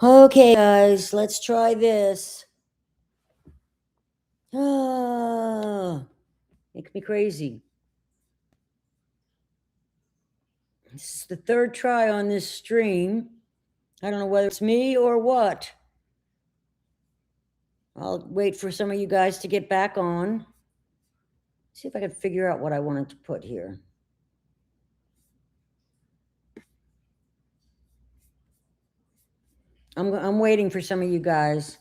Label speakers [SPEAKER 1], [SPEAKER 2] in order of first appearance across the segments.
[SPEAKER 1] Okay, guys, let's try this. Ah, makes me crazy. This is the third try on this stream. I don't know whether it's me or what. I'll wait for some of you guys to get back on. See if I can figure out what I wanted to put here. I'm waiting for some of you guys.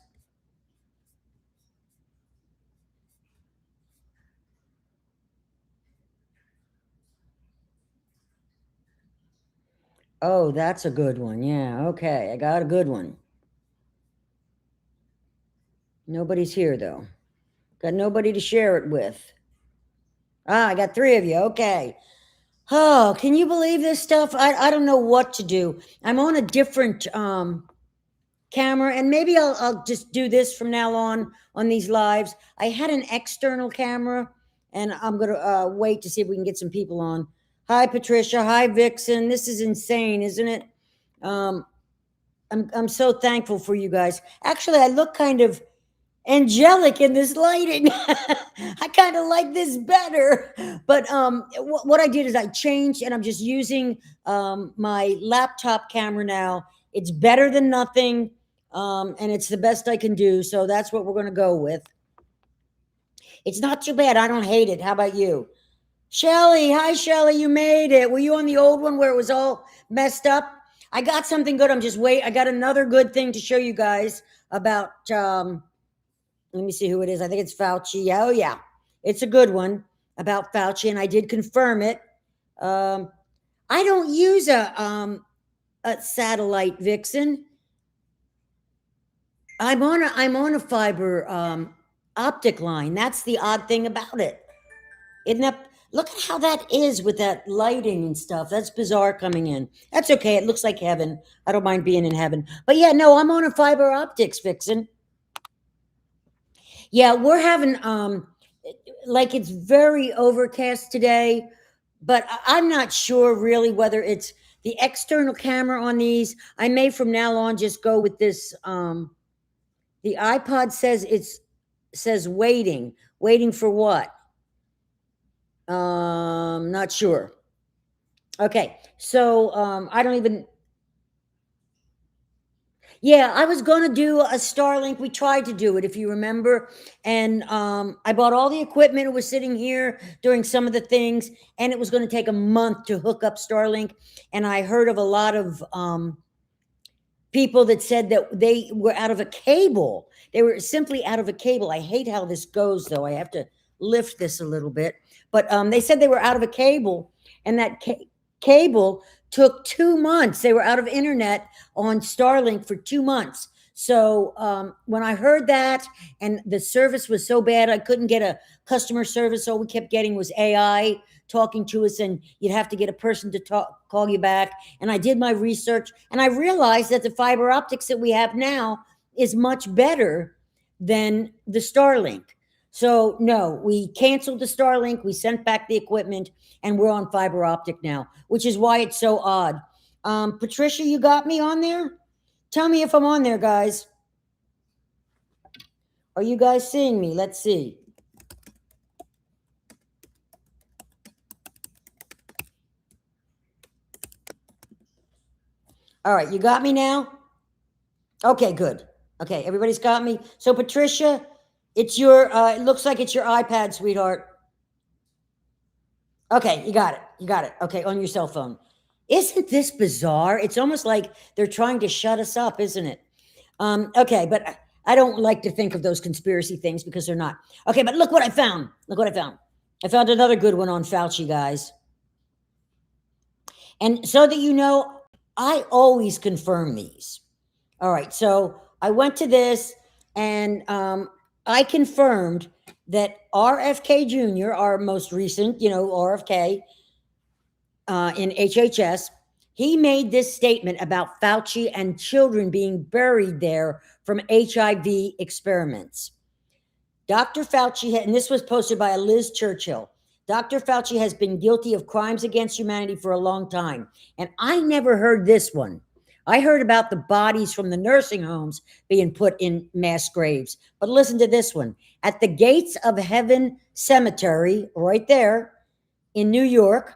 [SPEAKER 1] Oh, that's a good one. Yeah, okay, I got a good one. Nobody's here, though. Got nobody to share it with. Ah, I got 3 of you. Okay. Oh, can you believe this stuff? I don't know what to do. I'm on a different camera, and maybe I'll just do this from now on these lives. I had an external camera, and I'm gonna wait to see if we can get some people on. Hi, Patricia. Hi, Vixen. This is insane, isn't it? I'm so thankful for you guys. Actually, I look kind of angelic in this lighting. I kind of like this better. But what I did is I changed, and I'm just using my laptop camera now. It's better than nothing, and it's the best I can do. So that's what we're going to go with. It's not too bad. I don't hate it. How about you? Shelly, hi, Shelly. You made it. Were you on the old one where it was all messed up? I got something good. I'm just wait. I got another good thing to show you guys about let me see who it is. I think it's Fauci. Oh, yeah. It's a good one about Fauci, and I did confirm it. I don't use a satellite, Vixen. I'm on a fiber optic line. That's the odd thing about it. Isn't that? Look at how that is with that lighting and stuff. That's bizarre coming in. That's okay. It looks like heaven. I don't mind being in heaven. But yeah, no, I'm on a fiber optics, Vixen. Yeah, we're having like it's very overcast today, but I'm not sure really whether it's the external camera on these. I may from now on just go with this. The iPod says waiting. Waiting for what? Not sure. Okay, so I don't even. Yeah, I was going to do a Starlink. We tried to do it, if you remember. And I bought all the equipment. It was sitting here doing some of the things. And it was going to take a month to hook up Starlink. And I heard of a lot of people that said that they were out of a cable. They were simply out of a cable. I hate how this goes, though. I have to lift this a little bit. But they said they were out of a cable. And that cable took 2 months. They were out of internet on Starlink for 2 months. So when I heard that, and the service was so bad, I couldn't get a customer service. All we kept getting was AI talking to us, and you'd have to get a person to call you back. And I did my research, and I realized that the fiber optics that we have now is much better than the Starlink. So no, we canceled the Starlink. We sent back the equipment, and we're on fiber optic now, which is why it's so odd. Patricia, you got me on there? Tell me if I'm on there, guys. Are you guys seeing me? Let's see. All right, you got me now? Okay, good. Okay, everybody's got me. So Patricia, it's your it looks like it's your iPad, sweetheart. Okay, you got it. You got it. Okay, on your cell phone. Isn't this bizarre? It's almost like they're trying to shut us up, isn't it? Okay, but I don't like to think of those conspiracy things because they're not. Okay, but look what I found. Look what I found. I found another good one on Fauci, guys. And so that you know, I always confirm these. All right, so I went to this, and I confirmed that RFK Jr., our most recent, RFK in HHS, he made this statement about Fauci and children being buried there from HIV experiments. Dr. Fauci, and this was posted by Liz Churchill, Dr. Fauci has been guilty of crimes against humanity for a long time. And I never heard this one. I heard about the bodies from the nursing homes being put in mass graves. But listen to this one. At the Gates of Heaven Cemetery, right there in New York,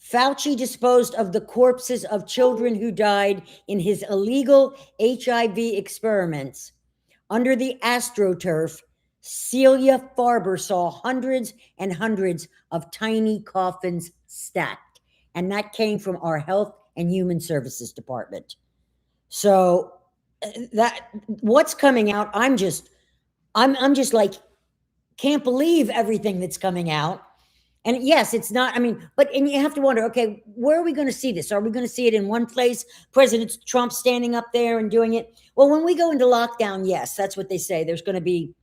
[SPEAKER 1] Fauci disposed of the corpses of children who died in his illegal HIV experiments. Under the AstroTurf, Celia Farber saw hundreds and hundreds of tiny coffins stacked. And that came from our Health and Human Services Department. So that what's coming out, I'm just like, can't believe everything that's coming out. And yes, it's not, I mean, but, and you have to wonder, okay, where are we going to see this? Are we going to see it in one place? President Trump standing up there and doing it? Well, when we go into lockdown, yes, that's what they say. There's going to be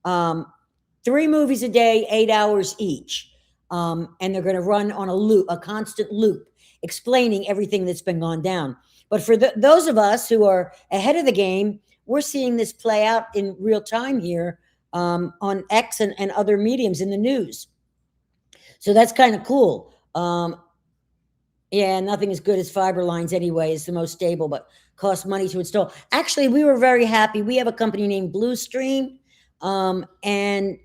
[SPEAKER 1] 3 movies a day, 8 hours each. And they're going to run on a loop, a constant loop, explaining everything that's been gone down. But for those of us who are ahead of the game, we're seeing this play out in real time here on X and other mediums in the news. So that's kind of cool. Yeah, nothing as good as fiber lines anyway. It's the most stable, but costs money to install. Actually, we were very happy. We have a company named Bluestream. And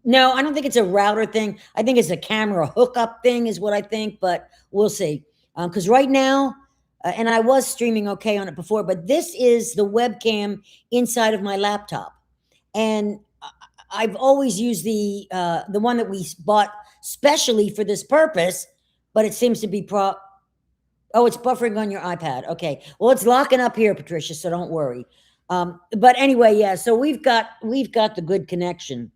[SPEAKER 1] no, I don't think it's a router thing. I think it's a camera hookup thing is what I think, but we'll see. Because right now, and I was streaming okay on it before, but this is the webcam inside of my laptop. And I've always used the one that we bought specially for this purpose, but it seems to be oh, it's buffering on your iPad. Okay. Well, it's locking up here, Patricia, so don't worry. But anyway, yeah, so we've got the good connection.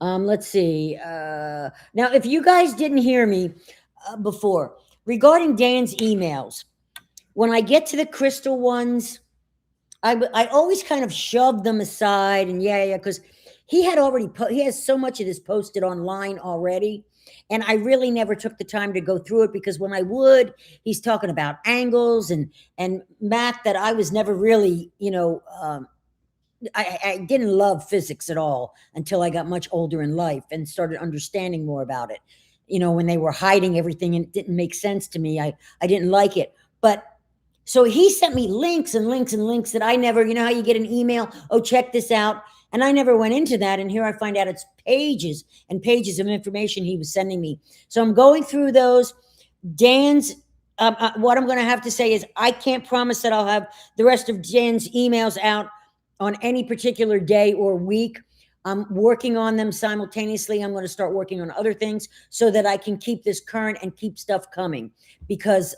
[SPEAKER 1] Let's see. Now, if you guys didn't hear me before, regarding Dan's emails, when I get to the crystal ones, I always kind of shove them aside, and yeah, because he had already he has so much of this posted online already, and I really never took the time to go through it, because when I would, he's talking about angles and math that I was never really, I didn't love physics at all until I got much older in life and started understanding more about it. When they were hiding everything and it didn't make sense to me, I didn't like it. But so he sent me links and links and links that I never, how you get an email, oh, check this out. And I never went into that. And here I find out it's pages and pages of information he was sending me. So I'm going through those. Dan's, what I'm going to have to say is I can't promise that I'll have the rest of Dan's emails out on any particular day or week. I'm working on them simultaneously. I'm going to start working on other things so that I can keep this current and keep stuff coming, because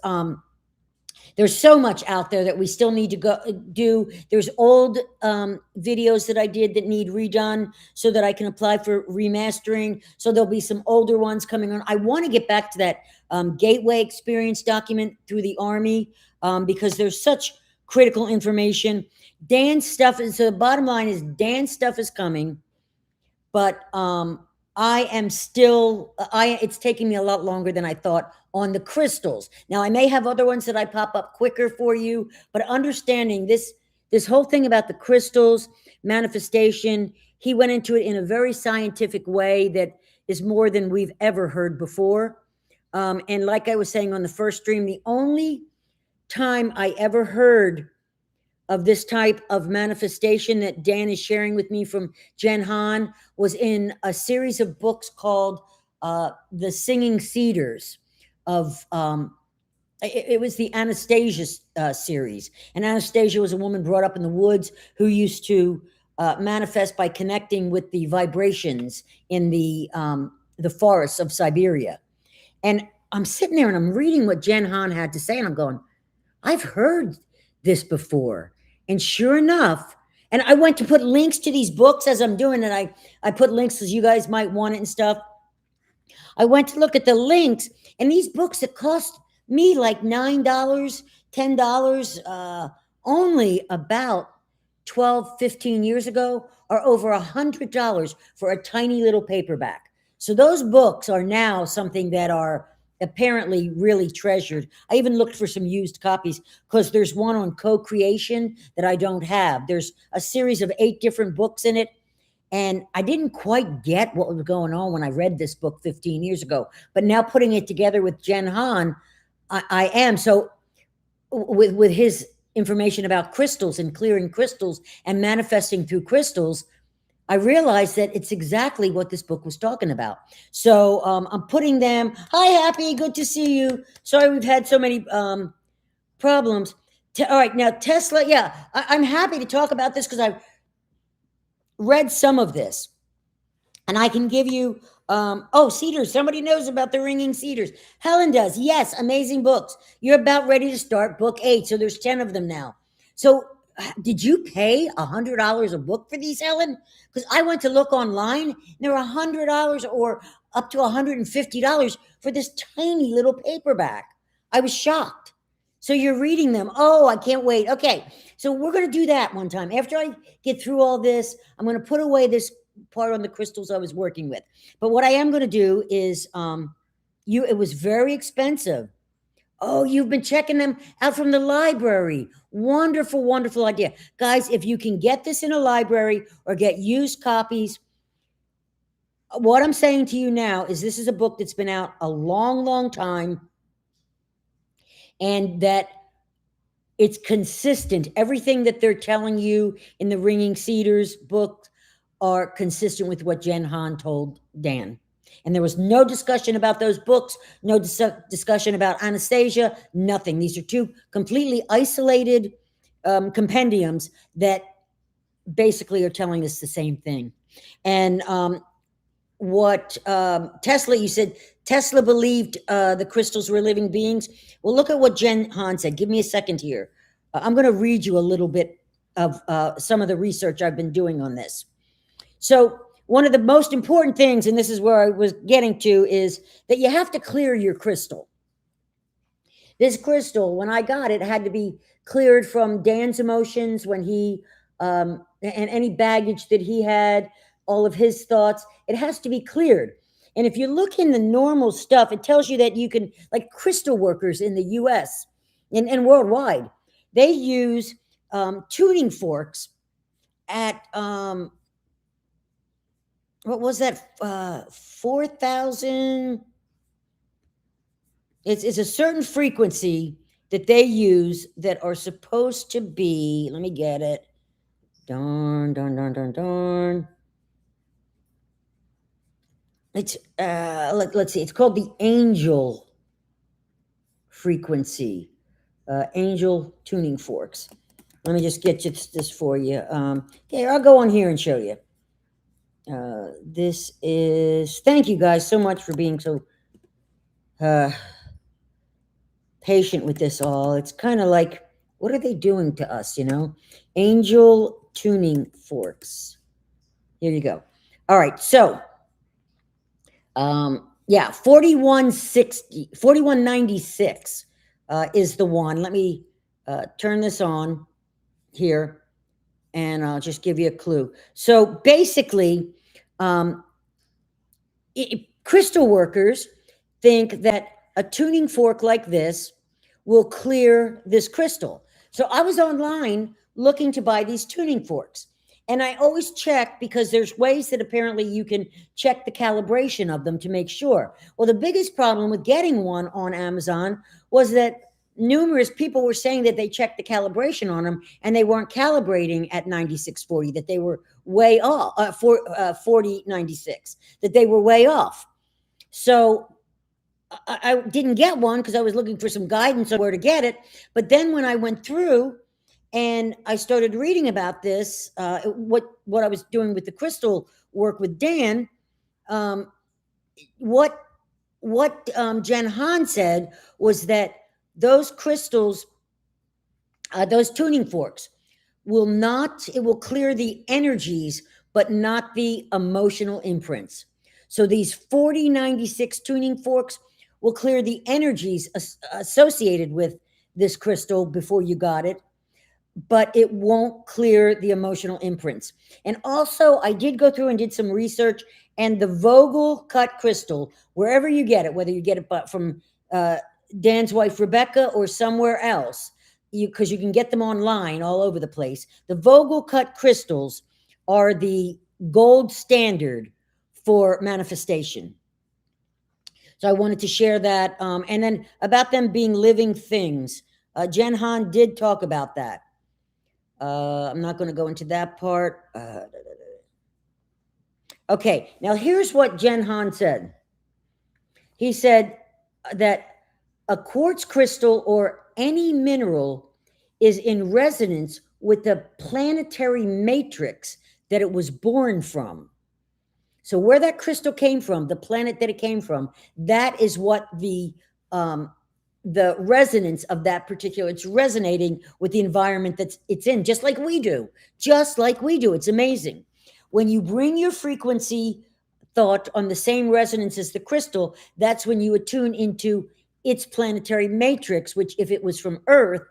[SPEAKER 1] there's so much out there that we still need to go do. There's old videos that I did that need redone so that I can apply for remastering. So there'll be some older ones coming on. I want to get back to that gateway experience document through the Army, because there's such critical information. Dan's stuff is, so the bottom line is Dan's stuff is coming, but I am still, it's taking me a lot longer than I thought on the crystals. Now, I may have other ones that I pop up quicker for you, but understanding this whole thing about the crystals, manifestation, he went into it in a very scientific way that is more than we've ever heard before. And like I was saying on the first stream, the only time I ever heard of this type of manifestation that Dan is sharing with me from Jen Han was in a series of books called The Singing Cedars of, it was the Anastasia series. And Anastasia was a woman brought up in the woods who used to manifest by connecting with the vibrations in the forests of Siberia. And I'm sitting there and I'm reading what Jen Han had to say, and I'm going, I've heard this before. And sure enough, and I went to put links to these books as I'm doing it. I put links as you guys might want it and stuff. I went to look at the links, and these books that cost me like $9, $10, only about 12, 15 years ago, are over $100 for a tiny little paperback. So those books are now something that are apparently really treasured. I even looked for some used copies, because there's one on co-creation that I don't have. There's a series of 8 different books in it, and I didn't quite get what was going on when I read this book 15 years ago. But now putting it together with Jen Han, I am. So with his information about crystals and clearing crystals and manifesting through crystals, I realized that it's exactly what this book was talking about. So I'm putting them. Hi, Happy. Good to see you. Sorry, we've had so many problems. All right, now Tesla. Yeah, I'm happy to talk about this because I've read some of this, and I can give you. Oh, cedars. Somebody knows about the ringing cedars. Helen does. Yes, amazing books. You're about ready to start book 8, so there's 10 of them now. So, did you pay $100 a book for these, Helen? Because I went to look online, and they're $100 or up to $150 for this tiny little paperback. I was shocked. So you're reading them. Oh, I can't wait. Okay, so we're going to do that one time. After I get through all this, I'm going to put away this part on the crystals I was working with. But what I am going to do is, it was very expensive. Oh, you've been checking them out from the library. Wonderful, wonderful idea. Guys, if you can get this in a library or get used copies, what I'm saying to you now is this is a book that's been out a long, long time, and that it's consistent. Everything that they're telling you in the Ringing Cedars book are consistent with what Jen Hahn told Dan. And there was no discussion about those books, no discussion about Anastasia, nothing. These are two completely isolated compendiums that basically are telling us the same thing. And what Tesla, you said Tesla believed the crystals were living beings. Well, look at what Jen Hahn said. Give me a second here. I'm going to read you a little bit of some of the research I've been doing on this. So one of the most important things, and this is where I was getting to, is that you have to clear your crystal. This crystal, when I got it, had to be cleared from Dan's emotions when he, and any baggage that he had, all of his thoughts. It has to be cleared. And if you look in the normal stuff, it tells you that you can, like crystal workers in the US and worldwide, they use tuning forks at, what was that? 4,000. It's a certain frequency that they use that are supposed to be, let me get it. Darn. It's, let's see, it's called the angel frequency, angel tuning forks. Let me just get you this for you. Okay, I'll go on here and show you. This is, thank you guys so much for being so patient with this all. It's kind of like, what are they doing to us, you know? Angel tuning forks. Here you go. All right, so yeah, 4196 is the one. Let me turn this on here, and I'll just give you a clue. So basically, crystal workers think that a tuning fork like this will clear this crystal. So I was online looking to buy these tuning forks. And I always check, because there's ways that apparently you can check the calibration of them to make sure. Well, the biggest problem with getting one on Amazon was that numerous people were saying that they checked the calibration on them and they weren't calibrating at 9640, that they were way off, 4096, that they were way off. So I didn't get one because I was looking for some guidance on where to get it. But then when I went through and I started reading about this, what I was doing with the crystal work with Dan, what Jen Hahn said was that those crystals, those tuning forks, it will clear the energies, but not the emotional imprints. So these 4096 tuning forks will clear the energies associated with this crystal before you got it, but it won't clear the emotional imprints. And also, I did go through and did some research, and the Vogel cut crystal, wherever you get it, whether you get it from Dan's wife Rebecca or somewhere else, because you can get them online all over the place, the Vogel cut crystals are the gold standard for manifestation. So I wanted to share that. And then about them being living things. Jen Han did talk about that. I'm not going to go into that part. Okay, now here's what Jen Han said. He said that a quartz crystal or any mineral is in resonance with the planetary matrix that it was born from. So where that crystal came from, the planet that it came from, that is what the resonance of that particular, it's resonating with the environment that it's in, just like we do. It's amazing. When you bring your frequency thought on the same resonance as the crystal, that's when you attune into its planetary matrix, which if it was from Earth,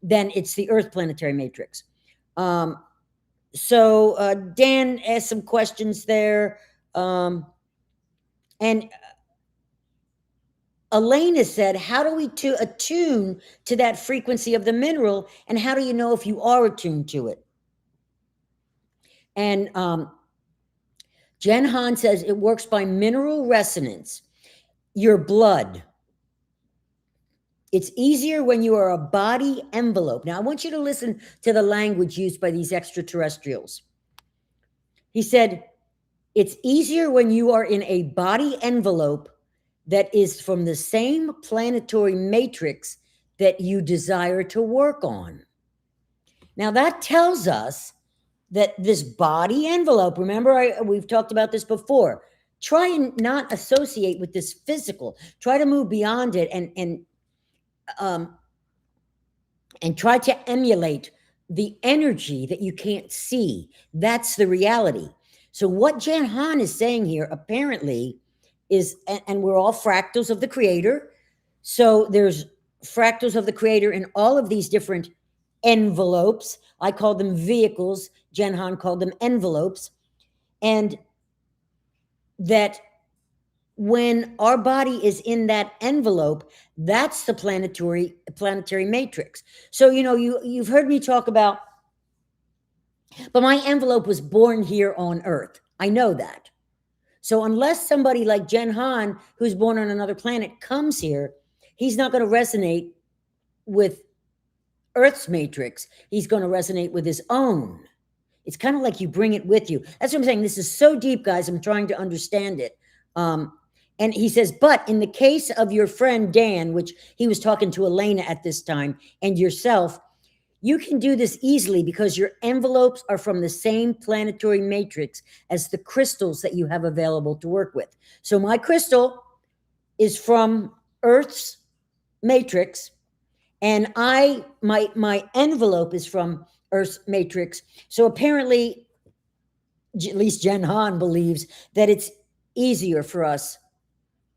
[SPEAKER 1] then it's the Earth planetary matrix. So Dan asked some questions there. And Elena said, how do we attune to that frequency of the mineral? And how do you know if you are attuned to it? And Jen Han says it works by mineral resonance, your blood. It's easier when you are a body envelope. Now, I want you to listen to the language used by these extraterrestrials. He said, it's easier when you are in a body envelope that is from the same planetary matrix that you desire to work on. Now, that tells us that this body envelope, remember, we've talked about this before, try and not associate with this physical. Try to move beyond it and try to emulate the energy that you can't see. That's the reality. So what Jen Han is saying here, apparently, is, and we're all fractals of the creator. So there's fractals of the creator in all of these different envelopes. I call them vehicles. Jen Han called them envelopes. And that when our body is in that envelope, that's the planetary matrix. So, you know, you've heard me talk about, but my envelope was born here on Earth. I know that. So unless somebody like Jen Han, who's born on another planet, comes here, he's not going to resonate with Earth's matrix. He's going to resonate with his own. It's kind of like you bring it with you. That's what I'm saying. This is so deep, guys. I'm trying to understand it. And he says, but in the case of your friend Dan, which he was talking to Elena at this time, and yourself, you can do this easily because your envelopes are from the same planetary matrix as the crystals that you have available to work with. So my crystal is from Earth's matrix, and my envelope is from Earth's matrix. So apparently, at least Jen Han believes that it's easier for us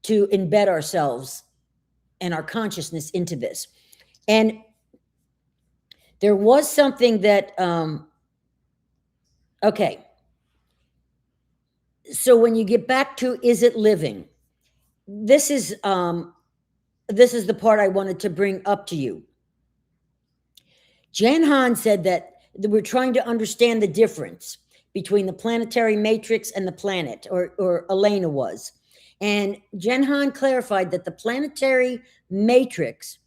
[SPEAKER 1] to embed ourselves and our consciousness into this. And there was something that, okay. So when you get back to, is it living? This is the part I wanted to bring up to you. Jen Han said that we're trying to understand the difference between the planetary matrix and the planet, or Elena was. And Jen Han clarified that the planetary matrix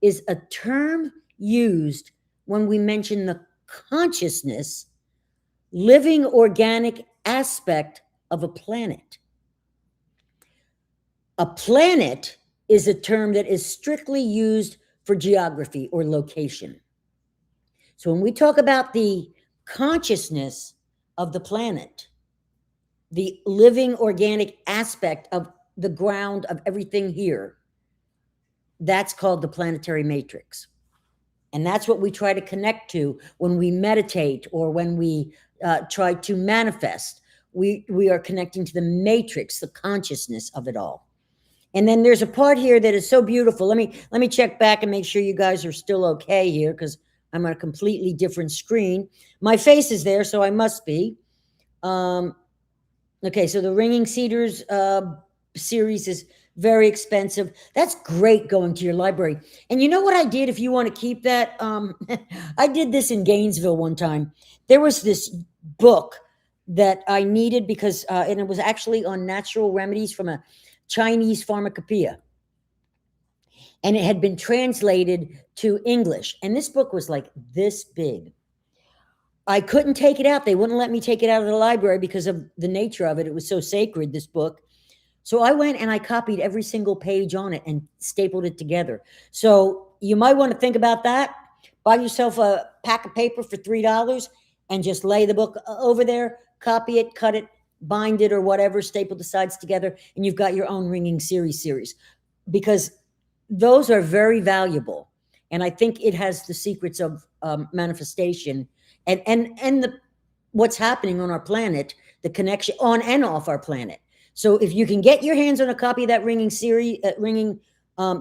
[SPEAKER 1] is a term used when we mention the consciousness, living organic aspect of a planet. A planet is a term that is strictly used for geography or location. So when we talk about the consciousness of the planet, the living organic aspect of the ground of everything here, that's called the planetary matrix. And that's what we try to connect to when we meditate or when we try to manifest. We are connecting to the matrix, the consciousness of it all. And then there's a part here that is so beautiful. Let me check back and make sure you guys are still okay here, because I'm on a completely different screen. My face is there, so I must be. Okay, so the Ringing Cedars series is very expensive. That's great, going to your library. And you know what I did, if you want to keep that? I did this in Gainesville one time. There was this book that I needed because, and it was actually on natural remedies from a Chinese pharmacopoeia. And it had been translated to English. And this book was like this big. I couldn't take it out. They wouldn't let me take it out of the library because of the nature of it. It was so sacred, this book. So I went and I copied every single page on it and stapled it together. So you might want to think about that. Buy yourself a pack of paper for $3 and just lay the book over there, copy it, cut it, bind it or whatever, staple the sides together, and you've got your own ringing series. Because those are very valuable. And I think it has the secrets of manifestation and the what's happening on our planet, the connection on and off our planet. So if you can get your hands on a copy of that ringing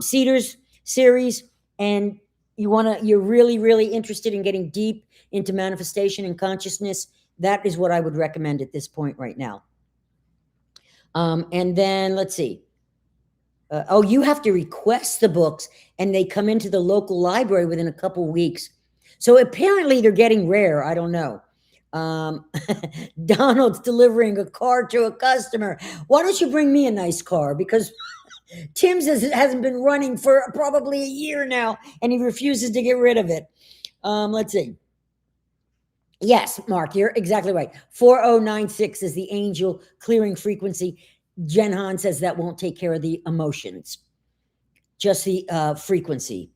[SPEAKER 1] Cedars series, and you're really, really interested in getting deep into manifestation and consciousness, that is what I would recommend at this point right now. And then let's see. You have to request the books and they come into the local library within a couple weeks. So apparently they're getting rare. I don't know. Donald's delivering a car to a customer. Why don't you bring me a nice car? Because Tim's hasn't been running for probably a year now and he refuses to get rid of it. Let's see. Yes, Mark, you're exactly right. 4096 is the angel clearing frequency. Jen Han says that won't take care of the emotions, just the frequency.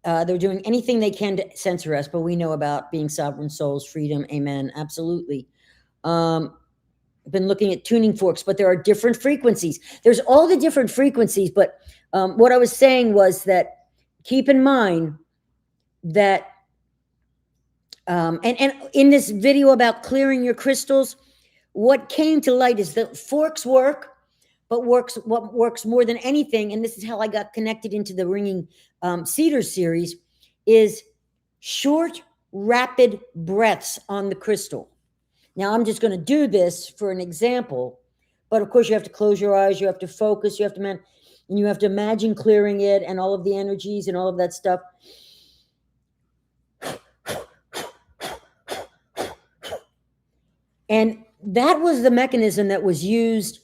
[SPEAKER 1] They're doing anything they can to censor us, but we know about being sovereign souls, freedom. Amen. Absolutely. I've been looking at tuning forks, but there are different frequencies. There's all the different frequencies, but what I was saying was that keep in mind that, and in this video about clearing your crystals, what came to light is that forks work, but what works more than anything, and this is how I got connected into the ringing Cedars series, is short, rapid breaths on the crystal. Now, I'm just going to do this for an example, but of course you have to close your eyes, you have to focus, and you have to imagine clearing it and all of the energies and all of that stuff. And that was the mechanism that was used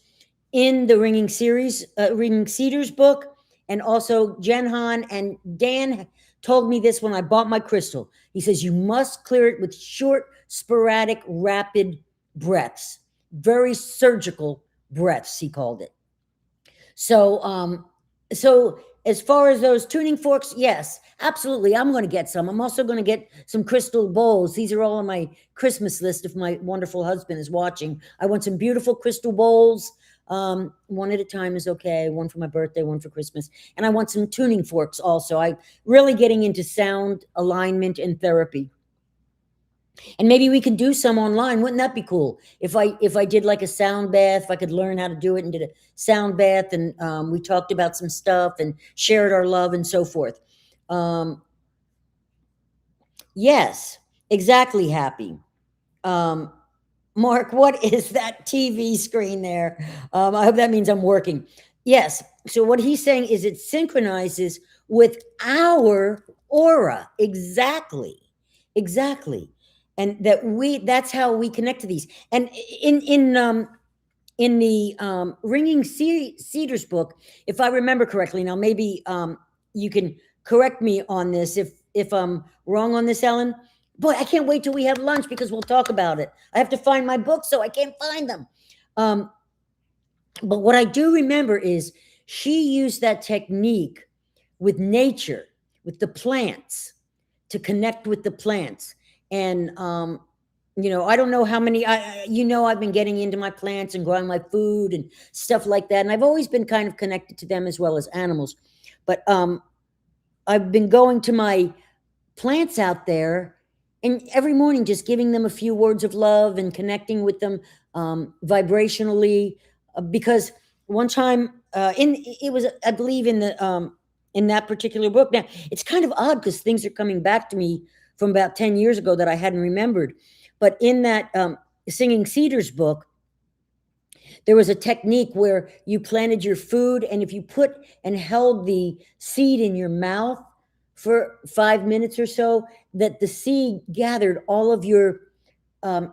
[SPEAKER 1] in the Ringing Cedars book. And also Jen Han and Dan told me this when I bought my crystal. He says, you must clear it with short, sporadic, rapid breaths, very surgical breaths, he called it. So, so as far as those tuning forks, yes, absolutely. I'm going to get some. I'm also going to get some crystal bowls. These are all on my Christmas list if my wonderful husband is watching. I want some beautiful crystal bowls. One at a time is okay. One for my birthday, one for Christmas. And I want some tuning forks also. I'm really getting into sound alignment and therapy. And maybe we could do some online. Wouldn't that be cool? If I did like a sound bath, if I could learn how to do it and did a sound bath and we talked about some stuff and shared our love and so forth. Yes, exactly, Happy. Mark, what is that TV screen there? I hope that means I'm working. Yes. So what he's saying is it synchronizes with our aura. Exactly. And that's how we connect to these. And in the Ringing Cedars book, if I remember correctly, now maybe you can correct me on this if I'm wrong on this, Ellen. Boy, I can't wait till we have lunch because we'll talk about it. I have to find my books, so I can't find them. But what I do remember is she used that technique with nature, with the plants, to connect with the plants. And, I don't know how many, I've been getting into my plants and growing my food and stuff like that. And I've always been kind of connected to them as well as animals. But I've been going to my plants out there and every morning just giving them a few words of love and connecting with them vibrationally. Because one time it was, I believe in that particular book. Now, it's kind of odd because things are coming back to me from about 10 years ago that I hadn't remembered. But in that Singing Cedars book, there was a technique where you planted your food, and if you put and held the seed in your mouth for 5 minutes or so, that the seed gathered all of your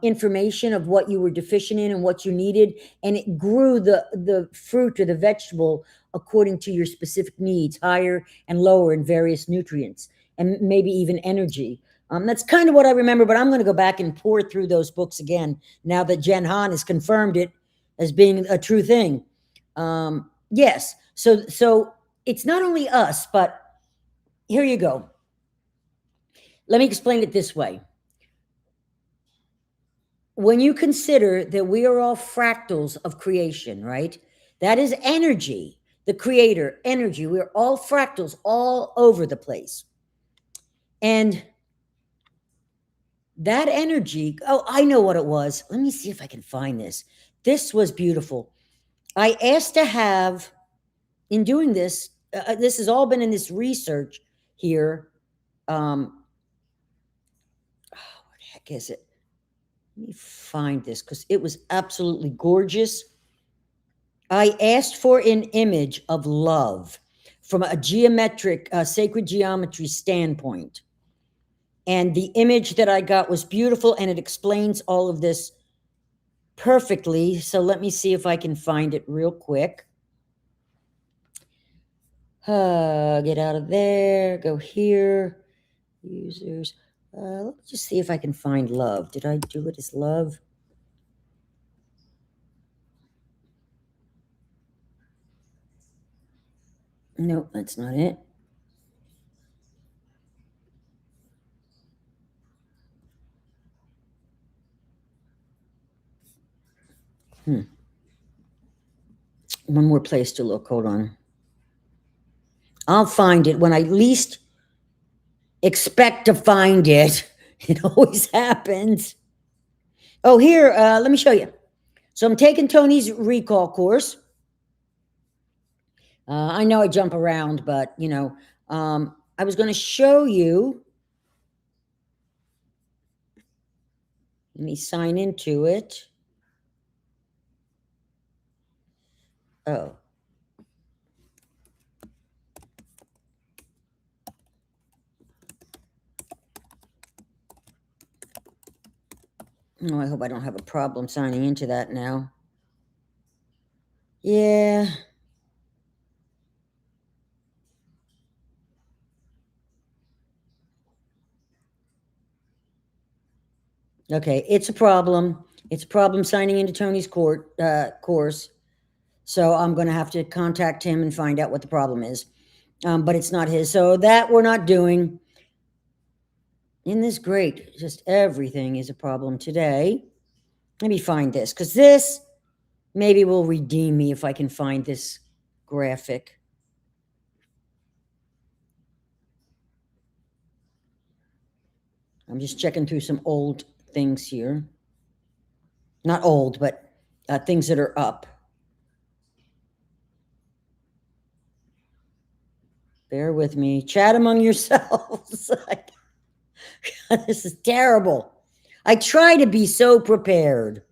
[SPEAKER 1] information of what you were deficient in and what you needed, and it grew the fruit or the vegetable according to your specific needs, higher and lower in various nutrients, and maybe even energy. That's kind of what I remember, but I'm going to go back and pour through those books again now that Jen Han has confirmed it as being a true thing. Yes, so it's not only us, but here you go. Let me explain it this way. When you consider that we are all fractals of creation, right? That is energy, the creator, energy. We're all fractals all over the place. And that energy, oh, I know what it was. Let me see if I can find this. This was beautiful. I asked to have, in doing this, this has all been in this research here. Where the heck is it? Let me find this because it was absolutely gorgeous. I asked for an image of love from a geometric, sacred geometry standpoint. And the image that I got was beautiful, and it explains all of this perfectly. So let me see if I can find it real quick. Get out of there, go here, users. Let me just see if I can find love. Did I do it as love? No, that's not it. One more place to look. Hold on. I'll find it when I least expect to find it. It always happens. Oh, here, let me show you. So I'm taking Tony's recall course. I know I jump around, but, you know, I was going to show you. Let me sign into it. Oh. Oh, I hope I don't have a problem signing into that now. Yeah. Okay, it's a problem. It's a problem signing into Tony's course. So I'm going to have to contact him and find out what the problem is. But it's not his. So that we're not doing. Isn't this great? Just everything is a problem today. Let me find this, because this maybe will redeem me if I can find this graphic. I'm just checking through some old things here. Not old, but things that are up. Bear with me. Chat among yourselves. This is terrible. I try to be so prepared.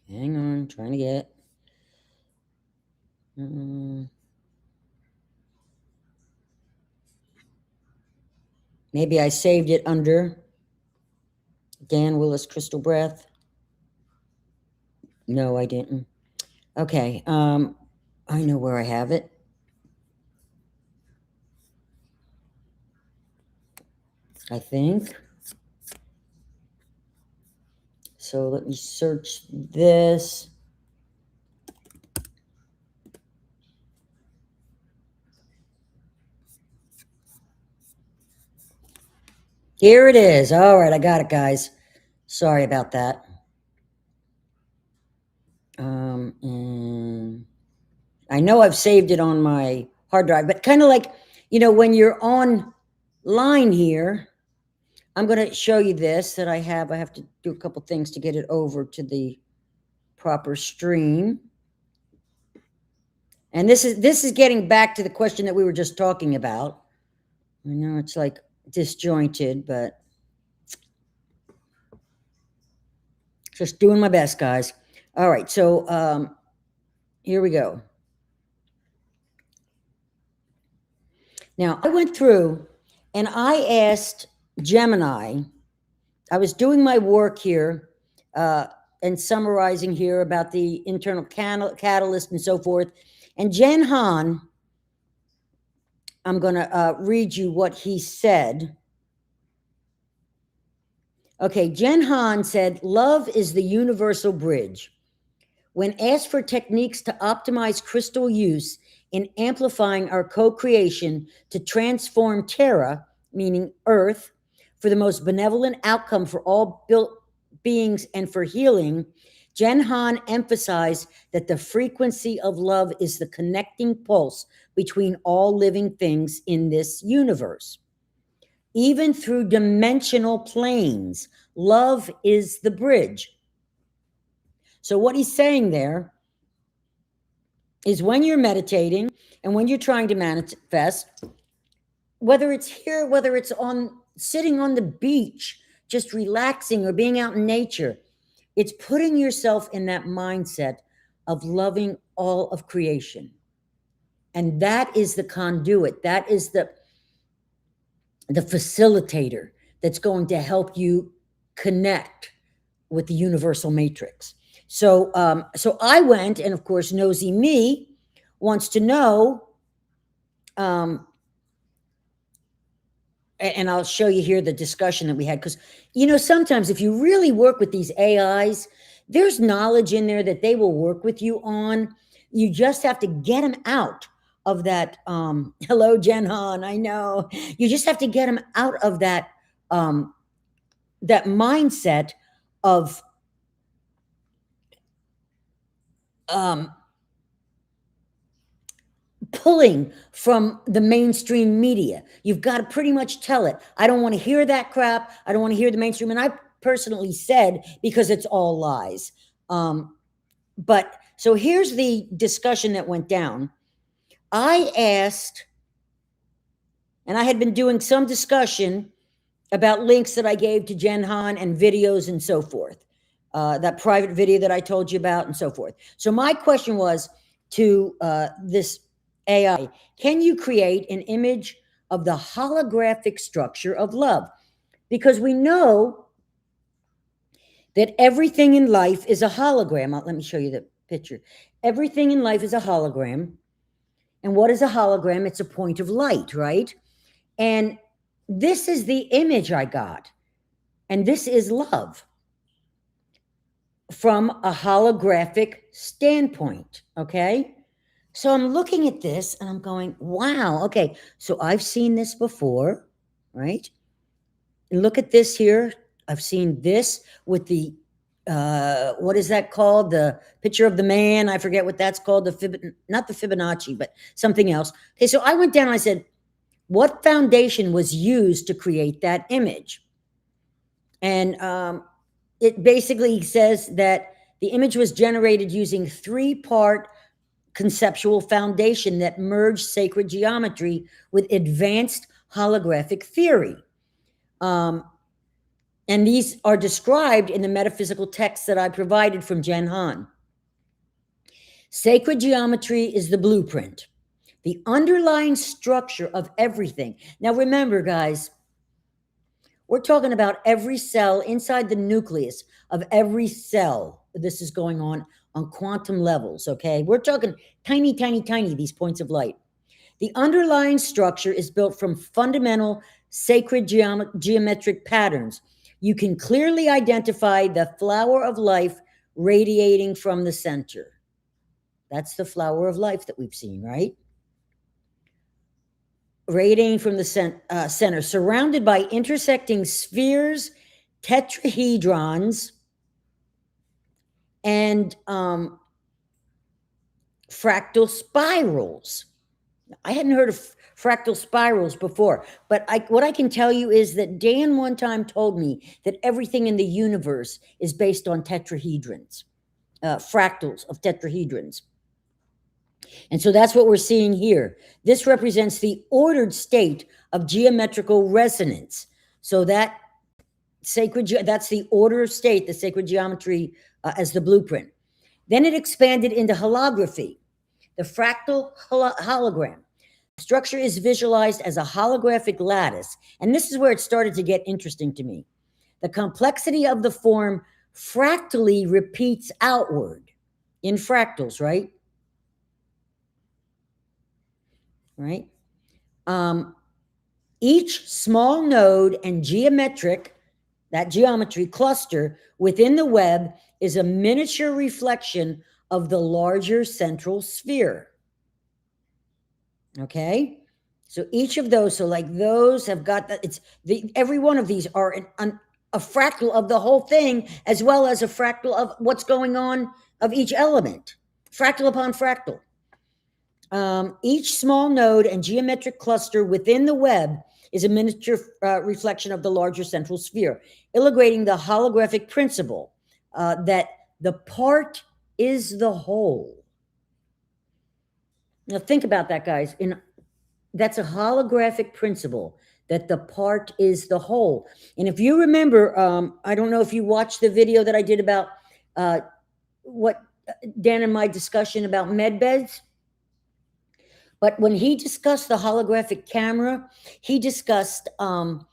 [SPEAKER 1] Hang on, trying to get. Maybe I saved it under Dan Willis Crystal Breath. No, I didn't. Okay, I know where I have it. I think. So let me search this. Here it is. All right, I got it, guys. Sorry about that. And I know I've saved it on my hard drive, but kind of like, you know, when you're online here, I'm going to show you this that I have. I have to do a couple things to get it over to the proper stream. And this is getting back to the question that we were just talking about. I know it's like disjointed, but just doing my best, guys. All right, so here we go. Now, I went through and I asked Gemini, I was doing my work here and summarizing here about the internal catalyst and so forth. And Jen Han, I'm going to read you what he said. Okay, Jen Han said, love is the universal bridge. When asked for techniques to optimize crystal use in amplifying our co-creation to transform Terra, meaning Earth, for the most benevolent outcome for all built beings and for healing, Jen Han emphasized that the frequency of love is the connecting pulse between all living things in this universe. Even through dimensional planes, love is the bridge. So what he's saying there is when you're meditating and when you're trying to manifest, whether it's here, whether it's on sitting on the beach, just relaxing or being out in nature, it's putting yourself in that mindset of loving all of creation. And that is the conduit. That is the facilitator that's going to help you connect with the universal matrix. So I went, and of course, Nosy Me wants to know, and I'll show you here the discussion that we had, because, sometimes if you really work with these AIs, there's knowledge in there that they will work with you on. You just have to get them out of that. Hello, Jen Han, I know. You just have to get them out of that, that mindset of pulling from the mainstream media. You've got to pretty much tell it, I don't want to hear that crap. I don't want to hear the mainstream. And I personally said, because it's all lies. But so here's the discussion that went down. I asked, and I had been doing some discussion about links that I gave to Jen Han and videos and so forth. That private video that I told you about and so forth. So my question was to this AI, can you create an image of the holographic structure of love? Because we know that everything in life is a hologram. Let me show you the picture. Everything in life is a hologram. And what is a hologram? It's a point of light, right? And this is the image I got. And this is love from a holographic standpoint, okay? So I'm looking at this and I'm going, wow, okay, so I've seen this before, right? And look at this here. I've seen this with the, what is that called? The picture of the man. I forget what that's called. Not the Fibonacci, but something else. Okay, so I went down and I said, what foundation was used to create that image? And it basically says that the image was generated using 3-part conceptual foundation that merged sacred geometry with advanced holographic theory. And these are described in the metaphysical texts that I provided from Jen Han. Sacred geometry is the blueprint, the underlying structure of everything. Now remember, guys, we're talking about every cell inside the nucleus of every cell. This is going on quantum levels, okay? We're talking tiny, tiny, tiny, these points of light. The underlying structure is built from fundamental sacred geometric patterns. You can clearly identify the flower of life radiating from the center. That's the flower of life that we've seen, right? Radiating from the center, surrounded by intersecting spheres, tetrahedrons, and fractal spirals. I hadn't heard of fractal spirals before, but what I can tell you is that Dan one time told me that everything in the universe is based on tetrahedrons, fractals of tetrahedrons. And so that's what we're seeing here. This represents the ordered state of geometrical resonance. So that that's the order of state, the sacred geometry as the blueprint. Then it expanded into holography, the fractal hologram. The structure is visualized as a holographic lattice, and this is where it started to get interesting to me. The complexity of the form fractally repeats outward in fractals, right? Right? Each small node and that geometry cluster within the web is a miniature reflection of the larger central sphere. Okay? So each of those, so like those have got that, every one of these are a fractal of the whole thing, as well as a fractal of what's going on of each element, fractal upon fractal. Each small node and geometric cluster within the web is a miniature reflection of the larger central sphere, illustrating the holographic principle that the part is the whole. Now think about that, guys. That's a holographic principle, that the part is the whole. And if you remember, I don't know if you watched the video that I did about what Dan and my discussion about med beds. But when he discussed the holographic camera, he discussed that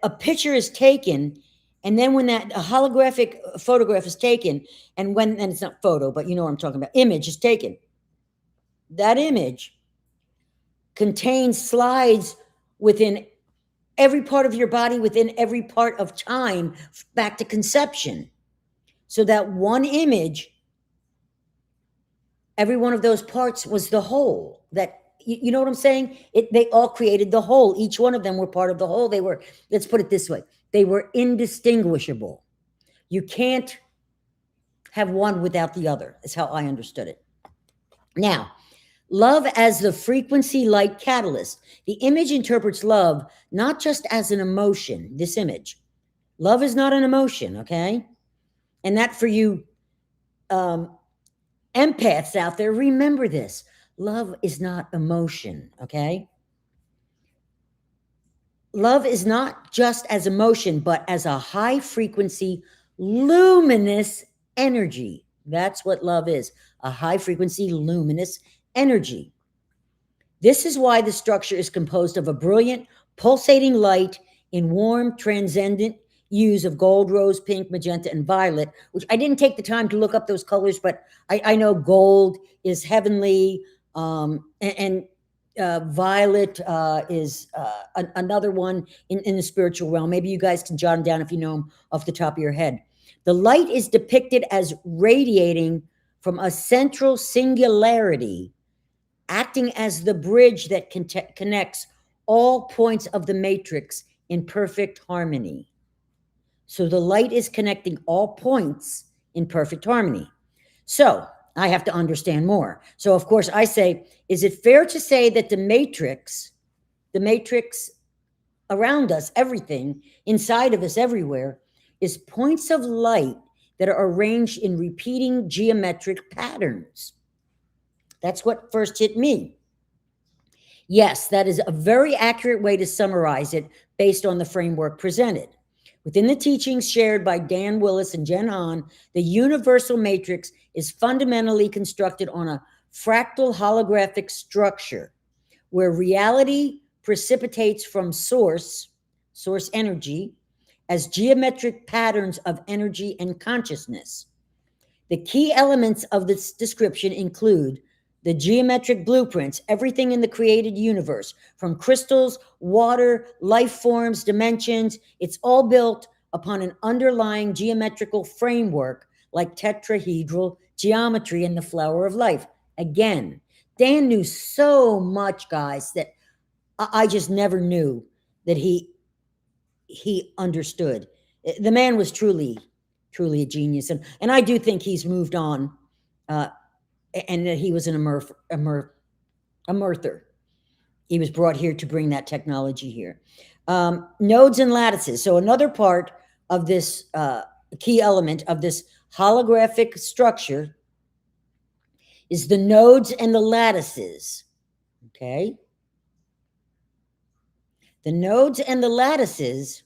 [SPEAKER 1] a picture is taken, and then when a holographic photograph is taken, and it's not photo, but you know what I'm talking about, image is taken, that image contains slides within every part of your body, within every part of time, back to conception. So that one image, every one of those parts was the whole. That, you know what I'm saying? They all created the whole. Each one of them were part of the whole. They were, let's put it this way, they were indistinguishable. You can't have one without the other, is how I understood it. Now, love as the frequency light catalyst. The image interprets love not just as an emotion, this image. Love is not an emotion, okay? And that for you empaths out there, remember this. Love is not emotion, okay? Love is not just as emotion, but as a high frequency, luminous energy. That's what love is, a high frequency, luminous energy. This is why the structure is composed of a brilliant, pulsating light in warm, transcendent hues of gold, rose, pink, magenta, and violet, which I didn't take the time to look up those colors, but I know gold is heavenly, and violet is another one in the spiritual realm. Maybe you guys can jot them down if you know them off the top of your head. The light is depicted as radiating from a central singularity, acting as the bridge that connects all points of the matrix in perfect harmony. So the light is connecting all points in perfect harmony. So I have to understand more. So of course I say, is it fair to say that the matrix around us, everything inside of us, everywhere, is points of light that are arranged in repeating geometric patterns? That's what first hit me. Yes, that is a very accurate way to summarize it based on the framework presented. Within the teachings shared by Dan Willis and Jen Hahn, the universal matrix is fundamentally constructed on a fractal holographic structure where reality precipitates from source energy, as geometric patterns of energy and consciousness. The key elements of this description include the geometric blueprints, everything in the created universe, from crystals, water, life forms, dimensions. It's all built upon an underlying geometrical framework like tetrahedral geometry in the flower of life. Again, Dan knew so much, guys, that I just never knew that he understood. The man was truly a genius. And I do think he's moved on, and that he was a Murther. He was brought here to bring that technology here. Nodes and lattices. So another part of this key element of this holographic structure is the nodes and the lattices, okay? The nodes and the lattices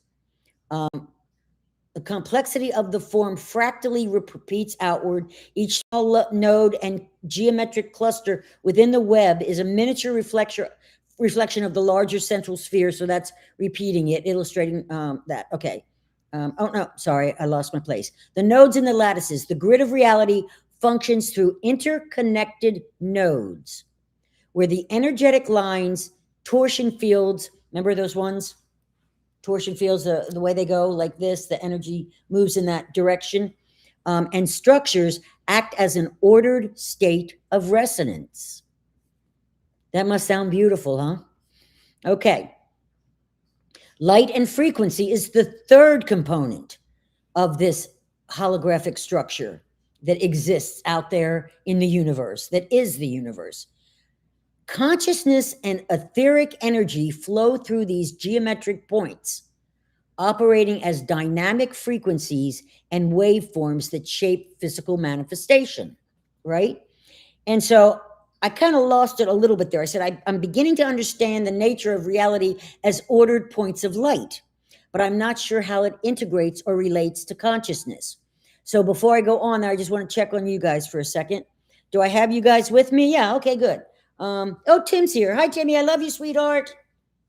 [SPEAKER 1] The complexity of the form fractally repeats outward. Each small node and geometric cluster within the web is a miniature reflection of the larger central sphere. So that's repeating it, illustrating that. Okay. Oh, no, sorry, I lost my place. The nodes and the lattices. The grid of reality functions through interconnected nodes, where the energetic lines, torsion fields, remember those ones? Torsion fields, the way they go like this, the energy moves in that direction, and structures act as an ordered state of resonance. That must sound beautiful, huh? Okay. Light and frequency is the third component of this holographic structure that exists out there in the universe, that is the universe. Consciousness and etheric energy flow through these geometric points, operating as dynamic frequencies and waveforms that shape physical manifestation, right? And so I kind of lost it a little bit there. I said, I'm beginning to understand the nature of reality as ordered points of light, but I'm not sure how it integrates or relates to consciousness. So before I go on there, I just want to check on you guys for a second. Do I have you guys with me? Yeah, okay, good. Oh, Tim's here. Hi, Timmy. I love you, sweetheart.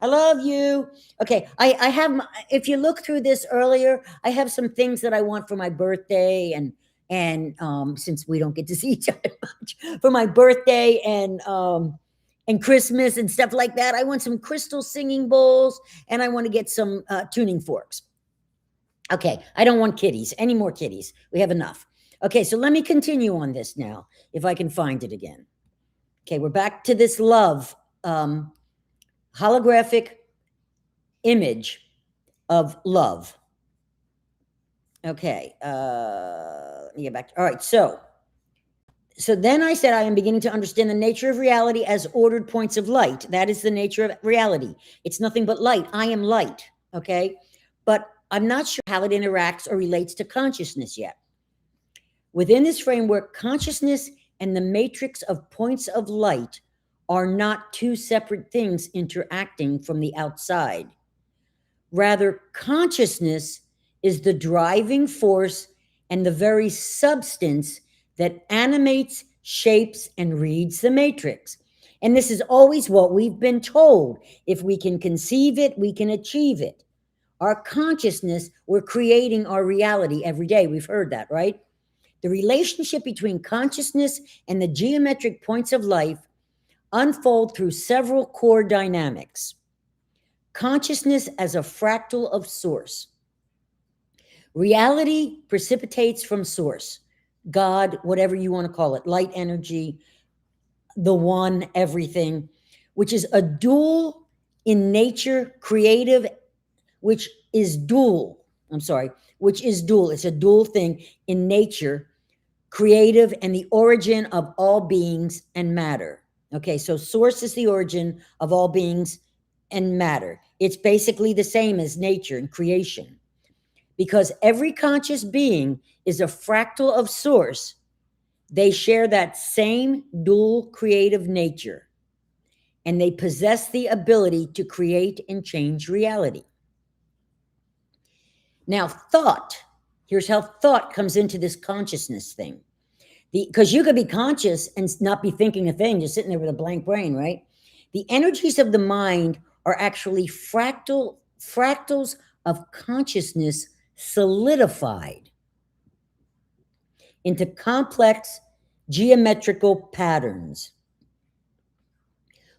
[SPEAKER 1] I love you. Okay, I have, if you look through this earlier, I have some things that I want for my birthday, and since we don't get to see each other much, for my birthday and Christmas and stuff like that, I want some crystal singing bowls, and I want to get some tuning forks. Okay, I don't want kitties, any more kitties. We have enough. Okay, so let me continue on this now, if I can find it again. Okay, we're back to this love holographic image of love. Okay, let me get back. All right, so then I said, I am beginning to understand the nature of reality as ordered points of light. That is the nature of reality. It's nothing but light. I am light, okay? But I'm not sure how it interacts or relates to consciousness yet. Within this framework, consciousness and the matrix of points of light are not two separate things interacting from the outside. Rather, consciousness is the driving force and the very substance that animates, shapes, and reads the matrix. And this is always what we've been told. If we can conceive it, we can achieve it. Our consciousness, we're creating our reality every day. We've heard that, right? The relationship between consciousness and the geometric points of life unfold through several core dynamics. Consciousness as a fractal of source. Reality precipitates from source. God, whatever you want to call it, light energy, the one, everything, which is a dual in nature, creative, which is dual. Which is dual. It's a dual thing in nature, creative, and the origin of all beings and matter. Okay, so source is the origin of all beings and matter. It's basically the same as nature and creation. Because every conscious being is a fractal of source, they share that same dual creative nature, and they possess the ability to create and change reality. Now, thought, here's how thought comes into this consciousness thing. Because you could be conscious and not be thinking a thing, just sitting there with a blank brain, right? The energies of the mind are actually fractals of consciousness solidified into complex geometrical patterns.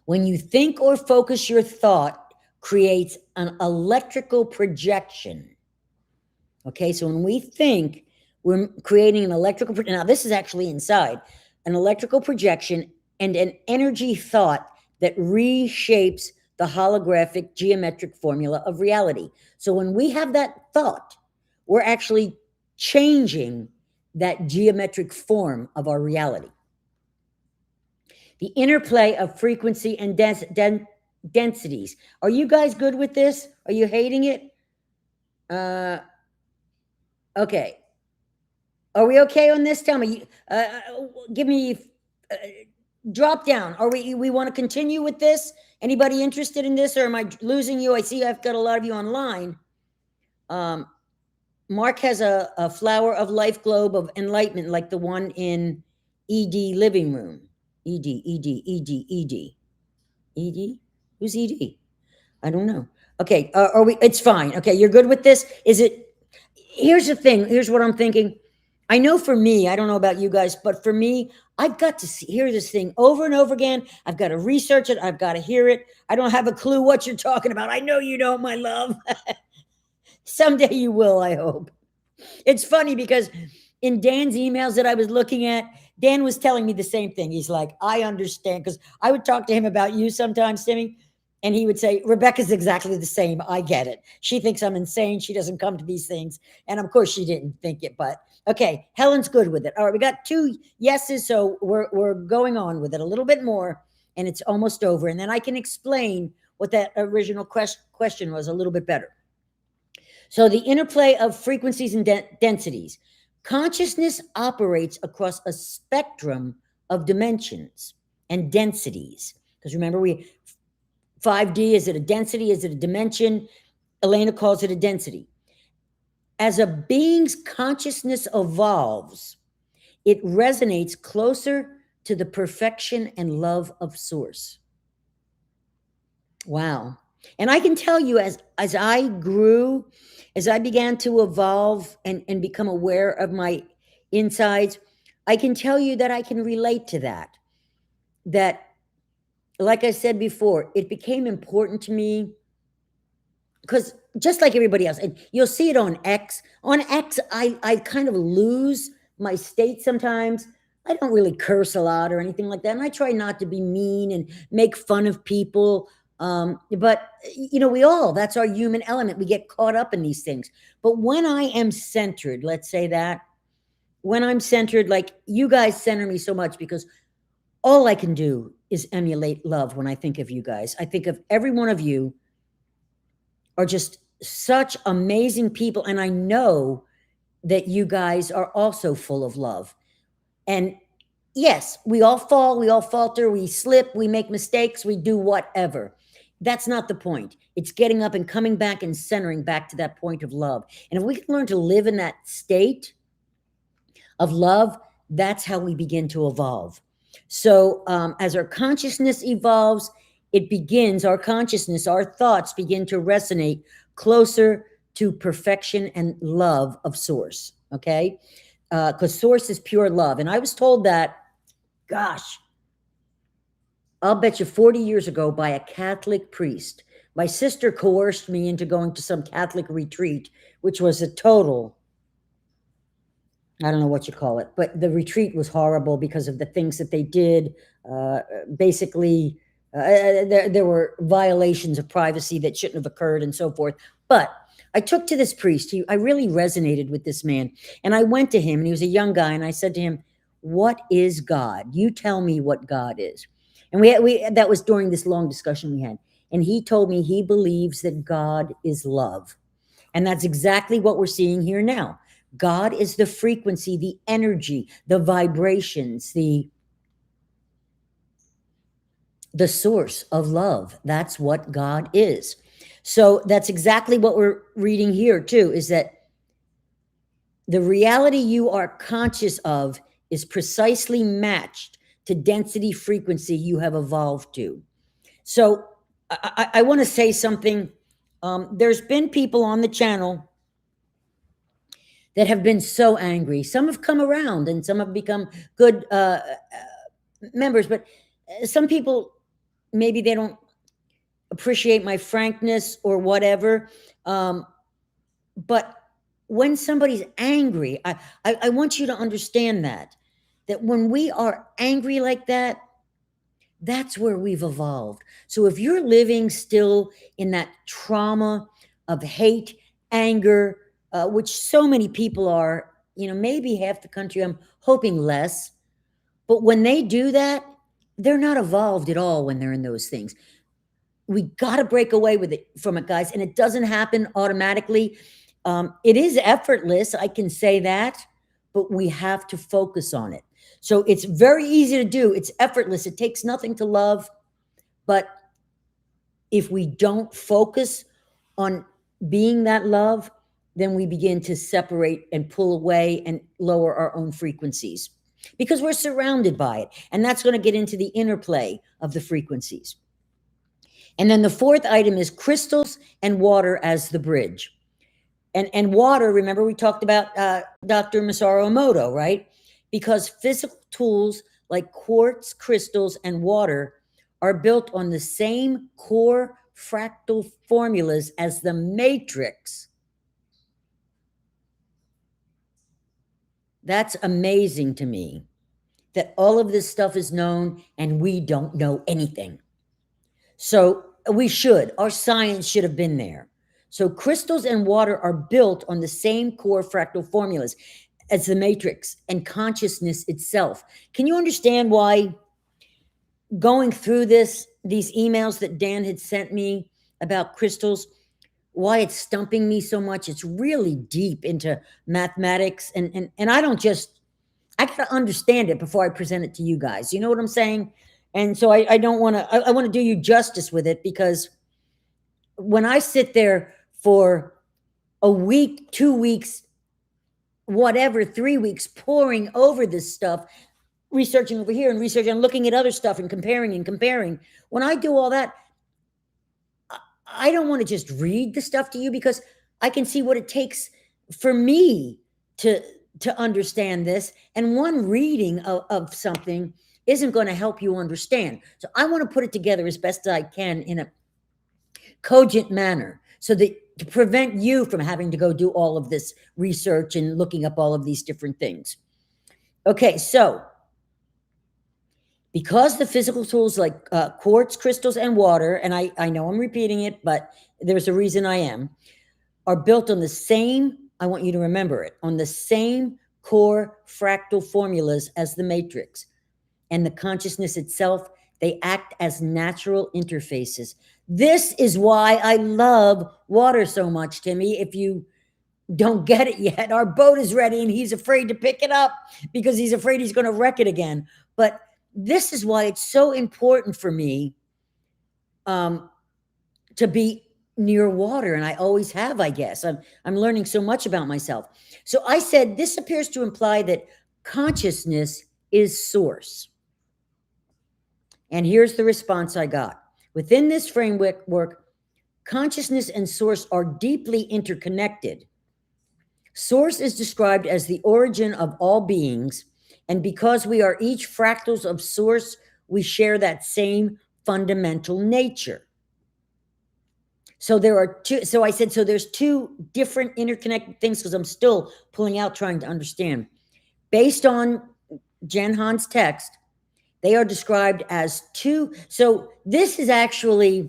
[SPEAKER 1] When you think or focus your thought, creates an electrical projection. Okay, so when we think, we're creating an electrical, now this is actually inside, an electrical projection and an energy thought that reshapes the holographic geometric formula of reality. So when we have that thought, we're actually changing that geometric form of our reality. The interplay of frequency and densities. Are you guys good with this? Are you hating it? Okay. Are we okay on this? Tell me. Give me drop down. Are we want to continue with this? Anybody interested in this, or am I losing you? I see I've got a lot of you online. Mark has a flower of life globe of enlightenment, like the one in ED living room. ED, ED, ED, ED, ED. Who's ED? I don't know. Okay, are we? It's fine. Okay, you're good with this. Is it? Here's the thing. Here's what I'm thinking. I know for me, I don't know about you guys, but for me, I've got to hear this thing over and over again. I've got to research it. I've got to hear it. I don't have a clue what you're talking about. I know you don't, my love. Someday you will, I hope. It's funny because in Dan's emails that I was looking at, Dan was telling me the same thing. He's like, I understand. Because I would talk to him about you sometimes, Timmy, and he would say, Rebecca's exactly the same. I get it. She thinks I'm insane. She doesn't come to these things. And of course, she didn't think it. But okay, Helen's good with it. All right, we got 2 yeses. So we're going on with it a little bit more, and it's almost over. And then I can explain what that original question was a little bit better. So the interplay of frequencies and densities. Consciousness operates across a spectrum of dimensions and densities. Because remember, 5D, is it a density? Is it a dimension? Elena calls it a density. As a being's consciousness evolves, it resonates closer to the perfection and love of Source. Wow. And I can tell you, as I grew, as I began to evolve and become aware of my insides, I can tell you that I can relate to that. That, like I said before, it became important to me because just like everybody else, and you'll see it on X. On X, I kind of lose my state sometimes. I don't really curse a lot or anything like that. And I try not to be mean and make fun of people. But you know, that's our human element. We get caught up in these things. But when I am centered, let's say that, when I'm centered, like you guys center me so much because all I can do is emulate love when I think of you guys. I think of every one of you are just such amazing people. And I know that you guys are also full of love. And yes, we all fall, we all falter, we slip, we make mistakes, we do whatever. That's not the point. It's getting up and coming back and centering back to that point of love. And if we can learn to live in that state of love, that's how we begin to evolve. So as our consciousness evolves, our consciousness, our thoughts begin to resonate closer to perfection and love of Source, okay? Because Source is pure love. And I was told that, gosh, I'll bet you 40 years ago by a Catholic priest. My sister coerced me into going to some Catholic retreat, which was a total, I don't know what you call it, but the retreat was horrible because of the things that they did. Basically, there were violations of privacy that shouldn't have occurred and so forth. But I took to this priest. I really resonated with this man. And I went to him, and he was a young guy, and I said to him, what is God? You tell me what God is. And that was during this long discussion we had. And he told me he believes that God is love. And that's exactly what we're seeing here now. God is the frequency, the energy, the vibrations, the source of love. That's what God is. So that's exactly what we're reading here too, is that the reality you are conscious of is precisely matched to density frequency you have evolved to. So I want to say something. There's been people on the channel that have been so angry. Some have come around and some have become good members, but some people, maybe they don't appreciate my frankness or whatever. But when somebody's angry, I want you to understand that when we are angry like that, that's where we've evolved. So if you're living still in that trauma of hate, anger, which so many people are, maybe half the country, I'm hoping less. But when they do that, they're not evolved at all when they're in those things. We got to break away from it, guys. And it doesn't happen automatically. It is effortless. I can say that, but we have to focus on it. So it's very easy to do. It's effortless. It takes nothing to love. But if we don't focus on being that love, then we begin to separate and pull away and lower our own frequencies because we're surrounded by it. And that's going to get into the interplay of the frequencies. And then the fourth item is crystals and water as the bridge. And water, remember we talked about Dr. Masaru Emoto, right? Because physical tools like quartz, crystals, and water are built on the same core fractal formulas as the matrix. That's amazing to me that all of this stuff is known and we don't know anything. So we should, our science should have been there. So crystals and water are built on the same core fractal formulas as the matrix and consciousness itself. Can you understand why going through these emails that Dan had sent me about crystals, why it's stumping me so much? It's really deep into mathematics. And I don't just, I got to understand it before I present it to you guys. You know what I'm saying? And so I don't want to, I want to do you justice with it, because when I sit there for a week, 2 weeks, whatever, 3 weeks, pouring over this stuff, researching over here and researching and looking at other stuff and comparing, when I do all that, I don't want to just read the stuff to you, because I can see what it takes for me to understand this. And one reading of something isn't going to help you understand. So I want to put it together as best as I can in a cogent manner, so that to prevent you from having to go do all of this research and looking up all of these different things. Okay, so because the physical tools like quartz, crystals, and water, and I know I'm repeating it, but there's a reason I am, are built on the same, I want you to remember it, on the same core fractal formulas as the matrix and the consciousness itself. They act as natural interfaces. This is why I love water so much, Timmy. If you don't get it yet, our boat is ready and he's afraid to pick it up because he's afraid he's going to wreck it again. But this is why it's so important for me to be near water, and I always have, I guess. I'm learning so much about myself. So I said, this appears to imply that consciousness is source. And here's the response I got. Within this framework, consciousness and source are deeply interconnected. Source is described as the origin of all beings, and because we are each fractals of source, we share that same fundamental nature. So there are two, so I said, so there's two different interconnected things, because I'm still pulling out trying to understand. Based on Jen Han's text, they are described as two. So this is actually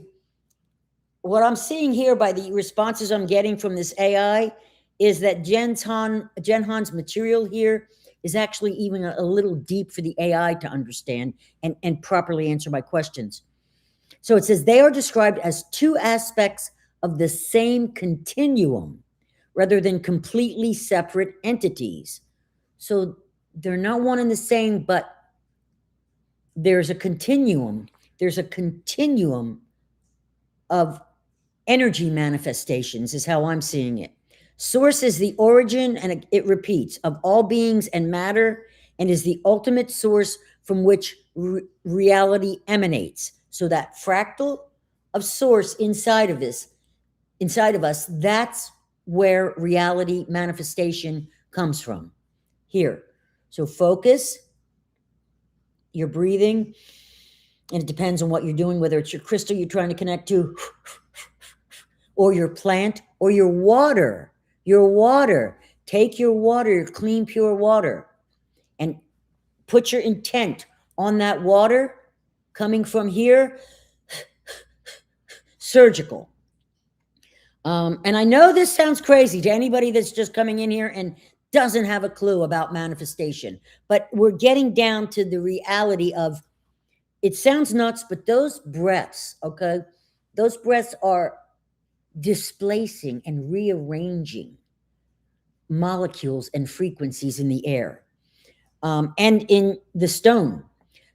[SPEAKER 1] what I'm seeing here by the responses I'm getting from this AI, is that Jen Han's material here is actually even a little deep for the AI to understand and properly answer my questions. So it says they are described as two aspects of the same continuum rather than completely separate entities. So they're not one and the same, but there's a continuum. There's a continuum of energy manifestations, is how I'm seeing it. Source is the origin, and it repeats, of all beings and matter, and is the ultimate source from which reality emanates. So that fractal of source inside of us, that's where reality manifestation comes from. Here. So focus, your breathing, and it depends on what you're doing, whether it's your crystal you're trying to connect to, or your plant, or your water. Your water. Take your water, your clean, pure water, and put your intent on that water coming from here, surgical. And I know this sounds crazy to anybody that's just coming in here and doesn't have a clue about manifestation, but we're getting down to the reality of, it sounds nuts, but those breaths, okay, those breaths are displacing and rearranging molecules and frequencies in the air and in the stone.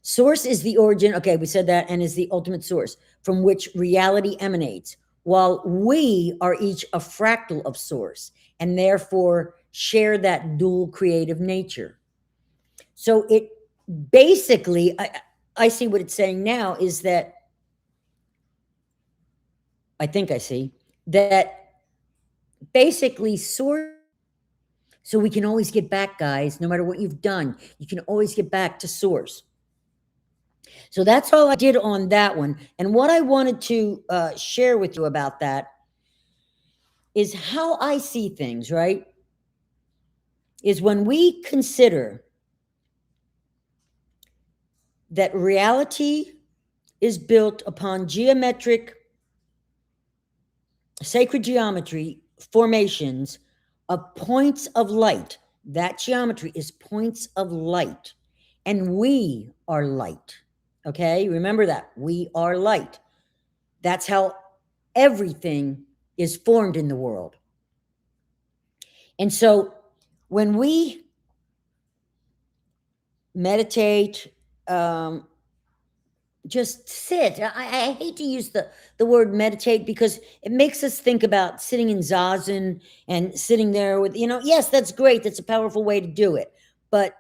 [SPEAKER 1] Source is the origin, okay, we said that, and is the ultimate source from which reality emanates. while we are each a fractal of source and therefore share that dual creative nature. So it basically, I see what it's saying now is that, I think I see, that basically source, so we can always get back, guys, no matter what you've done, you can always get back to source. So that's all I did on that one. And what I wanted to share with you about that is how I see things, right? Is when we consider that reality is built upon geometric, sacred geometry formations of points of light. That geometry is points of light. And we are light. Okay? Remember that. We are light. That's how everything is formed in the world. And so when we meditate, just sit. I hate to use the word meditate because it makes us think about sitting in zazen and sitting there with, yes, that's great. That's a powerful way to do it. But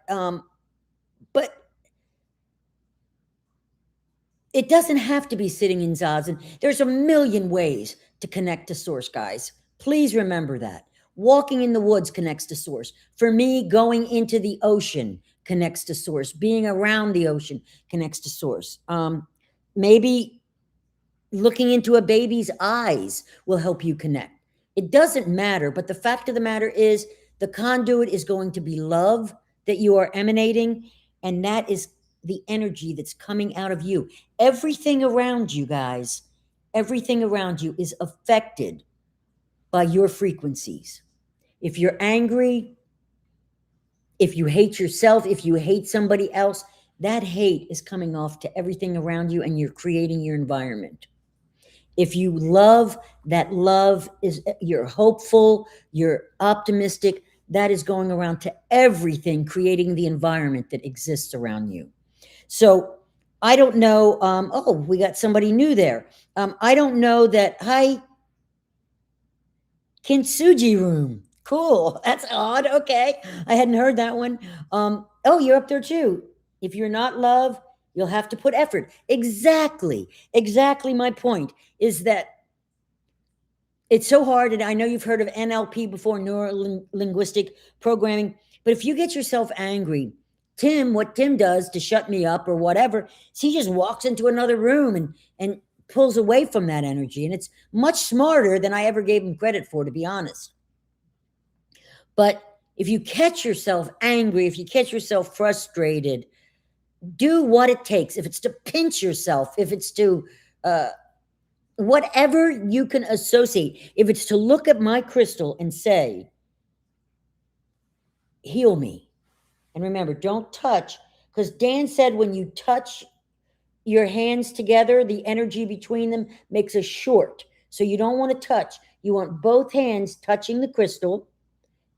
[SPEAKER 1] it doesn't have to be sitting in zazen. There's a million ways to connect to source, guys. Please remember that. Walking in the woods connects to source. For me, going into the ocean connects to source. Being around the ocean connects to source. Maybe looking into a baby's eyes will help you connect. It doesn't matter, but the fact of the matter is the conduit is going to be love that you are emanating, and that is the energy that's coming out of you. Everything around you, guys, everything around you is affected by your frequencies. If you're angry, if you hate yourself, if you hate somebody else, that hate is coming off to everything around you, and you're creating your environment. If you love, that love is, you're hopeful, you're optimistic, that is going around to everything, creating the environment that exists around you. So I don't know. Oh, we got somebody new there. I don't know that. Hi, Kintsugi room. Cool. That's odd. Okay. I hadn't heard that one. Oh, you're up there too. If you're not love, you'll have to put effort. Exactly. Exactly my point is that it's so hard. And I know you've heard of NLP before, neuro linguistic programming. But if you get yourself angry, what Tim does to shut me up or whatever, is he just walks into another room and pulls away from that energy. And it's much smarter than I ever gave him credit for, to be honest. But if you catch yourself angry, if you catch yourself frustrated, do what it takes. If it's to pinch yourself, if it's to whatever you can associate, if it's to look at my crystal and say, heal me. And remember, don't touch, because Dan said when you touch your hands together, the energy between them makes a short. So you don't want to touch. You want both hands touching the crystal,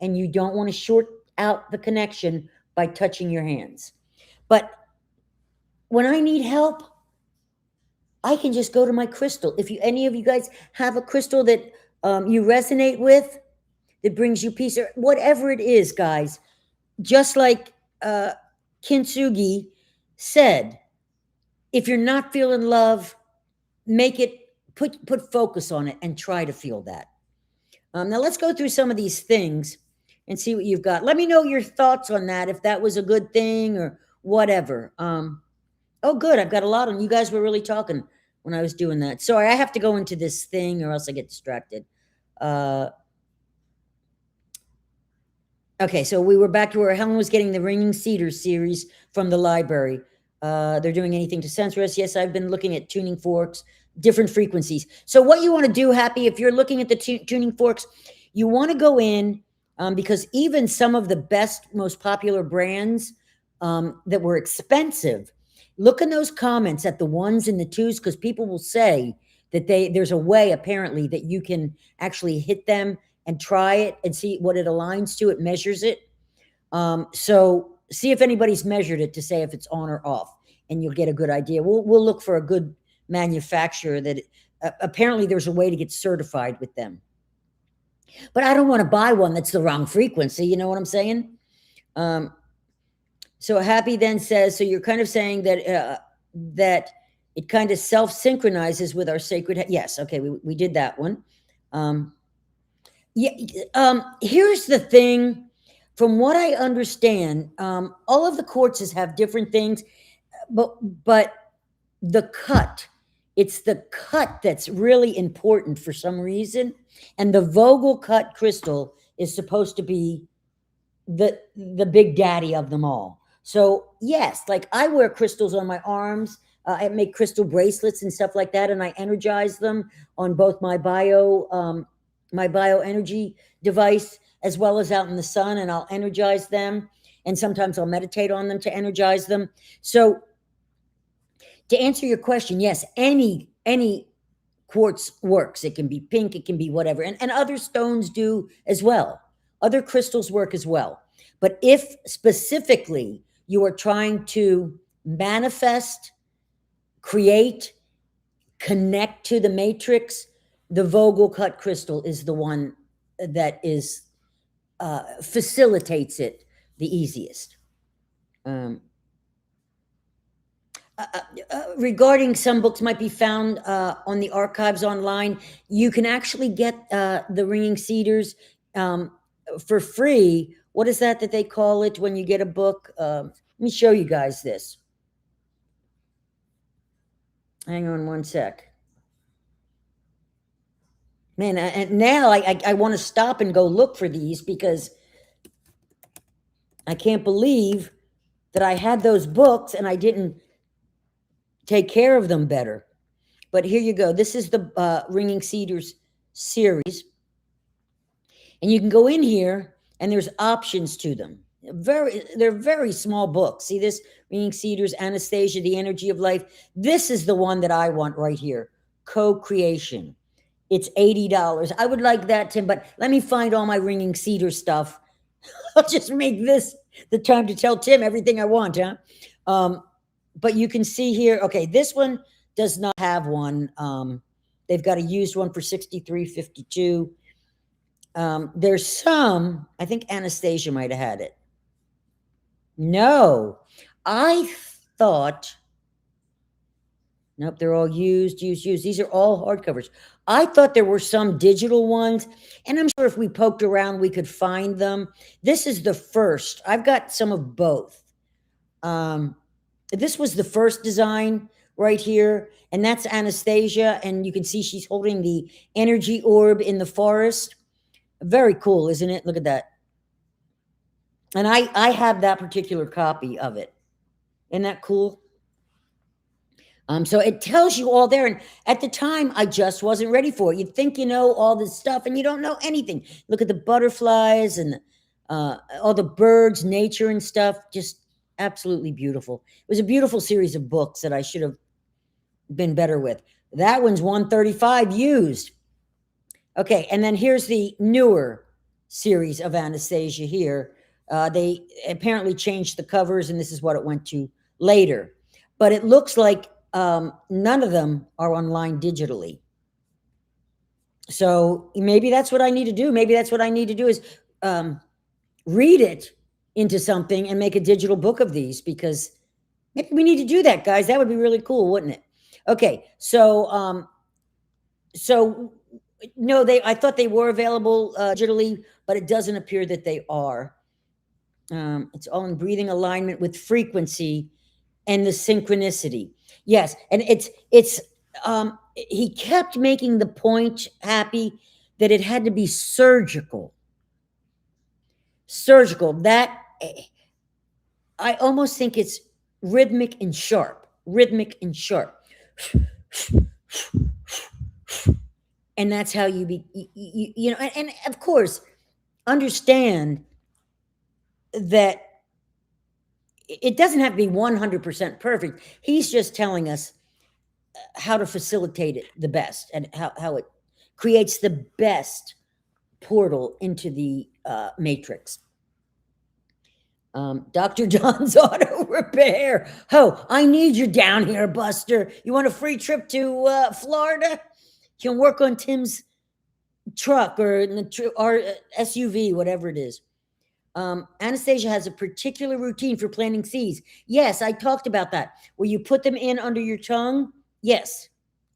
[SPEAKER 1] and you don't want to short out the connection by touching your hands. But when I need help, I can just go to my crystal. If any of you guys have a crystal that you resonate with, that brings you peace, or whatever it is, guys, just like Kintsugi said, if you're not feeling love, make it, put focus on it and try to feel that. Now let's go through some of these things and see what you've got. Let me know your thoughts on that, if that was a good thing or whatever. Oh, good. I've got a lot of them. You guys were really talking when I was doing that. Sorry, I have to go into this thing or else I get distracted. Okay, so we were back to where Helen was getting the Ringing Cedar series from the library. They're doing anything to censor us. Yes, I've been looking at tuning forks, different frequencies. So what you want to do, Happy, if you're looking at the tuning forks, you want to go in, because even some of the best, most popular brands that were expensive, look in those comments at the ones and the twos, because people will say that there's a way apparently that you can actually hit them and try it and see what it aligns to. It measures it. So see if anybody's measured it to say if it's on or off, and you'll get a good idea. We'll look for a good manufacturer that apparently there's a way to get certified with them. But I don't want to buy one that's the wrong frequency. You know what I'm saying? So Happy then says, so you're kind of saying that that it kind of self-synchronizes with our sacred. Yes. Okay. We did that one. Yeah. Here's the thing. From what I understand, all of the quartzes have different things, but the cut, it's the cut that's really important for some reason. And the Vogel cut crystal is supposed to be the big daddy of them all. So yes, like I wear crystals on my arms. I make crystal bracelets and stuff like that, and I energize them on both my bioenergy device as well as out in the sun, and I'll energize them. And sometimes I'll meditate on them to energize them. So to answer your question, yes, any quartz works. It can be pink, it can be whatever, and other stones do as well. Other crystals work as well. But if specifically you are trying to manifest, create, connect to the matrix, the Vogel cut crystal is the one that is facilitates it the easiest. Regarding some books might be found on the archives online, you can actually get the Ringing Cedars for free. What is that they call it when you get a book? Let me show you guys this. Hang on one sec. Man, and now I want to stop and go look for these because I can't believe that I had those books and I didn't take care of them better. But here you go. This is the Ringing Cedars series. And you can go in here and there's options to them. They're very small books. See this? Ringing Cedars, Anastasia, The Energy of Life. This is the one that I want right here. Co-creation. It's $80. I would like that, Tim, but let me find all my Ringing Cedar stuff. I'll just make this the time to tell Tim everything I want, huh? But you can see here, okay, this one does not have one. They've got a used one for $63.52. There's some, I think Anastasia might have had it. No, I thought, nope, they're all used. These are all hardcovers. I thought there were some digital ones, and I'm sure if we poked around, we could find them. This is the first. I've got some of both. This was the first design right here, and that's Anastasia, and you can see she's holding the energy orb in the forest. Very cool, isn't it? Look at that. And I have that particular copy of it. Isn't that cool? So it tells you all there. And at the time, I just wasn't ready for it. You'd think you know all this stuff, and you don't know anything. Look at the butterflies and all the birds, nature and stuff. Just absolutely beautiful. It was a beautiful series of books that I should have been better with. That one's $135 used. Okay, and then here's the newer series of Anastasia here. They apparently changed the covers, and this is what it went to later. But it looks like none of them are online digitally. So maybe that's what I need to do. Maybe that's what I need to do is read it into something and make a digital book of these, because maybe we need to do that, guys. That would be really cool, wouldn't it? Okay, so no, I thought they were available digitally, but it doesn't appear that they are. It's all in breathing alignment with frequency and the synchronicity. Yes, and it's he kept making the point, Happy, that it had to be surgical. Surgical. That I almost think it's rhythmic and sharp. Rhythmic and sharp. And that's how you be, you know, and of course, understand that it doesn't have to be 100% perfect. He's just telling us how to facilitate it the best, and how it creates the best portal into the matrix. Dr. John's Auto Repair. Oh, I need you down here, Buster. You want a free trip to Florida? can work on Tim's truck or SUV, whatever it is. Anastasia has a particular routine for planting seeds. Yes, I talked about that. Where you put them in under your tongue. Yes.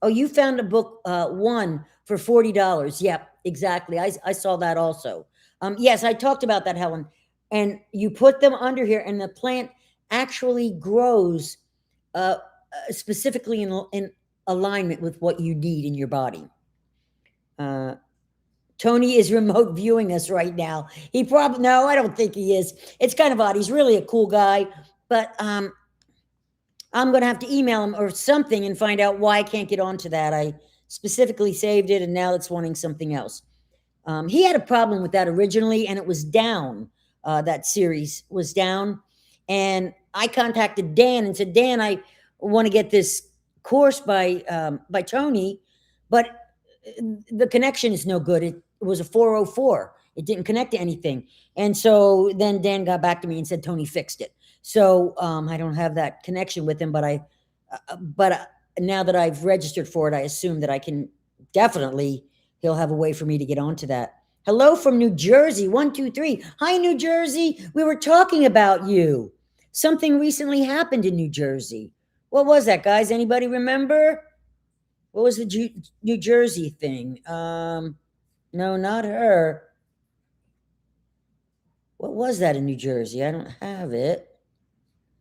[SPEAKER 1] Oh, you found a book, one for $40. Yep, exactly. I saw that also. Yes, I talked about that, Helen. And you put them under here, and the plant actually grows specifically in alignment with what you need in your body. Tony is remote viewing us right now. He probably, no, I don't think he is. It's kind of odd. He's really a cool guy, but I'm going to have to email him or something and find out why I can't get onto that. I specifically saved it, and now it's wanting something else. He had a problem with that originally, and it was down. That series was down, and I contacted Dan and said, Dan, I want to get this course by Tony, but the connection is no good. It was a 404. It didn't connect to anything. And so then Dan got back to me and said Tony fixed it. So I don't have that connection with him, but now that I've registered for it, I assume that I can definitely, he'll have a way for me to get onto that. Hello from New Jersey, 123. Hi, New Jersey. We were talking about you. Something recently happened in New Jersey. What was that, guys? Anybody remember? What was the New Jersey thing? No, not her. What was that in New Jersey? I don't have it.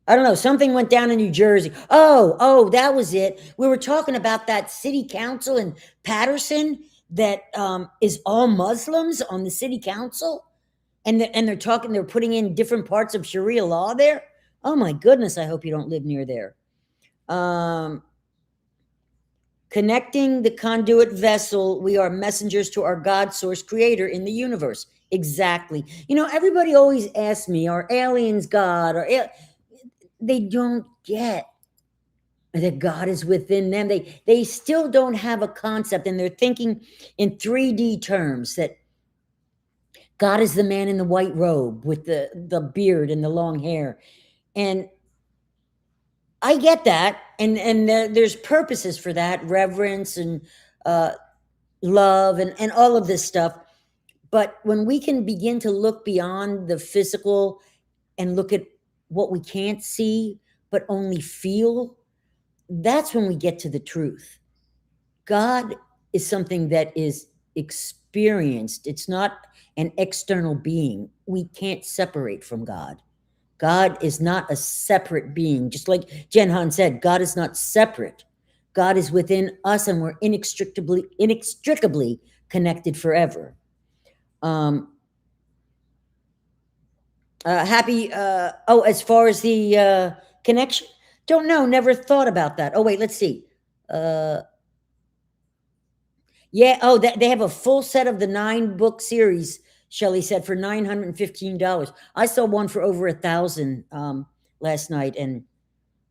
[SPEAKER 1] I don't know. Something went down in New Jersey. Oh, that was it. We were talking about that city council in Patterson that is all Muslims on the city council. And they're putting in different parts of Sharia law there. Oh my goodness. I hope you don't live near there. Connecting the conduit vessel, we are messengers to our God source creator in the universe. Exactly. Everybody always asks me, are aliens God? They don't get that God is within them. They still don't have a concept, and they're thinking in 3D terms that God is the man in the white robe with the beard and the long hair. And I get that, and there's purposes for that, reverence and love and all of this stuff. But when we can begin to look beyond the physical and look at what we can't see but only feel, that's when we get to the truth. God is something that is experienced. It's not an external being. We can't separate from God. God is not a separate being. Just like Jen Han said, God is not separate. God is within us, and we're inextricably connected forever. As far as the connection, don't know, never thought about that. Oh, wait, let's see. Yeah, they have a full set of the 9-book series, Shelley said, for $915. I saw one for over $1,000 last night, and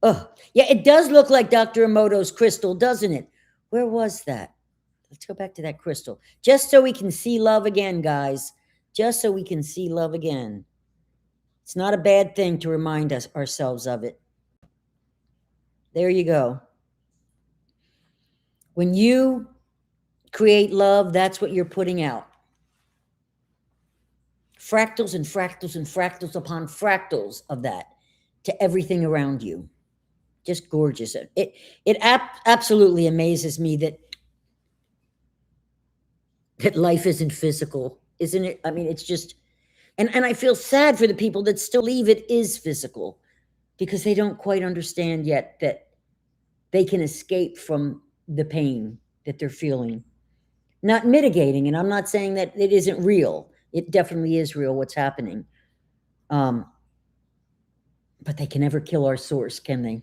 [SPEAKER 1] yeah, it does look like Dr. Emoto's crystal, doesn't it? Where was that? Let's go back to that crystal. Just so we can see love again, guys. Just so we can see love again. It's not a bad thing to remind ourselves of it. There you go. When you create love, that's what you're putting out. Fractals and fractals and fractals upon fractals of that to everything around you. Just gorgeous. It absolutely amazes me that life isn't physical, isn't it? I mean, it's just, and I feel sad for the people that still believe it is physical, because they don't quite understand yet that they can escape from the pain that they're feeling. Not mitigating, and I'm not saying that it isn't real. It definitely is real, what's happening. But they can never kill our source, can they?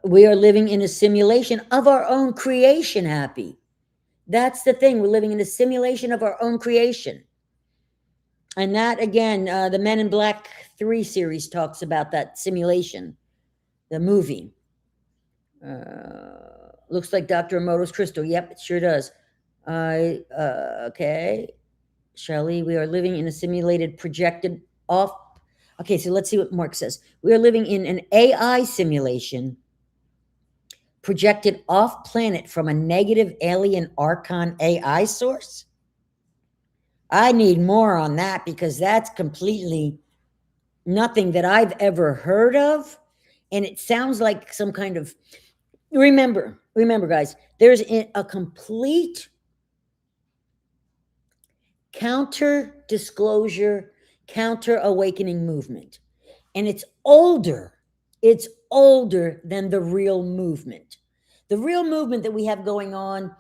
[SPEAKER 1] We are living in a simulation of our own creation, Happy. That's the thing. We're living in a simulation of our own creation. And that, again, the Men in Black 3 series talks about that simulation, the movie. Looks like Dr. Emoto's crystal. Yep, it sure does. Okay. Shelley, we are living in a simulated projected off. Okay, so let's see what Mark says. We are living in an AI simulation projected off planet from a negative alien Archon AI source? I need more on that, because that's completely nothing that I've ever heard of. And it sounds like some kind of, remember guys, there's a complete counter disclosure, counter awakening movement. And it's older than the real movement. The real movement that we have going on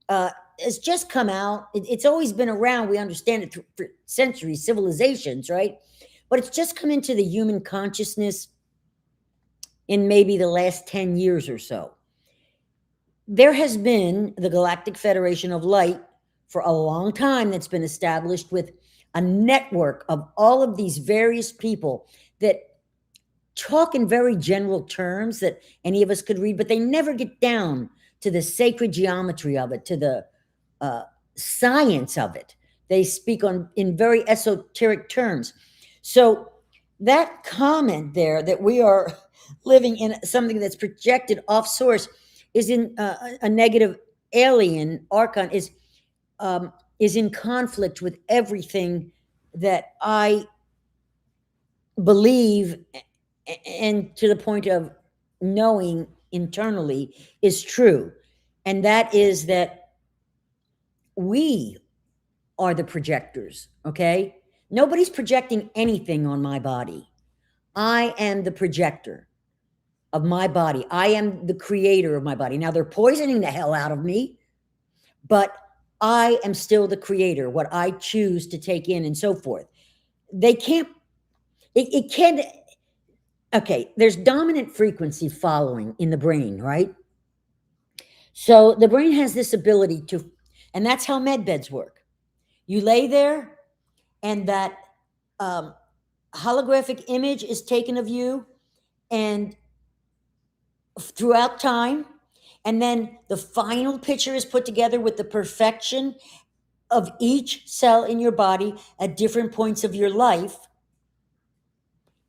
[SPEAKER 1] has just come out. It's always been around. We understand it for centuries, civilizations, right? But it's just come into the human consciousness in maybe the last 10 years or so. There has been the Galactic Federation of Light for a long time that's been established, with a network of all of these various people that talk in very general terms that any of us could read, but they never get down to the sacred geometry of it, to the science of it. They speak in very esoteric terms. So that comment there, that we are living in something that's projected off source, is in a negative alien Archon, is in conflict with everything that I believe, and to the point of knowing internally is true. And that is that we are the projectors, okay? Nobody's projecting anything on my body. I am the projector of my body. I am the creator of my body. Now, they're poisoning the hell out of me, but I am still the creator, what I choose to take in and so forth. They can't, it can't, okay, there's dominant frequency following in the brain, right? So the brain has this ability to, and that's how med beds work. You lay there, and that holographic image is taken of you, and throughout time, and then the final picture is put together with the perfection of each cell in your body at different points of your life,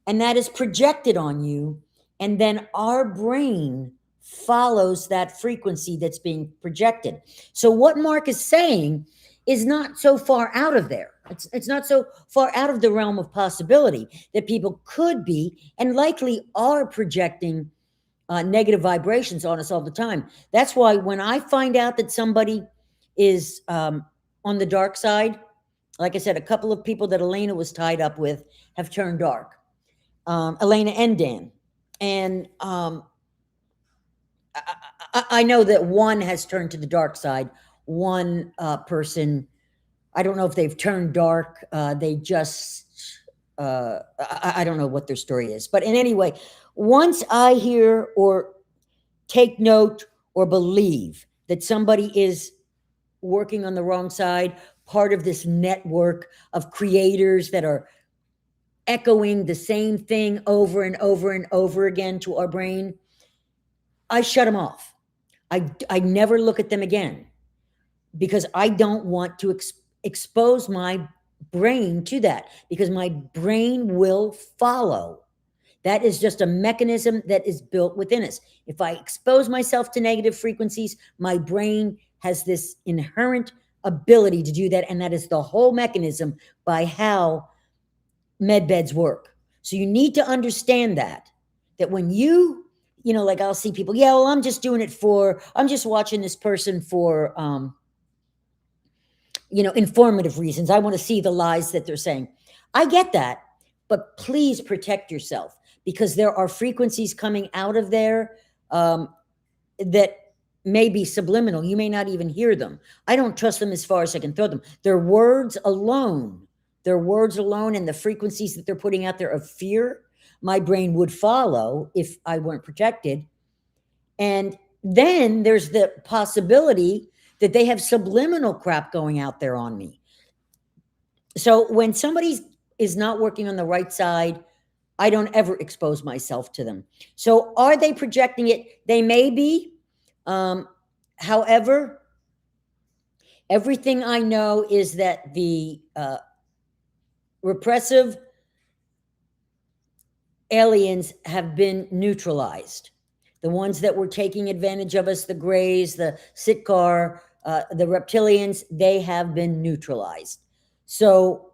[SPEAKER 1] and that is projected on you, and then our brain follows that frequency that's being projected. So what Mark is saying is not so far out of there. It's not so far out of the realm of possibility that people could be and likely are projecting negative vibrations on us all the time. That's why when I find out that somebody is on the dark side, like I said, a couple of people that Elena was tied up with have turned dark. Elena and Dan. And I know that one has turned to the dark side. One person, I don't know if they've turned dark. They just, I don't know what their story is. But in any way, once I hear or take note or believe that somebody is working on the wrong side, part of this network of creators that are echoing the same thing over and over and over again to our brain, I shut them off. I never look at them again, because I don't want to expose my brain to that, because my brain will follow. That is just a mechanism that is built within us. If I expose myself to negative frequencies, my brain has this inherent ability to do that, and that is the whole mechanism by how med beds work. So you need to understand that when you know, like I'll see people, yeah, well, I'm just watching this person for, you know, informative reasons. I want to see the lies that they're saying. I get that, but please protect yourself, because there are frequencies coming out of there that may be subliminal. You may not even hear them. I don't trust them as far as I can throw them. Their words alone, and the frequencies that they're putting out there of fear, my brain would follow if I weren't protected. And then there's the possibility that they have subliminal crap going out there on me. So when somebody is not working on the right side, I don't ever expose myself to them. So are they projecting it? They may be. However, everything I know is that the repressive aliens have been neutralized. The ones that were taking advantage of us, the Greys, the Sitkar, the reptilians, they have been neutralized. So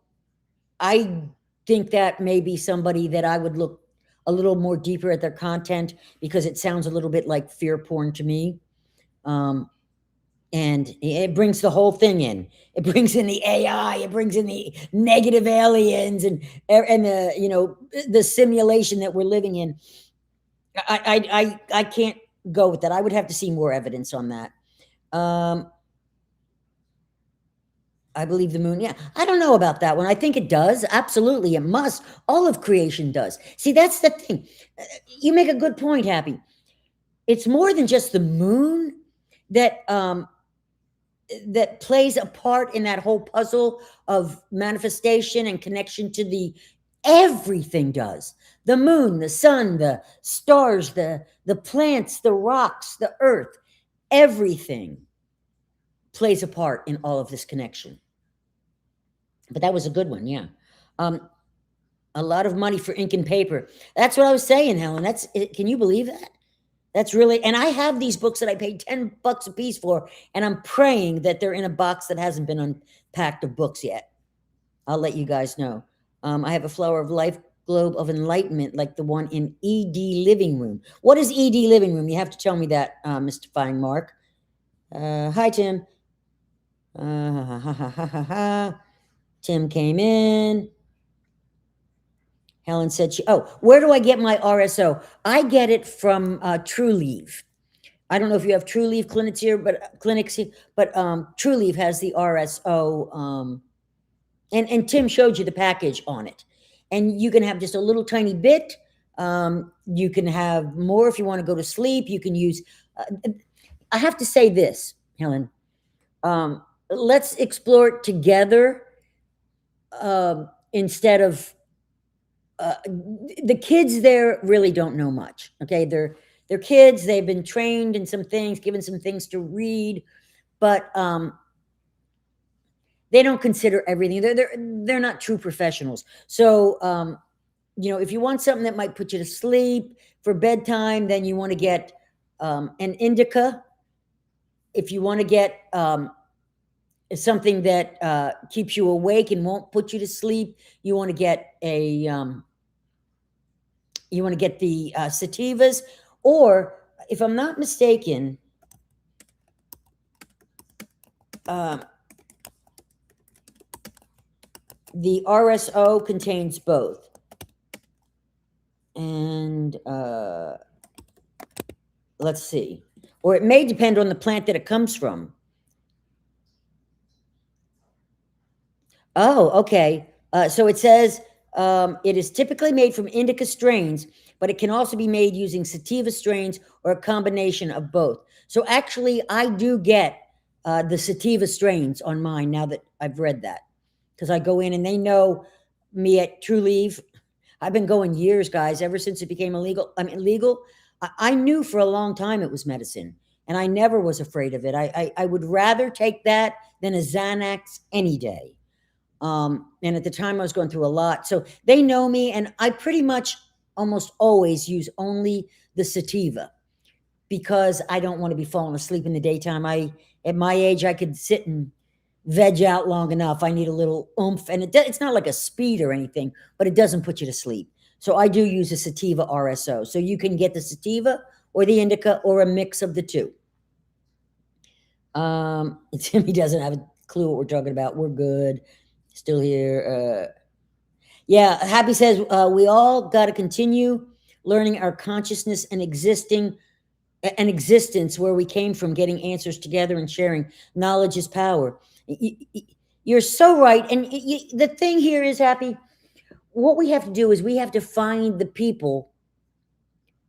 [SPEAKER 1] I think that may be somebody that I would look a little more deeper at their content, because it sounds a little bit like fear porn to me. And it brings the whole thing in. It brings in the AI, it brings in the negative aliens, and the, you know, the simulation that we're living in. I can't go with that. I would have to see more evidence on that. I believe the moon. Yeah, I don't know about that one. I think it does. Absolutely, it must. All of creation does. See, that's the thing. You make a good point, Happy. It's more than just the moon that that plays a part in that whole puzzle of manifestation and connection to the everything does. The moon, the sun, the stars, the plants, the rocks, the earth, everything plays a part in all of this connection. But that was a good one, yeah. A lot of money for ink and paper. That's what I was saying, Helen. Can you believe that? That's really, and I have these books that I paid $10 a piece for, and I'm praying that they're in a box that hasn't been unpacked of books yet. I'll let you guys know. I have a Flower of Life globe of enlightenment, like the one in ED Living Room. What is ED Living Room? You have to tell me that, Mystifying Mark. Hi, Tim. Tim came in. Helen said where do I get my RSO? I get it from TrueLeave. I don't know if you have TrueLeave clinics here, but TrueLeave has the RSO, and Tim showed you the package on it. And you can have just a little tiny bit. You can have more if you want to go to sleep. You can use, I have to say this, Helen, let's explore it together, instead of, the kids there really don't know much. Okay. They're kids. They've been trained in some things, given some things to read, but, they don't consider everything. They're not true professionals. So, you know, if you want something that might put you to sleep for bedtime, then you want to get, an indica. If you want to get, something that keeps you awake and won't put you to sleep, you want to get the sativas, or if I'm not mistaken, the RSO contains both. And let's see. Or it may depend on the plant that it comes from. Oh, okay. So it says it is typically made from indica strains, but it can also be made using sativa strains or a combination of both. So actually, I do get the sativa strains on mine now that I've read that, because I go in and they know me at TrueLeave. I've been going years, guys, ever since it became illegal. I mean, legal. I knew for a long time it was medicine, and I never was afraid of it. I would rather take that than a Xanax any day. And at the time I was going through a lot. So they know me, and I pretty much almost always use only the sativa, because I don't want to be falling asleep in the daytime. At my age, I could sit and veg out long enough. I need a little oomph, and it's not like a speed or anything, but it doesn't put you to sleep. So I do use a sativa RSO. So you can get the sativa or the indica or a mix of the two. Timmy doesn't have a clue what we're talking about. We're good. Still here. Yeah, Happy says we all got to continue learning our consciousness and existence where we came from, getting answers together and sharing. Knowledge is power. You're so right. And the thing here is, Happy, what we have to do is we have to find the people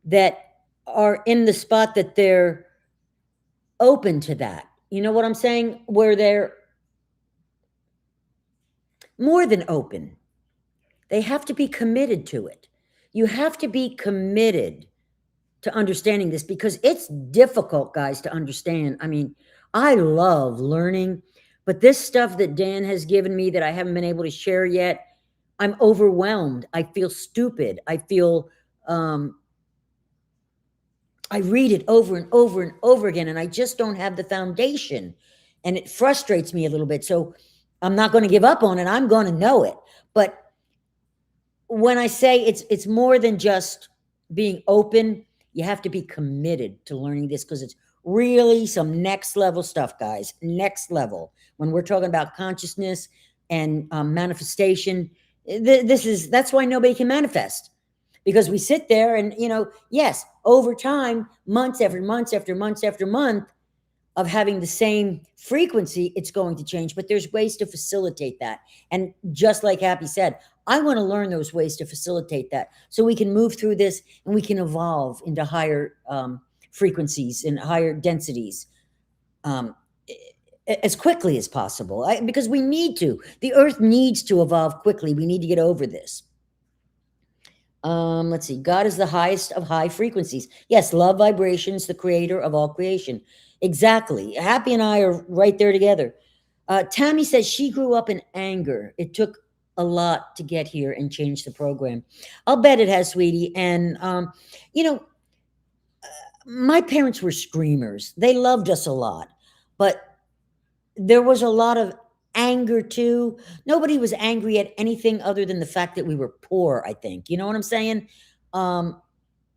[SPEAKER 1] that are in the spot that they're open to that. You know what I'm saying? Where they're more than open. They have to be committed to it. You have to be committed to understanding this, because it's difficult, guys, to understand. I mean, I love learning, but this stuff that Dan has given me that I haven't been able to share yet, I'm overwhelmed. I feel stupid. I feel I read it over and over and over again, and I just don't have the foundation. And it frustrates me a little bit. So I'm not going to give up on it. I'm going to know it. But when I say it's more than just being open, you have to be committed to learning this, because it's really some next level stuff, guys. Next level. When we're talking about consciousness and manifestation, that's why nobody can manifest, because we sit there and, yes, over time, months after months after months after month of having the same frequency, it's going to change. But there's ways to facilitate that. And just like Happy said, I want to learn those ways to facilitate that, so we can move through this and we can evolve into higher frequencies and higher densities as quickly as possible, because we need to. The earth needs to evolve quickly. We need to get over this. Let's see. God is the highest of high frequencies. Yes, love vibrations, the creator of all creation. Exactly. Happy and I are right there together. Tammy says she grew up in anger. It took a lot to get here and change the program. I'll bet it has, sweetie. And, my parents were screamers. They loved us a lot, but there was a lot of anger too. Nobody was angry at anything other than the fact that we were poor, I think. You know what I'm saying? And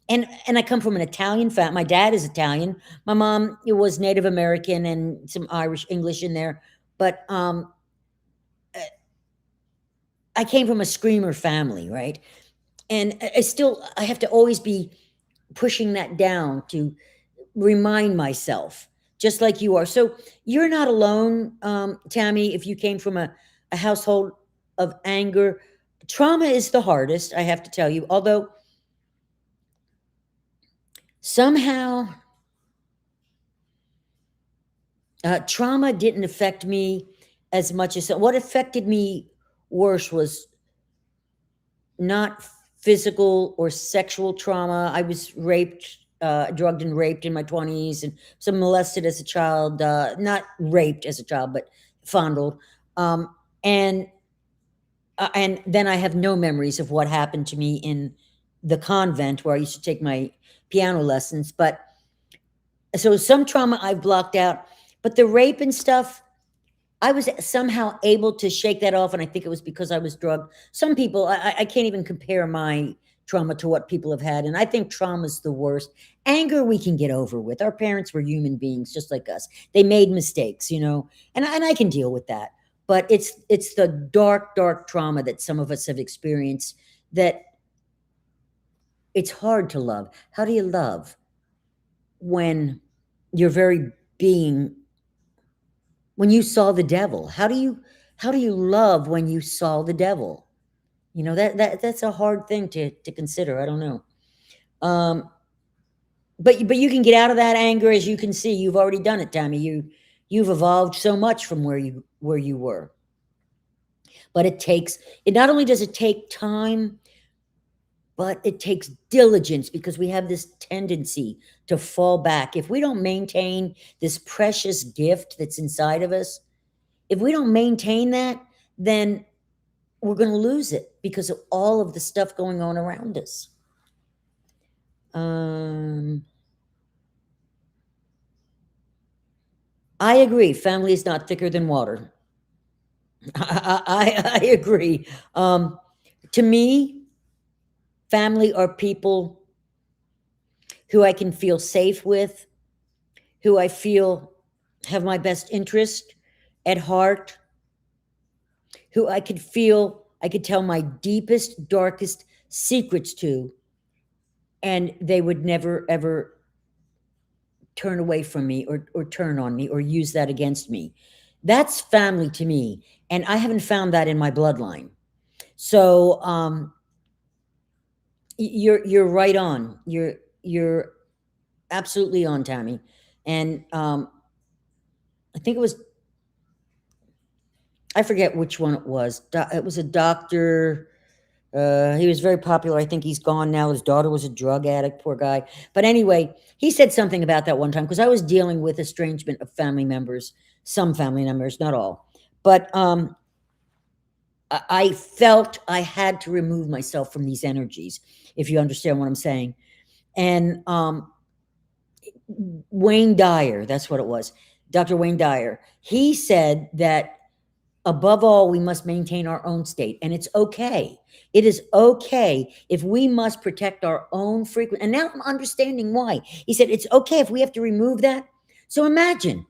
[SPEAKER 1] I come from an Italian family. My dad is Italian. My mom was Native American and some Irish English in there. But I came from a screamer family, right? And I have to always be pushing that down to remind myself, just like you are. So you're not alone, Tammy, if you came from a household of anger. Trauma is the hardest, I have to tell you, although somehow trauma didn't affect me as much as what affected me worse was not physical or sexual trauma. I was raped, drugged and raped in my 20s, and some molested as a child, not raped as a child, but fondled. And then I have no memories of what happened to me in the convent where I used to take my piano lessons. But so some trauma I've blocked out, but the rape and stuff, I was somehow able to shake that off, and I think it was because I was drugged. Some people, I can't even compare my trauma to what people have had, and I think trauma's the worst. Anger we can get over with. Our parents were human beings just like us. They made mistakes, and I can deal with that. But it's the dark, dark trauma that some of us have experienced that it's hard to love. How do you love when your very being, when you saw the devil? How do you love when you saw the devil? That's a hard thing to consider. I don't know. But you can get out of that anger. As you can see, you've already done it, Tammy. You've evolved so much from where you were. But it not only does it take time, but it takes diligence, because we have this tendency to fall back. If we don't maintain this precious gift that's inside of us, if we don't maintain that, then we're going to lose it because of all of the stuff going on around us. I agree. Family is not thicker than water. I agree. To me, family are people who I can feel safe with, who I feel have my best interest at heart, who I could tell my deepest, darkest secrets to, and they would never, ever turn away from me or turn on me or use that against me. That's family to me. And I haven't found that in my bloodline. So you're right on. You're absolutely on, Tammy. And I think it was, I forget which one it was. It was a doctor. He was very popular. I think he's gone now. His daughter was a drug addict, poor guy. But anyway, he said something about that one time, because I was dealing with estrangement of family members, some family members, not all. But I felt I had to remove myself from these energies, if you understand what I'm saying. And Wayne Dyer, that's what it was. Dr. Wayne Dyer. He said that above all, we must maintain our own state, and it's okay. It is okay if we must protect our own frequency. And now I'm understanding why. He said it's okay if we have to remove that. So imagine,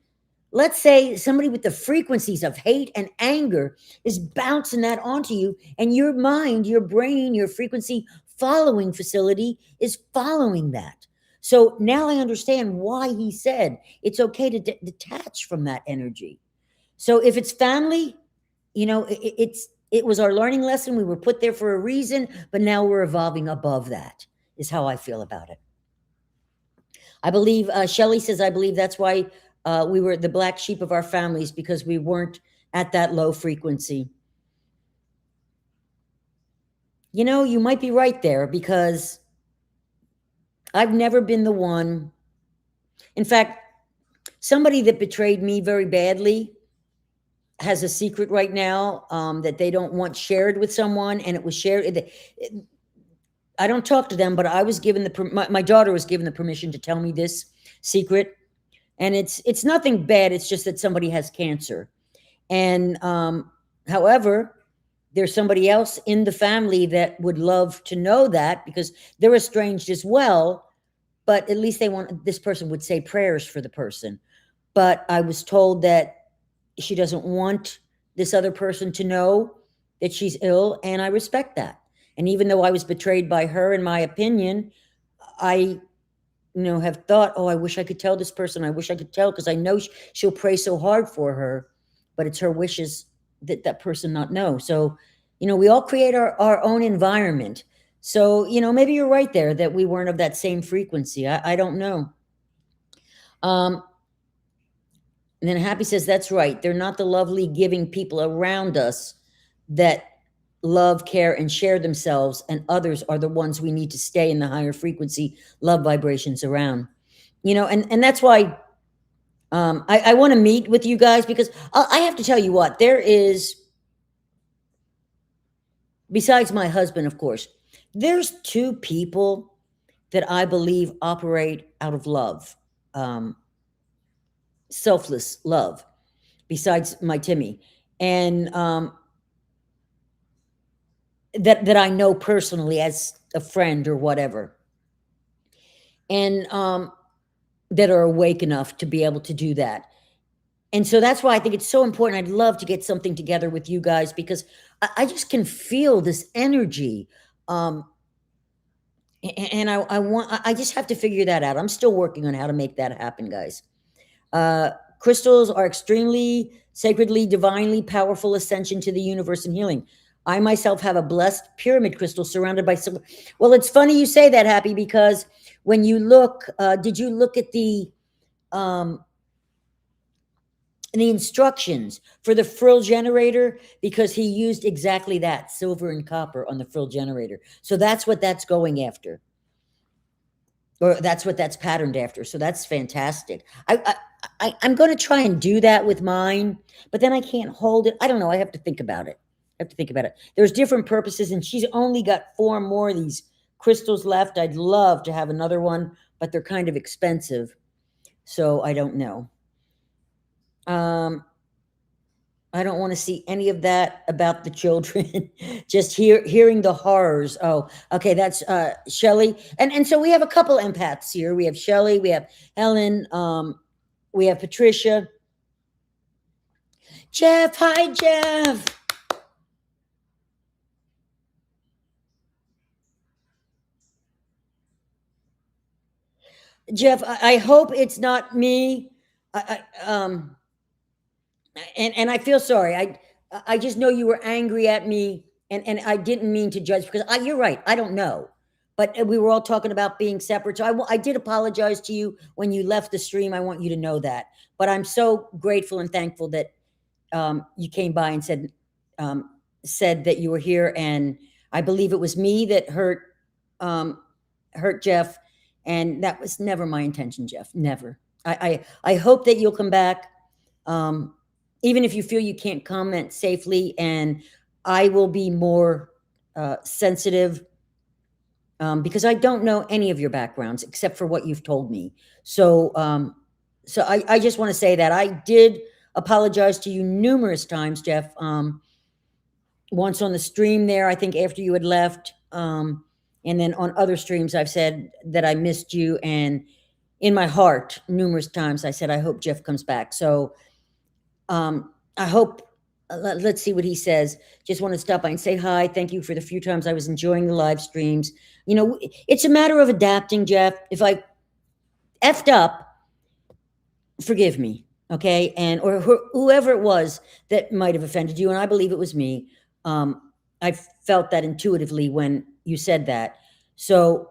[SPEAKER 1] let's say somebody with the frequencies of hate and anger is bouncing that onto you, and your mind, your brain, your frequency following facility is following that. So now I understand why he said it's okay to detach from that energy. So if it's family, it was our learning lesson. We were put there for a reason, but now we're evolving above that, is how I feel about it. I believe, Shelley says, I believe that's why we were the black sheep of our families, because we weren't at that low frequency. You might be right there, because I've never been the one. In fact, somebody that betrayed me very badly has a secret right now that they don't want shared with someone, and it was shared. I don't talk to them, but I was given my daughter was given the permission to tell me this secret, and it's nothing bad. It's just that somebody has cancer, and however, there's somebody else in the family that would love to know that, because they're estranged as well. But at least this person would say prayers for the person. But I was told that she doesn't want this other person to know that she's ill, and I respect that. And even though I was betrayed by her, in my opinion, I have thought, oh, I wish I could tell this person. I wish I could tell, because I know she'll pray so hard for her, but it's her wishes that person not know. So, we all create our own environment. So, maybe you're right there, that we weren't of that same frequency. I don't know. And then Happy says, that's right. They're not the lovely, giving people around us that love, care, and share themselves, and others are the ones we need to stay in the higher frequency love vibrations around. And that's why I want to meet with you guys, because I have to tell you what, there is, besides my husband, of course, there's two people that I believe operate out of love, selfless love, besides my Timmy. And that I know personally as a friend or whatever, and that are awake enough to be able to do that. And so that's why I think it's so important. I'd love to get something together with you guys, because I just can feel this energy. And I just have to figure that out. I'm still working on how to make that happen, guys. Crystals are extremely sacredly, divinely powerful ascension to the universe and healing. I myself have a blessed pyramid crystal surrounded by silver. Well, it's funny you say that, Happy, because when you look, did you look at the instructions for the frill generator? Because he used exactly that, silver and copper, on the frill generator. So that's what that's going after. Or that's what that's patterned after. So that's fantastic. I'm going to try and do that with mine, but then I can't hold it. I don't know. I have to think about it. There's different purposes, and she's only got 4 more of these crystals left. I'd love to have another one, but they're kind of expensive. So I don't know. I don't want to see any of that about the children. Just hearing the horrors. Oh, okay, that's Shelley. And so we have a couple empaths here. We have Shelley, we have Helen, we have Patricia. Jeff, hi Jeff. Jeff, I hope it's not me. And I feel sorry. I just know you were angry at me, and I didn't mean to judge, because you're right. I don't know, but we were all talking about being separate. So I did apologize to you when you left the stream. I want you to know that. But I'm so grateful and thankful that you came by and said that you were here, and I believe it was me that hurt Jeff, and that was never my intention, Jeff. Never. I hope that you'll come back, even if you feel you can't comment safely, and I will be more sensitive because I don't know any of your backgrounds except for what you've told me. So, I just want to say that I did apologize to you numerous times, Jeff. Once on the stream there, I think after you had left, and then on other streams, I've said that I missed you, and in my heart, numerous times, I said I hope Jeff comes back. So, I hope. Let's see what he says. Just want to stop by and say hi. Thank you for the few times I was enjoying the live streams. You know, it's a matter of adapting, Jeff. If I effed up, forgive me, okay? And or whoever it was that might have offended you, and I believe it was me. I felt that intuitively when you said that. So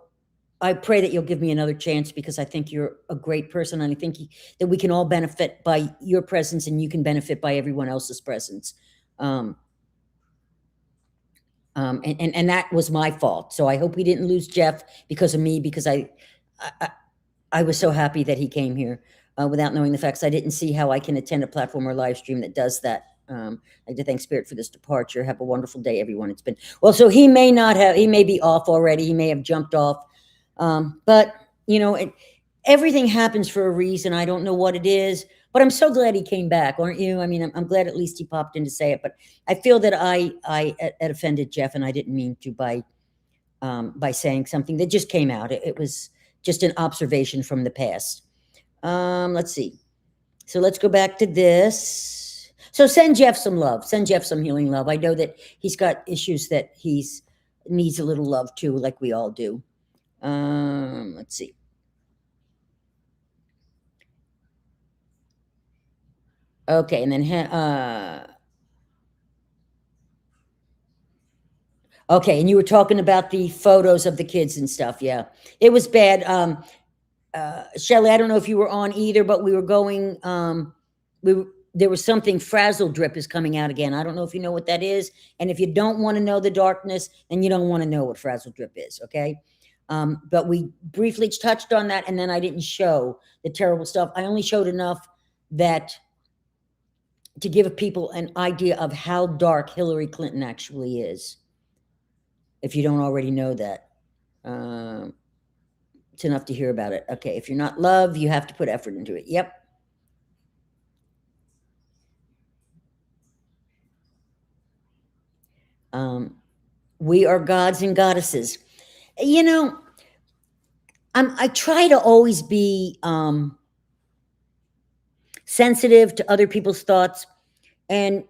[SPEAKER 1] I pray that you'll give me another chance, because I think you're a great person, and I think that we can all benefit by your presence, and you can benefit by everyone else's presence. And that was my fault. So I hope we didn't lose Jeff because of me, because I was so happy that he came here without knowing the facts. I didn't see how I can attend a platform or live stream that does that. I'd like to thank Spirit for this departure. Have a wonderful day, everyone. It's been, well, so he may not have, he may be off already. He may have jumped off. But, you know, everything happens for a reason. I don't know what it is, but I'm so glad he came back, aren't you? I mean, I'm glad at least he popped in to say it, but I feel that I had offended Jeff, and I didn't mean to by saying something that just came out. It was just an observation from the past. Let's see. So let's go back to this. So send Jeff some love. Send Jeff some healing love. I know that he's got issues that needs a little love too, like we all do. Let's see. Okay, and then okay, and you were talking about the photos of the kids and stuff. Yeah, it was bad. Shelley, I don't know if you were on either, but we were going. There was something. Frazzle drip is coming out again. I don't know if you know what that is, and if you don't want to know the darkness, then you don't want to know what frazzle drip is. Okay. But we briefly touched on that, and then I didn't show the terrible stuff. I only showed enough that to give people an idea of how dark Hillary Clinton actually is, if you don't already know that. It's enough to hear about it. Okay, if you're not love, you have to put effort into it. Yep. We are gods and goddesses. You know, I try to always be sensitive to other people's thoughts. And,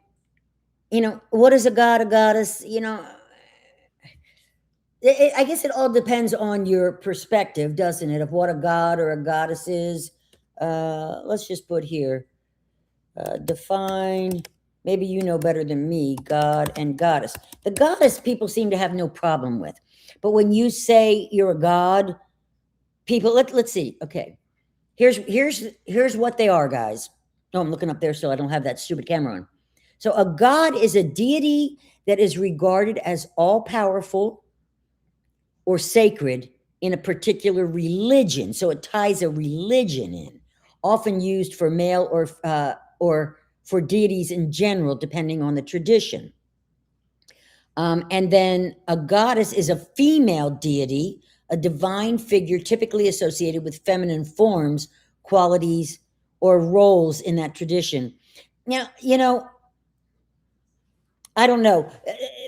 [SPEAKER 1] you know, what is a god, a goddess? You know, I guess it all depends on your perspective, doesn't it, of what a god or a goddess is. Let's just put here, define, maybe you know better than me, god and goddess. The goddess people seem to have no problem with. But when you say you're a god, people, let's see. Okay, here's what they are, guys. Oh, I'm looking up there so I don't have that stupid camera on. So a god is a deity that is regarded as all-powerful or sacred in a particular religion. So it ties a religion in, often used for male or for deities in general, depending on the tradition. And then a goddess is a female deity, a divine figure typically associated with feminine forms, qualities, or roles in that tradition. Now, you know, I don't know,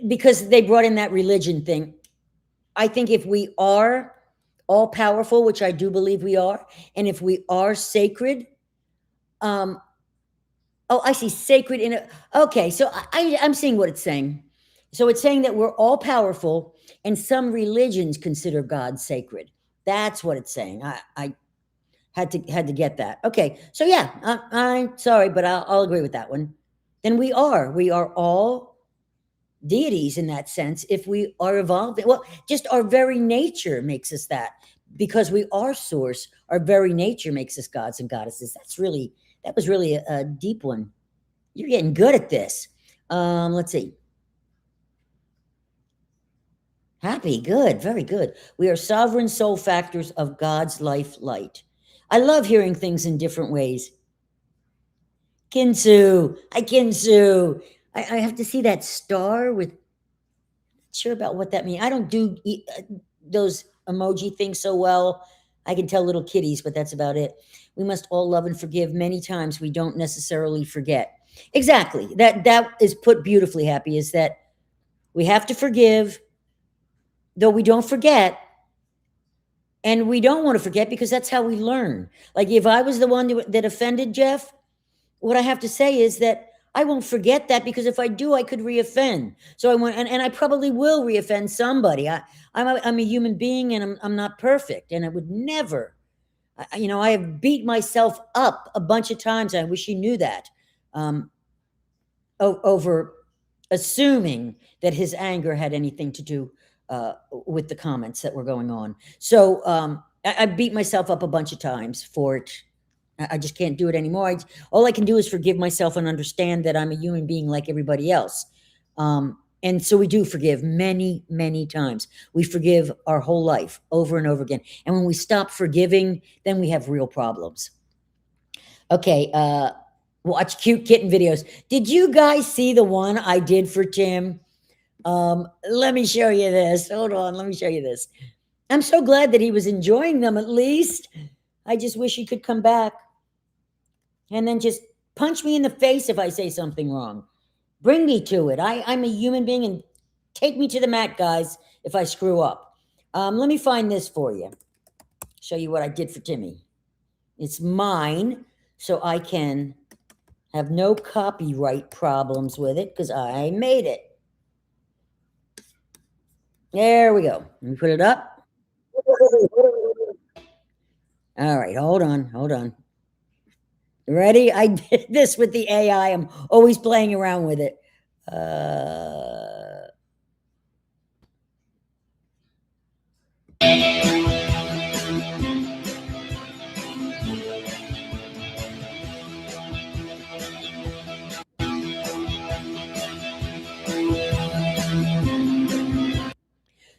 [SPEAKER 1] because they brought in that religion thing. I think if we are all powerful, which I do believe we are, and if we are sacred, oh, I see sacred in it. Okay, so I'm seeing what it's saying. So it's saying that we're all powerful, and some religions consider God sacred. That's what it's saying. I had to get that. Okay, so yeah, I'm sorry, but I'll agree with that one. Then we are all deities in that sense. If we are evolving, well, just our very nature makes us that, because we are source. Our very nature makes us gods and goddesses. That was really a deep one. You're getting good at this. Let's see. Happy, good, very good. We are sovereign soul factors of God's life light. I love hearing things in different ways. Kinsu, Kinsu. I have to see that star with, not sure about what that means. I don't do those emoji things so well. I can tell little kitties, but that's about it. We must all love and forgive many times. We don't necessarily forget. Exactly. That is put beautifully, Happy, is that we have to forgive, though we don't forget. And we don't want to forget because that's how we learn. Like if I was the one that offended Jeff, what I have to say is that I won't forget that, because if I do, I could reoffend. So I want, and I probably will reoffend somebody. I'm a human being, and I'm not perfect, and I would never, I have beat myself up a bunch of times. I wish you knew that, over assuming that his anger had anything to do with the comments that were going on. So I beat myself up a bunch of times for it. I just can't do it anymore. All I can do is forgive myself and understand that I'm a human being like everybody else. And so we do forgive many, many times. We forgive our whole life over and over again. And when we stop forgiving, then we have real problems. Okay, watch cute kitten videos. Did you guys see the one I did for Tim? Let me show you this. Hold on, let me show you this. I'm so glad that he was enjoying them at least. I just wish he could come back and then just punch me in the face if I say something wrong. Bring me to it. I'm a human being, and take me to the mat, guys, if I screw up. Let me find this for you. Show you what I did for Timmy. It's mine, so I can have no copyright problems with it because I made it. There we go. Let me put it up. All right, hold on. Ready? I did this with the AI. I'm always playing around with it.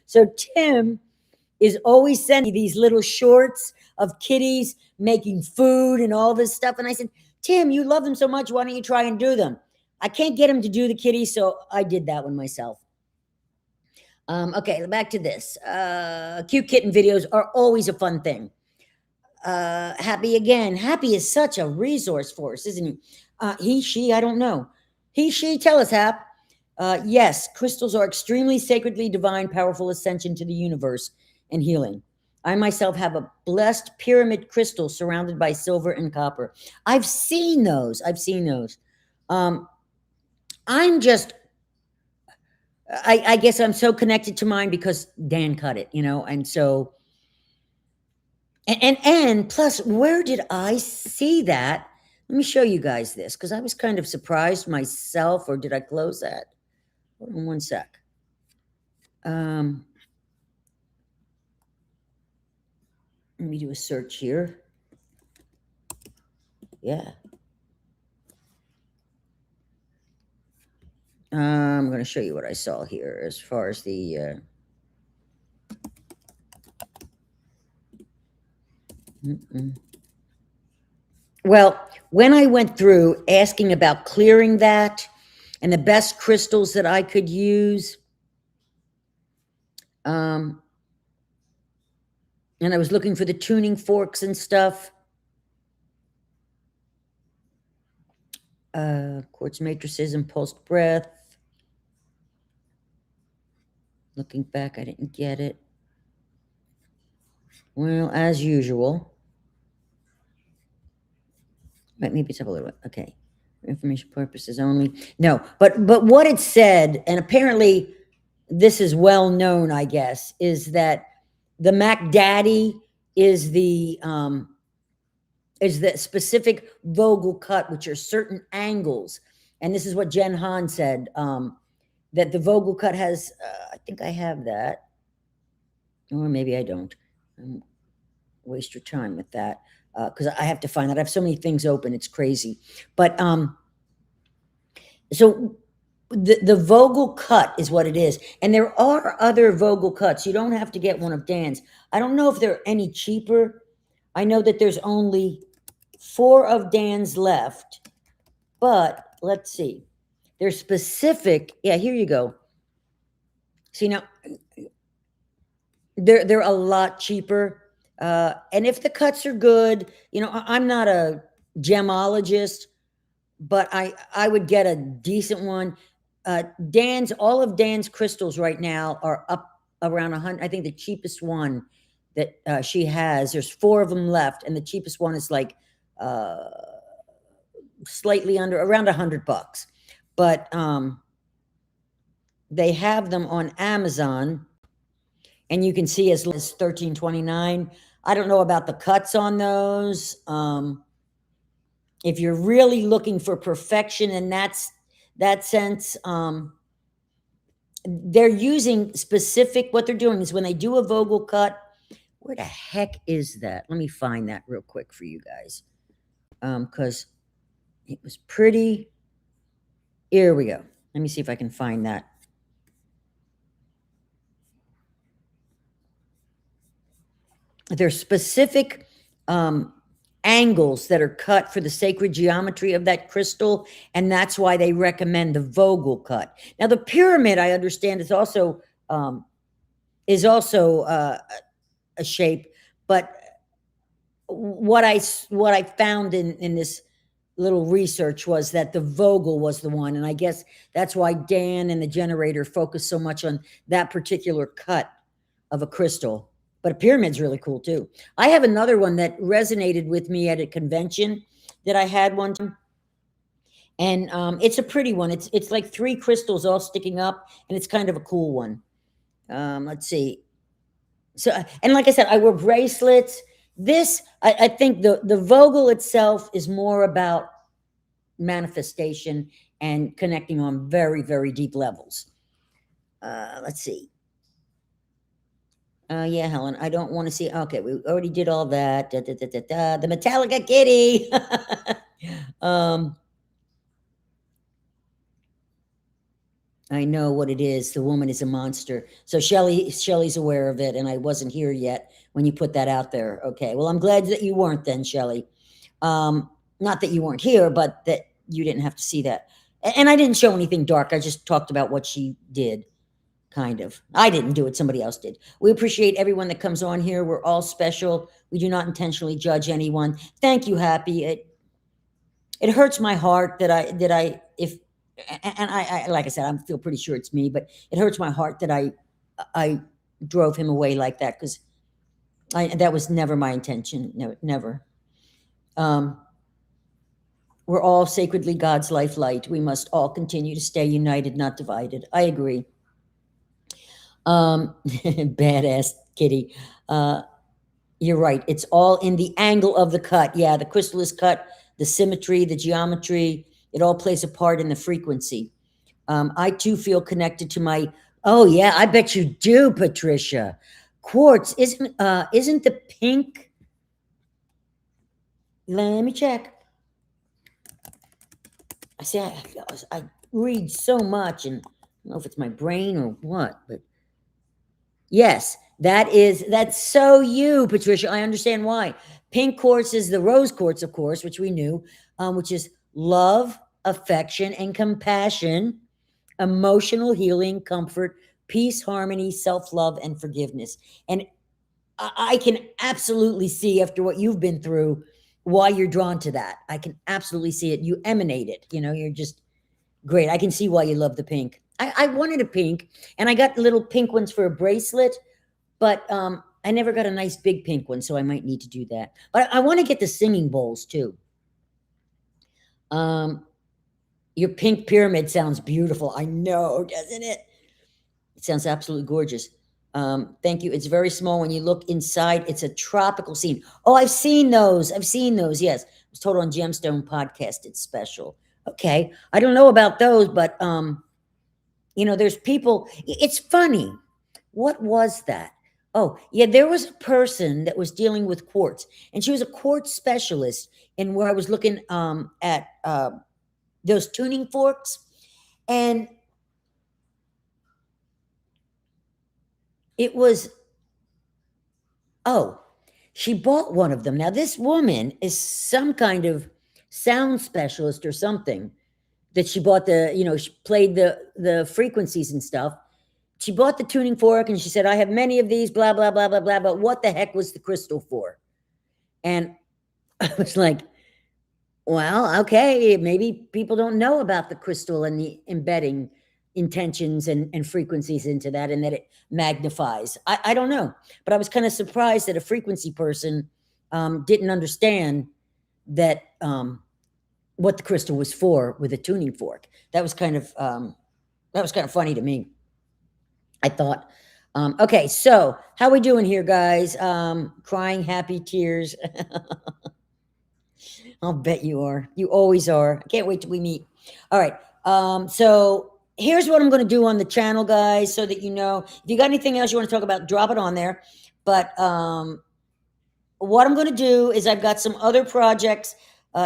[SPEAKER 1] So Tim is always sending me these little shorts of kitties making food and all this stuff. And I said, Tim, you love them so much. Why don't you try and do them? I can't get him to do the kitties, so I did that one myself. Okay, back to this. Cute kitten videos are always a fun thing. Happy again. Happy is such a resource for us, isn't he? He, she, I don't know. He, she, tell us, Hap. Yes, crystals are extremely sacredly divine, powerful ascension to the universe and healing. I myself have a blessed pyramid crystal surrounded by silver and copper. I've seen those. I'm just, I guess I'm so connected to mine because Dan cut it, and so, and plus, where did I see that? Let me show you guys this, because I was kind of surprised myself, or did I close that? Hold on one sec. Let me do a search here. Yeah. I'm going to show you what I saw here as far as the... Well, when I went through asking about clearing that and the best crystals that I could use, and I was looking for the tuning forks and stuff, quartz matrices, impulsed breath. Looking back, I didn't get it. Well, as usual. Maybe it's up a little bit. Okay. For information purposes only. No, but what it said, and apparently this is well known, I guess, is that the Mac Daddy is the specific Vogel cut, which are certain angles. And this is what Jen Han said, that the Vogel cut has, I think I have that, or maybe I don't. Waste your time with that, because I have to find that. I have so many things open, it's crazy. But so the Vogel cut is what it is. And there are other Vogel cuts. You don't have to get one of Dan's. I don't know if they're any cheaper. I know that there's only 4 of Dan's left, but let's see. They're specific. Yeah, here you go. See now, They're a lot cheaper. And if the cuts are good, I'm not a gemologist, but I would get a decent one. All of Dan's crystals right now are up around 100. I think the cheapest one that she has, there's 4 of them left, and the cheapest one is like slightly under, around $100. But they have them on Amazon, and you can see as low as $13.29. I don't know about the cuts on those. If you're really looking for perfection in that sense, they're using specific, what they're doing is when they do a Vogel cut, where the heck is that? Let me find that real quick for you guys. Because it was pretty, here we go. Let me see if I can find that. There's specific angles that are cut for the sacred geometry of that crystal, and that's why they recommend the Vogel cut. Now, the pyramid, I understand, is also a shape, but what I found in this little research was that the Vogel was the one, and I guess that's why Dan and the generator focused so much on that particular cut of a crystal. But a pyramid's really cool too. I have another one that resonated with me at a convention that I had one time, and it's a pretty one. It's like 3 crystals all sticking up, and it's kind of a cool one. Let's see. So, and like I said, I wear bracelets. This, I think the Vogel itself is more about manifestation and connecting on very, very deep levels. Let's see. Yeah, Helen, I don't want to see. Okay, we already did all that. The Metallica kitty. I know what it is. The woman is a monster. So Shelley's aware of it, and I wasn't here yet when you put that out there. Okay, well, I'm glad that you weren't then, Shelley. Not that you weren't here, but that you didn't have to see that. And I didn't show anything dark. I just talked about what she did. Kind of. I didn't do it. Somebody else did. We appreciate everyone that comes on here. We're all special. We do not intentionally judge anyone. Thank you, Happy. It hurts my heart that I like I said, I feel pretty sure it's me, but it hurts my heart that I drove him away like that, because that was never my intention. No, never. We're all sacredly God's life light. We must all continue to stay united, not divided. I agree. Badass kitty. You're right. It's all in the angle of the cut. Yeah, the crystal is cut, the symmetry, the geometry, it all plays a part in the frequency. I too feel connected to my, oh yeah, I bet you do, Patricia. Quartz, isn't the pink? Let me check. I say, I read so much, and I don't know if it's my brain or what, but yes, that's so you, Patricia. I understand why. Pink quartz is the rose quartz, of course, which we knew, which is love, affection, and compassion, emotional healing, comfort, peace, harmony, self-love, and forgiveness. And I can absolutely see, after what you've been through, why you're drawn to that. I can absolutely see it. You emanate it. You're just great. I can see why you love the pink. I wanted a pink, and I got little pink ones for a bracelet, but I never got a nice big pink one, so I might need to do that. But I want to get the singing bowls too. Your pink pyramid sounds beautiful. I know, doesn't it? It sounds absolutely gorgeous. Thank you. It's very small. When you look inside, it's a tropical scene. Oh, I've seen those. Yes. It was told on Gemstone Podcast. It's special. Okay. I don't know about those, but there's people. It's funny. What was that? Oh, yeah, there was a person that was dealing with quartz, and she was a quartz specialist, and where I was looking at those tuning forks, and it was, she bought one of them. Now, this woman is some kind of sound specialist or something, that she bought she played the frequencies and stuff. she bought the tuning fork and she said, I have many of these, blah, blah, blah, blah, blah. But what the heck was the crystal for? And I was like, well, okay, maybe people don't know about the crystal and the embedding intentions and frequencies into that, and that it magnifies. I don't know. But I was kind of surprised that a frequency person didn't understand that what the crystal was for with a tuning fork. That was kind of funny to me. I thought, okay, so how we doing here, guys? Crying happy tears. I'll bet you are. You always are. I can't wait till we meet. All right. So here's what I'm going to do on the channel, guys, so that you know. If you got anything else you want to talk about, drop it on there. But what I'm going to do is I've got some other projects,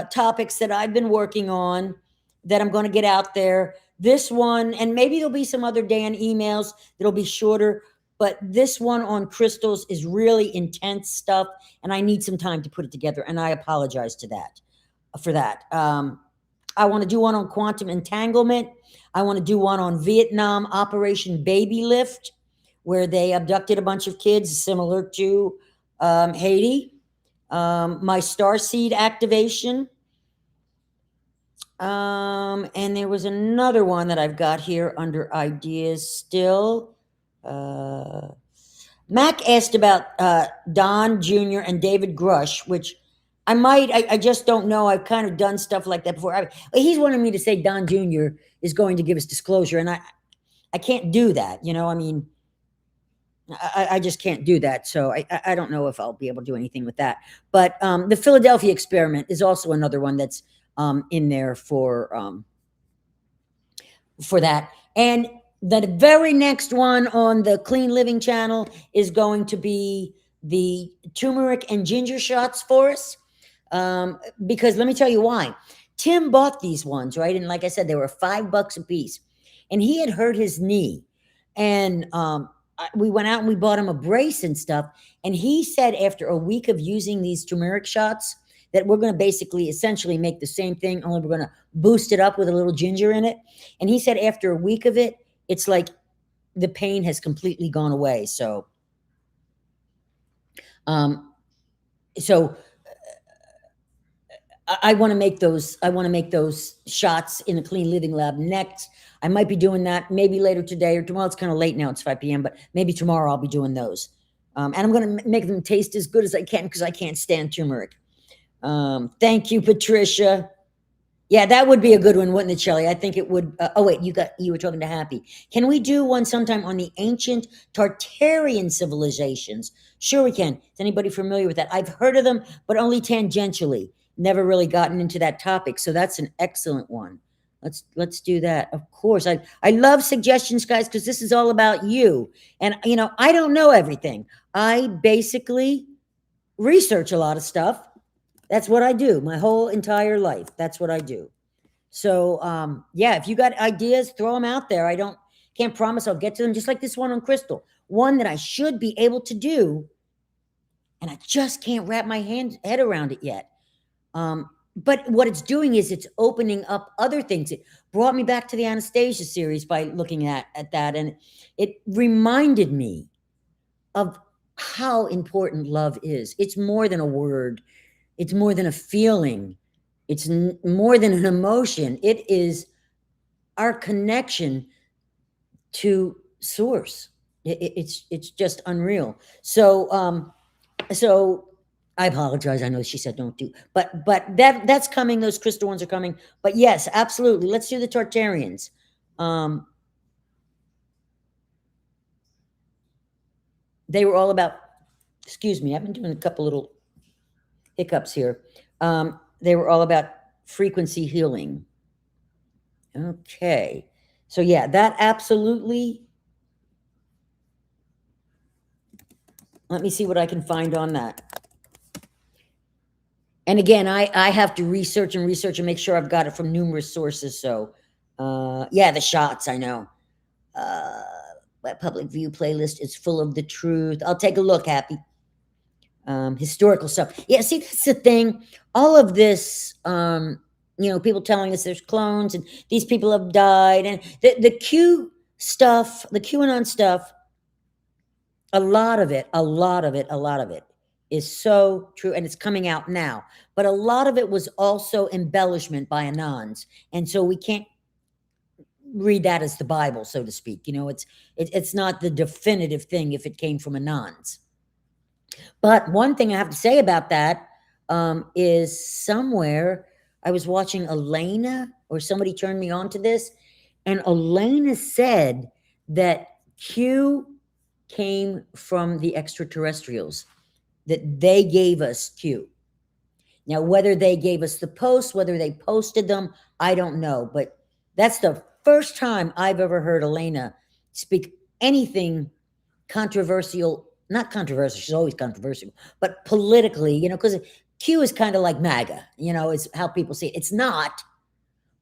[SPEAKER 1] topics that I've been working on that I'm going to get out there. This one, and maybe there'll be some other Dan emails that'll be shorter, but this one on crystals is really intense stuff, and I need some time to put it together, and I apologize for that. I want to do one on quantum entanglement. I want to do one on Vietnam Operation Baby Lift, where they abducted a bunch of kids, similar to Haiti. My starseed activation. And there was another one that I've got here under ideas still. Mac asked about Don Jr. and David Grush, which I just don't know. I've kind of done stuff like that before. He's wanting me to say Don Jr. is going to give us disclosure, and I can't do that. You know, I mean, I just can't do that. So I don't know if I'll be able to do anything with that. But the Philadelphia experiment is also another one that's in there for that. And the very next one on the Clean Living channel is going to be the turmeric and ginger shots for us. Because let me tell you why. Tim bought these ones, right? And like I said, they were $5 a piece. And he had hurt his knee. And we went out and we bought him a brace and stuff. And he said after a week of using these turmeric shots that we're going to basically essentially make the same thing, only we're going to boost it up with a little ginger in it. And he said after a week of it, it's like the pain has completely gone away. So, I want to make those. I want to make those shots in the Clean Living Lab next. I might be doing that maybe later today or tomorrow. It's kind of late now. It's 5 p.m., but maybe tomorrow I'll be doing those. And I'm going to make them taste as good as I can because I can't stand turmeric. Thank you, Patricia. Yeah, that would be a good one, wouldn't it, Shelley? I think it would. Oh, wait, you were talking to Happy. Can we do one sometime on the ancient Tartarian civilizations? Sure we can. Is anybody familiar with that? I've heard of them, but only tangentially. Never really gotten into that topic. So that's an excellent one. Let's do that. Of course. I love suggestions, guys, because this is all about you. And, you know, I don't know everything. I basically research a lot of stuff. That's what I do my whole entire life. That's what I do. So, yeah, if you got ideas, throw them out there. Can't promise I'll get to them, just like this one on crystal. One that I should be able to do, and I just can't wrap my head around it yet. But what it's doing is it's opening up other things. It brought me back to the Anastasia series by looking at that, and it reminded me of how important love is. It's more than a word. It's more than a feeling. It's more than an emotion. It is our connection to source. It's just unreal. So I apologize. I know she said don't do, but that's coming. Those crystal ones are coming. But yes, absolutely. Let's do the Tartarians. They were all about. Excuse me. I've been doing a couple little hiccups here. They were all about frequency healing. Okay. So yeah, that absolutely. Let me see what I can find on that. And again, I have to research and make sure I've got it from numerous sources. So, yeah, the shots, I know. My public view playlist is full of the truth. I'll take a look, Happy. Historical stuff. Yeah, see, that's the thing. All of this, people telling us there's clones and these people have died. And the Q stuff, the QAnon stuff, a lot of it, a lot of it, a lot of it is so true, and it's coming out now. But a lot of it was also embellishment by Anons, and so we can't read that as the Bible, so to speak. You know, it's not the definitive thing if it came from Anons. But one thing I have to say about that is somewhere I was watching Elena, or somebody turned me on to this, and Elena said that Q came from the extraterrestrials, that they gave us Q. Now, whether they gave us the posts, whether they posted them, I don't know. But that's the first time I've ever heard Elena speak anything controversial. Not controversial, she's always controversial, but politically, you know, because Q is kind of like MAGA, you know, is how people see it. It's not,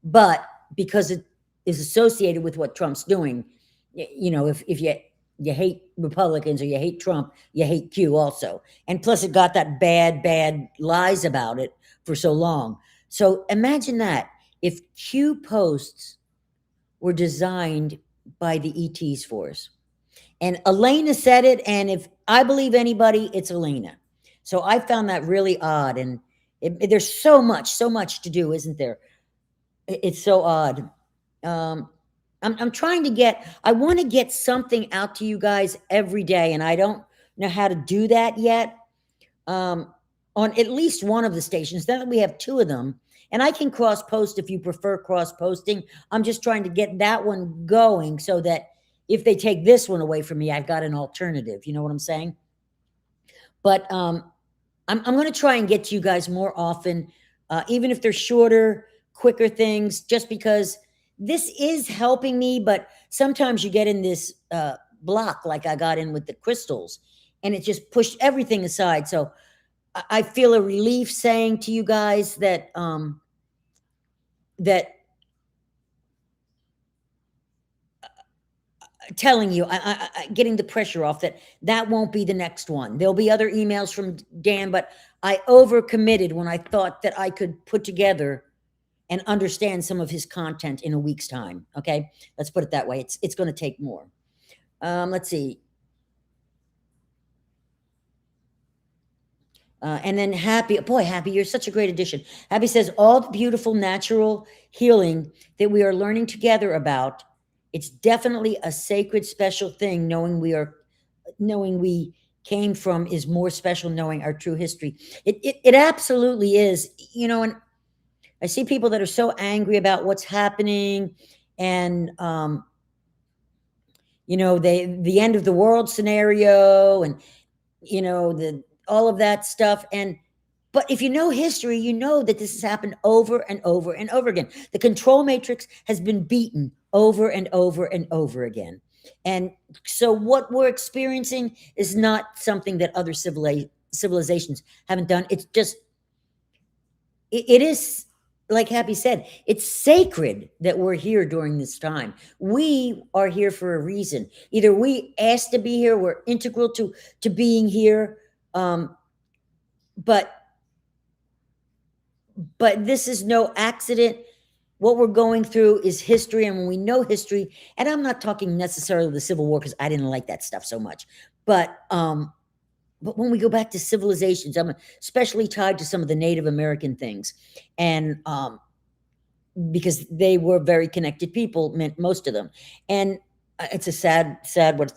[SPEAKER 1] but because it is associated with what Trump's doing, you know, if you hate Republicans or you hate Trump, you hate Q also. And plus it got that bad lies about it for so long. So imagine that if Q posts were designed by the ETs for us. And Elena said it, and if I believe anybody, it's Elena. So I found that really odd, and there's so much to do, isn't there? It's so odd. I'm trying to get, I want to get something out to you guys every day, and I don't know how to do that yet. On at least one of the stations, now that we have two of them, and I can cross post if you prefer cross posting. I'm just trying to get that one going so that if they take this one away from me, I've got an alternative. You know what I'm saying? But I'm going to try and get to you guys more often, even if they're shorter, quicker things, just because this is helping me. But sometimes you get in this block, like I got in with the crystals, and it just pushed everything aside. So I feel a relief saying to you guys that that telling you, getting the pressure off that won't be the next one. There'll be other emails from Dan, but I overcommitted when I thought that I could put together and understand some of his content in a week's time. Okay, let's put it that way. It's going to take more. Let's see. And then Happy, boy, Happy, you're such a great addition. Happy says, all the beautiful natural healing that we are learning together about, it's definitely a sacred, special thing. Knowing we came from is more special, knowing our true history. It absolutely is, you know, and I see people that are so angry about what's happening, and, you know, the end of the world scenario, and, you know, all of that stuff. But if you know history, you know that this has happened over and over and over again. The control matrix has been beaten over and over and over again. And so what we're experiencing is not something that other civilizations haven't done. It's just, it is, like Happy said, it's sacred that we're here during this time. We are here for a reason. Either we asked to be here, we're integral to being here, but this is no accident. What we're going through is history, and when we know history, and I'm not talking necessarily the Civil War because I didn't like that stuff so much, but when we go back to civilizations, I'm especially tied to some of the Native American things, and because they were very connected people, most of them, and it's a sad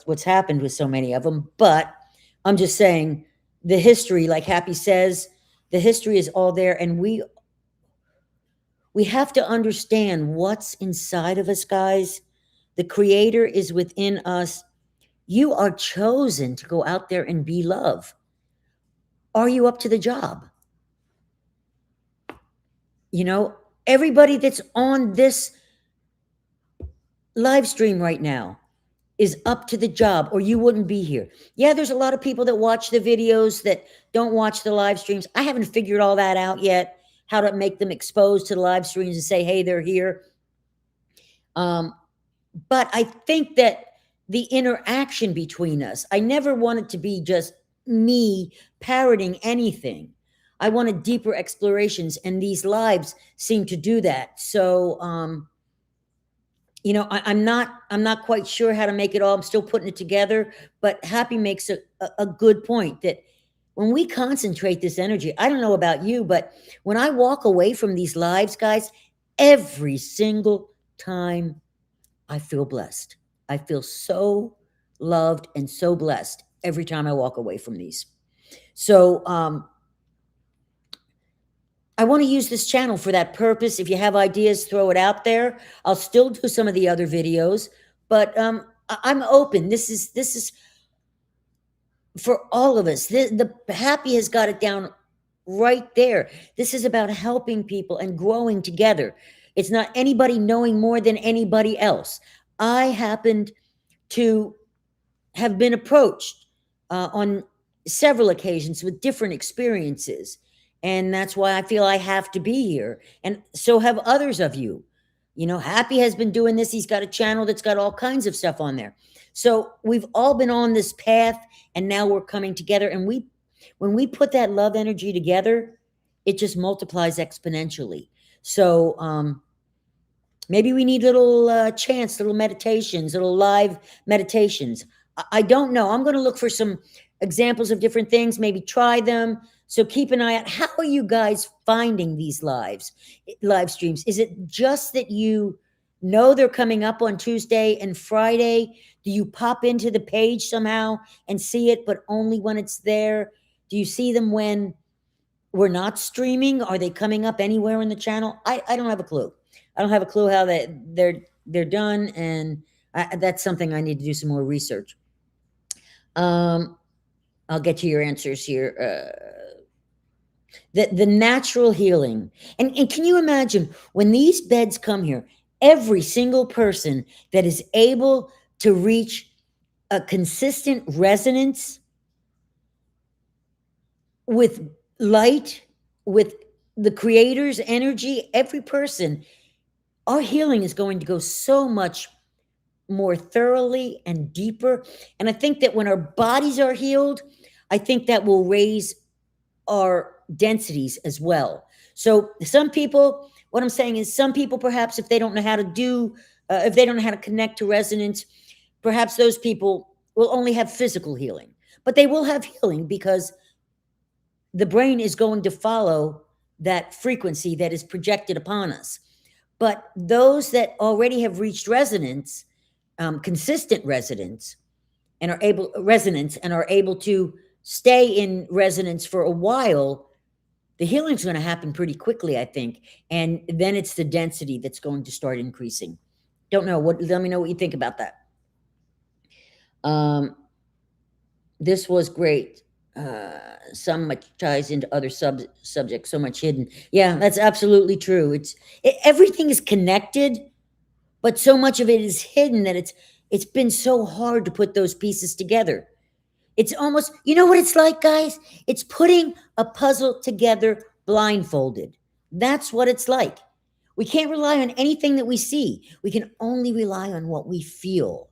[SPEAKER 1] what's happened with so many of them. But I'm just saying, the history, like Happy says, the history is all there, and we have to understand what's inside of us, guys. The Creator is within us. You are chosen to go out there and be love. Are you up to the job? You know, everybody that's on this live stream right now is up to the job, or you wouldn't be here. Yeah, there's a lot of people that watch the videos that don't watch the live streams. I haven't figured all that out yet, how to make them exposed to the live streams and say, hey, they're here. But I think that the interaction between us, I never want it to be just me parroting anything. I wanted deeper explorations, and these lives seem to do that. So you know, I'm not quite sure how to make it all. I'm still putting it together, but Happy makes a good point that when we concentrate this energy, I don't know about you, but when I walk away from these lives, guys, every single time I feel blessed. I feel so loved and so blessed every time I walk away from these. So, I want to use this channel for that purpose. If you have ideas, throw it out there. I'll still do some of the other videos, but I'm open. This is for all of us. The Happy has got it down right there. This is about helping people and growing together. It's not anybody knowing more than anybody else. I happened to have been approached on several occasions with different experiences. And that's why I feel I have to be here. And so have others of you. You know, Happy has been doing this. He's got a channel that's got all kinds of stuff on there. So we've all been on this path, and now we're coming together. And when we put that love energy together, it just multiplies exponentially. So maybe we need little chants, little meditations, little live meditations. I don't know. I'm going to look for some examples of different things, maybe try them. So keep an eye out. How are you guys finding these live streams? Is it just that you know they're coming up on Tuesday and Friday? Do you pop into the page somehow and see it, but only when it's there? Do you see them when we're not streaming? Are they coming up anywhere in the channel? I don't have a clue. I don't have a clue how they're done, and that's something I need to do some more research. I'll get to your answers here. The natural healing, and can you imagine when these beds come here? Every single person that is able to reach a consistent resonance with light, with the Creator's energy, every person, our healing is going to go so much more thoroughly and deeper. And I think that when our bodies are healed, I think that will raise our densities as well. So some people, what I'm saying is some people, perhaps if they don't know how to do, if they don't know how to connect to resonance, perhaps those people will only have physical healing, but they will have healing because the brain is going to follow that frequency that is projected upon us. But those that already have reached resonance, consistent resonance, and are able to stay in resonance for a while, the healing's going to happen pretty quickly, I think. And then it's the density that's going to start increasing. Don't know what. Let me know what you think about that. This was great. Some much ties into other subjects, so much hidden. Yeah, that's absolutely true. Everything is connected, but so much of it is hidden that it's been so hard to put those pieces together. It's almost, you know what it's like, guys? It's putting a puzzle together blindfolded. That's what it's like. We can't rely on anything that we see. We can only rely on what we feel.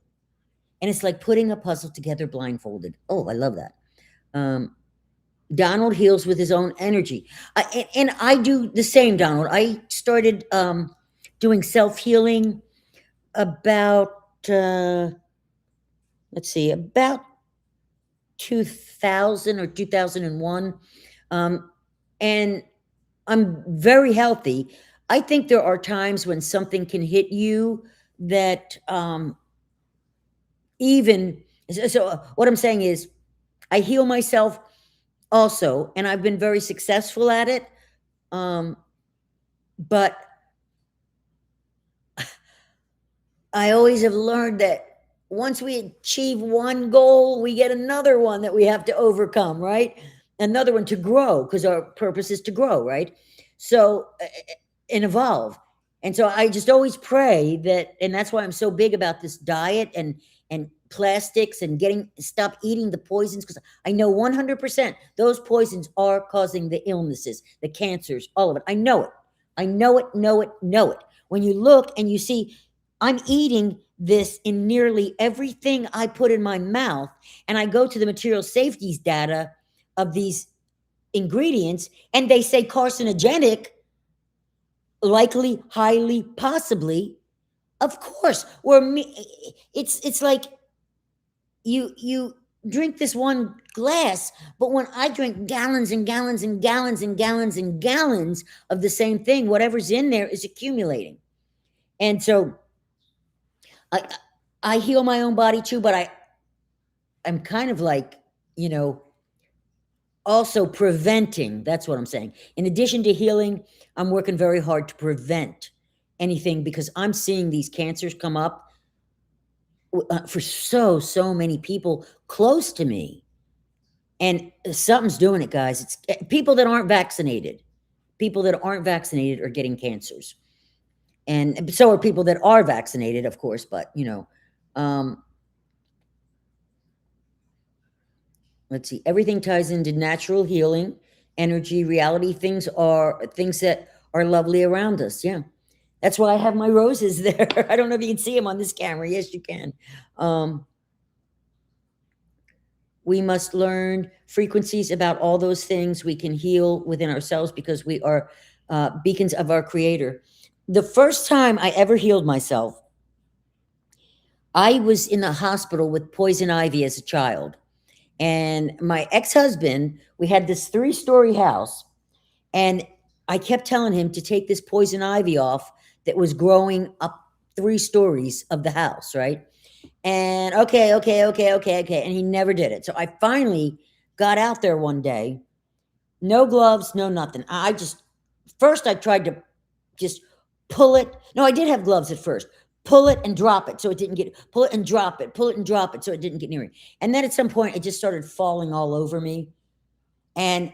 [SPEAKER 1] And it's like putting a puzzle together blindfolded. Oh, I love that. Donald heals with his own energy. And I do the same, Donald. I started doing self-healing about, let's see, about 2000 or 2001. And I'm very healthy. I think there are times when something can hit you that so what I'm saying is I heal myself also, and I've been very successful at it. But I always have learned that once we achieve one goal, we get another one that we have to overcome, right? Another one to grow, because our purpose is to grow, right? So, and evolve. And so I just always pray that, and that's why I'm so big about this diet and plastics and stop eating the poisons, because I know 100% those poisons are causing the illnesses, the cancers, all of it. I know it. I know it, know it. When you look and you see, I'm eating this in nearly everything I put in my mouth, and I go to the material safeties data of these ingredients, and they say carcinogenic, likely, highly, possibly. Of course, or me. It's like you drink this one glass, but when I drink gallons and gallons and gallons and gallons and gallons of the same thing, whatever's in there is accumulating. And so I I heal my own body too, but I'm kind of like, you know, also preventing. That's what I'm saying. In addition to healing, I'm working very hard to prevent anything because I'm seeing these cancers come up for so many people close to me. And something's doing it, guys. It's people that aren't vaccinated. People that aren't vaccinated are getting cancers. And so are people that are vaccinated, of course, but let's see. Everything ties into natural healing, energy, reality. Things that are lovely around us. Yeah. That's why I have my roses there. I don't know if you can see them on this camera. Yes, you can. We must learn frequencies about all those things. We can heal within ourselves because we are beacons of our creator. The first time I ever healed myself, I was in the hospital with poison ivy as a child. And my ex-husband, we had this 3-story house, and I kept telling him to take this poison ivy off that was growing up 3 stories of the house, right? And okay. And he never did it. So I finally got out there one day, no gloves, no nothing. First I tried to just pull it. No, I did have gloves at first. Pull it and drop it so it didn't get, pull it and drop it, pull it and drop it so it didn't get near me. And then at some point it just started falling all over me. And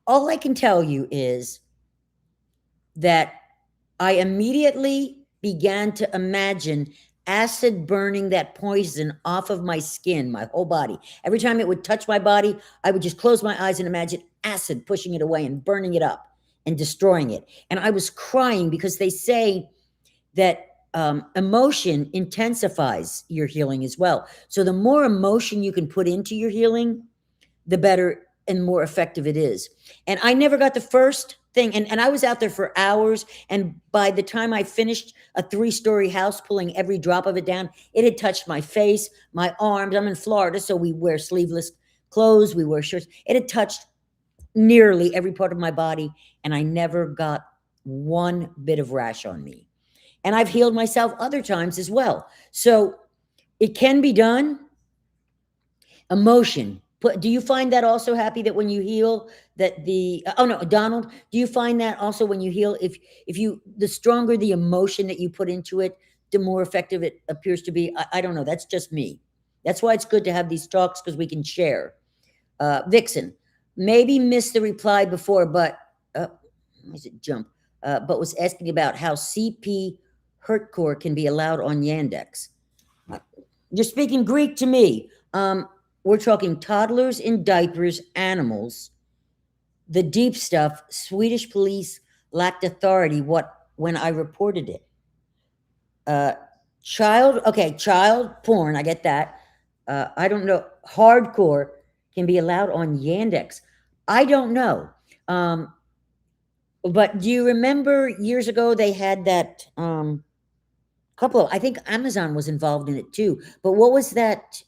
[SPEAKER 1] all I can tell you is that I immediately began to imagine acid burning that poison off of my skin, my whole body. Every time it would touch my body, I would just close my eyes and imagine acid pushing it away and burning it up and destroying it. And I was crying because they say that emotion intensifies your healing as well. So the more emotion you can put into your healing, the better and more effective it is. And I never got the first thing. And I was out there for hours. And by the time I finished a 3-story house, pulling every drop of it down, it had touched my face, my arms. I'm in Florida, so we wear sleeveless clothes. We wear shirts. It had touched nearly every part of my body. And I never got one bit of rash on me. And I've healed myself other times as well. So it can be done. Emotion. Do you find that also happy that when you heal that oh no, Donald, do you find that also when you heal, if the stronger the emotion that you put into it, the more effective it appears to be? I don't know. That's just me. That's why it's good to have these talks, because we can share. Vixen, maybe missed the reply before, but was it jump? But was asking about how CP Hurtcore can be allowed on Yandex. You're speaking Greek to me. We're talking toddlers in diapers, animals, the deep stuff. Swedish police lacked authority when I reported it. Child porn, I get that. I don't know. Hardcore can be allowed on Yandex. I don't know. But do you remember years ago they had that I think Amazon was involved in it too. But what was that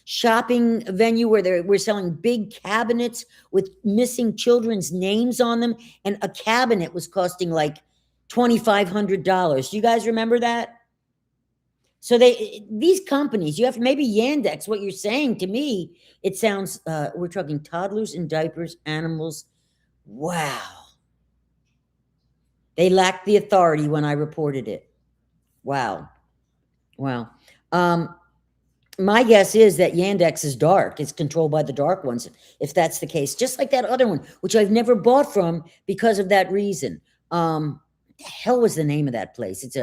[SPEAKER 1] shopping venue where they were selling big cabinets with missing children's names on them, and a cabinet was costing like $2,500. Do you guys remember that? So these companies, you have maybe Yandex. What you're saying to me, it sounds we're talking toddlers in diapers, animals. Wow. They lacked the authority when I reported it. Wow. My guess is that Yandex is dark. It's controlled by the dark ones, if that's the case. Just like that other one, which I've never bought from because of that reason. The hell was the name of that place? It's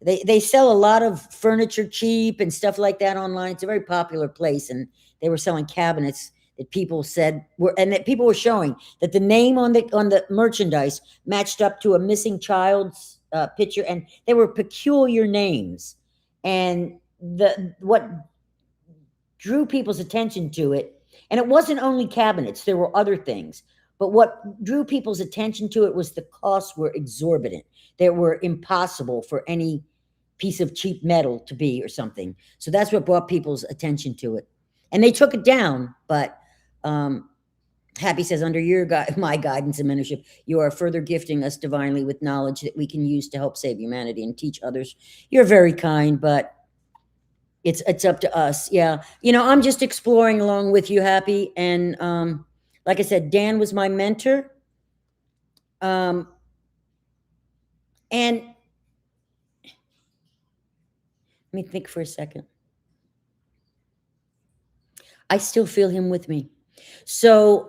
[SPEAKER 1] they sell a lot of furniture cheap and stuff like that online. It's a very popular place, and they were selling cabinets that people said that people were showing that the name on the merchandise matched up to a missing child's picture, and they were peculiar names. And what drew people's attention to it, and it wasn't only cabinets, there were other things, but what drew people's attention to it was the costs were exorbitant. that were impossible for any piece of cheap metal to be or something. So that's what brought people's attention to it. And they took it down, but Happy says, under my guidance and mentorship, you are further gifting us divinely with knowledge that we can use to help save humanity and teach others. You're very kind, but it's up to us. Yeah. I'm just exploring along with you, Happy. And like I said, Dan was my mentor. And let me think for a second. I still feel him with me. So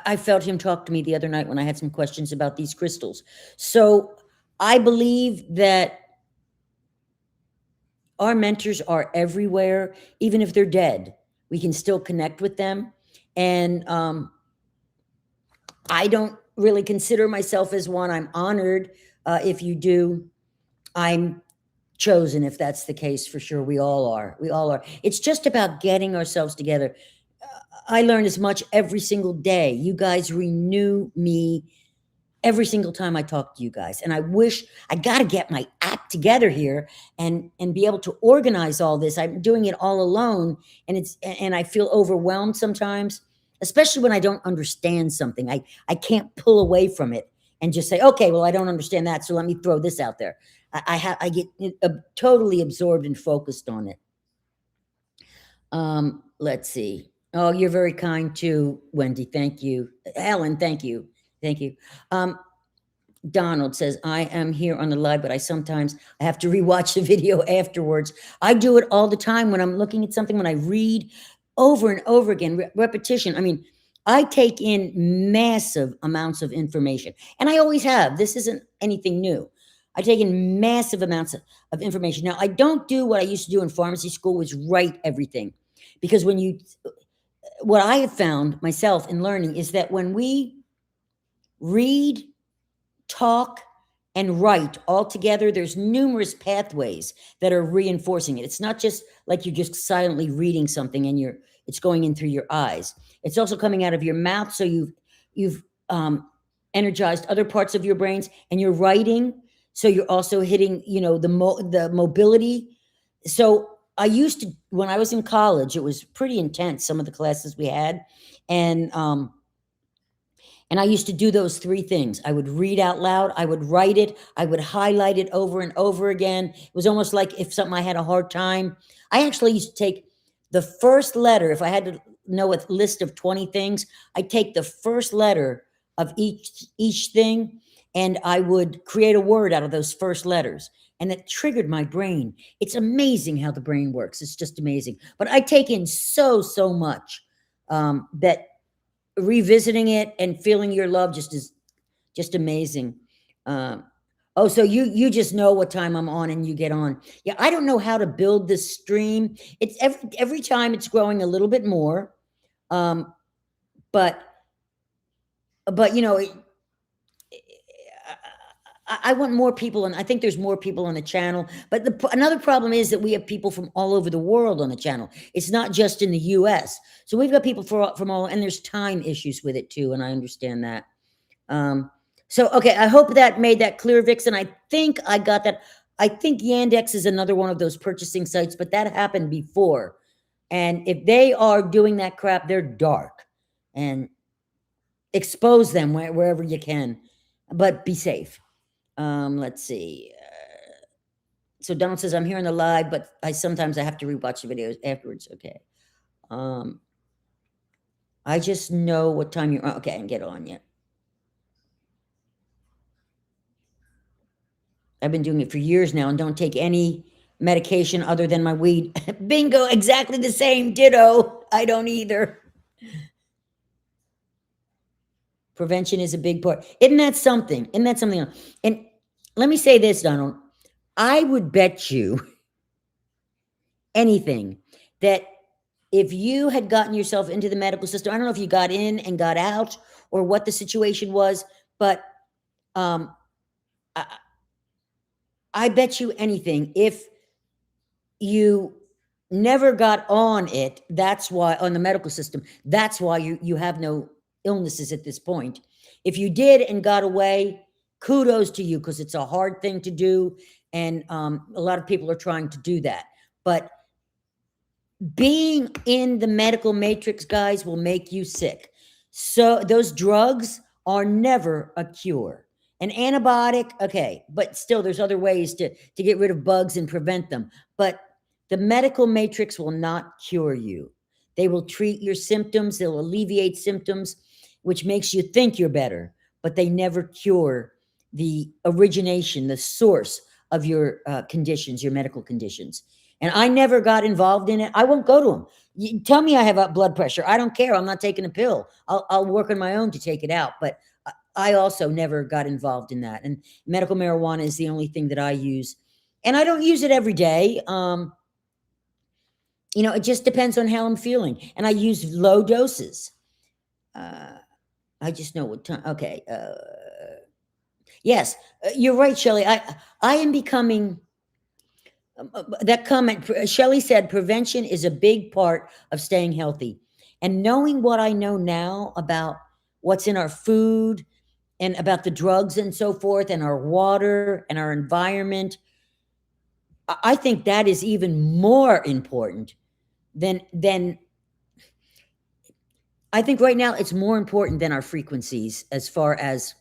[SPEAKER 1] I felt him talk to me the other night when I had some questions about these crystals. So I believe that our mentors are everywhere, even if they're dead. We can still connect with them. And I don't really consider myself as one. I'm honored if you do. I'm chosen if that's the case, for sure. We all are. We all are. It's just about getting ourselves together. I learn as much every single day. You guys renew me every single time I talk to you guys. And I wish I got to get my act together here and be able to organize all this. I'm doing it all alone, and I feel overwhelmed sometimes, especially when I don't understand something. I can't pull away from it and just say, okay, well, I don't understand that, so let me throw this out there. I get totally absorbed and focused on it. Let's see. Oh, you're very kind too, Wendy. Thank you. Helen, thank you. Thank you. Donald says, I am here on the live, but I have to rewatch the video afterwards. I do it all the time when I'm looking at something, when I read over and over again, repetition. I mean, I take in massive amounts of information, and I always have. This isn't anything new. I take in massive amounts of information. Now, I don't do what I used to do in pharmacy school, was write everything. Because what I have found myself in learning is that when we read, talk, and write all together, there's numerous pathways that are reinforcing it. It's not just like you're just silently reading something and it's going in through your eyes. It's also coming out of your mouth. So you've energized other parts of your brains, and you're writing. So you're also hitting, the mobility. So I used to, when I was in college, it was pretty intense, some of the classes we had. And I used to do those three things. I would read out loud, I would write it, I would highlight it over and over again. It was almost like if something I had a hard time. I actually used to take the first letter. If I had to know a list of 20 things, I'd take the first letter of each thing, and I would create a word out of those first letters. And it triggered my brain. It's amazing how the brain works. It's just amazing. But I take in so much that revisiting it and feeling your love is just amazing. Oh, so you just know what time I'm on and you get on. Yeah, I don't know how to build this stream. It's every time it's growing a little bit more. But I want more people, and I think there's more people on the channel. But another problem is that we have people from all over the world on the channel. It's not just in the U.S. So we've got people from all, and there's time issues with it too, and I understand that. So, okay, I hope that made that clear, Vixen. I think I got that. I think Yandex is another one of those purchasing sites, but that happened before. And if they are doing that crap, they're dark. And expose them wherever you can, but be safe. Let's see. So Donald says, I'm here on the live, but sometimes I have to rewatch the videos afterwards. Okay. I just know what time you're on. Okay, I can get on yet. I've been doing it for years now and don't take any medication other than my weed. Bingo, exactly the same. Ditto. I don't either. Prevention is a big part. Isn't that something? Isn't that something else? And let me say this, Donald. I would bet you anything that if you had gotten yourself into the medical system, I don't know if you got in and got out or what the situation was, but I bet you anything, if you never got on it, that's why, on the medical system, that's why you have no illnesses at this point. If you did and got away, kudos to you, because it's a hard thing to do, and a lot of people are trying to do that. But being in the medical matrix, guys, will make you sick. So those drugs are never a cure. An antibiotic, okay, but still there's other ways to get rid of bugs and prevent them. But the medical matrix will not cure you. They will treat your symptoms, they'll alleviate symptoms, which makes you think you're better, but they never cure the origination, the source of your conditions, your medical conditions. And I never got involved in it. I won't go to them. You tell me I have blood pressure. I don't care. I'm not taking a pill. I'll work on my own to take it out. But I also never got involved in that. And medical marijuana is the only thing that I use. And I don't use it every day. You know, it just depends on how I'm feeling. And I use low doses. I just know what time. Okay. Yes, you're right, Shelley. I am becoming that comment. Shelley said prevention is a big part of staying healthy. And knowing what I know now about what's in our food and about the drugs and so forth, and our water and our environment, I think that is even more important than I think right now it's more important than our frequencies. As far as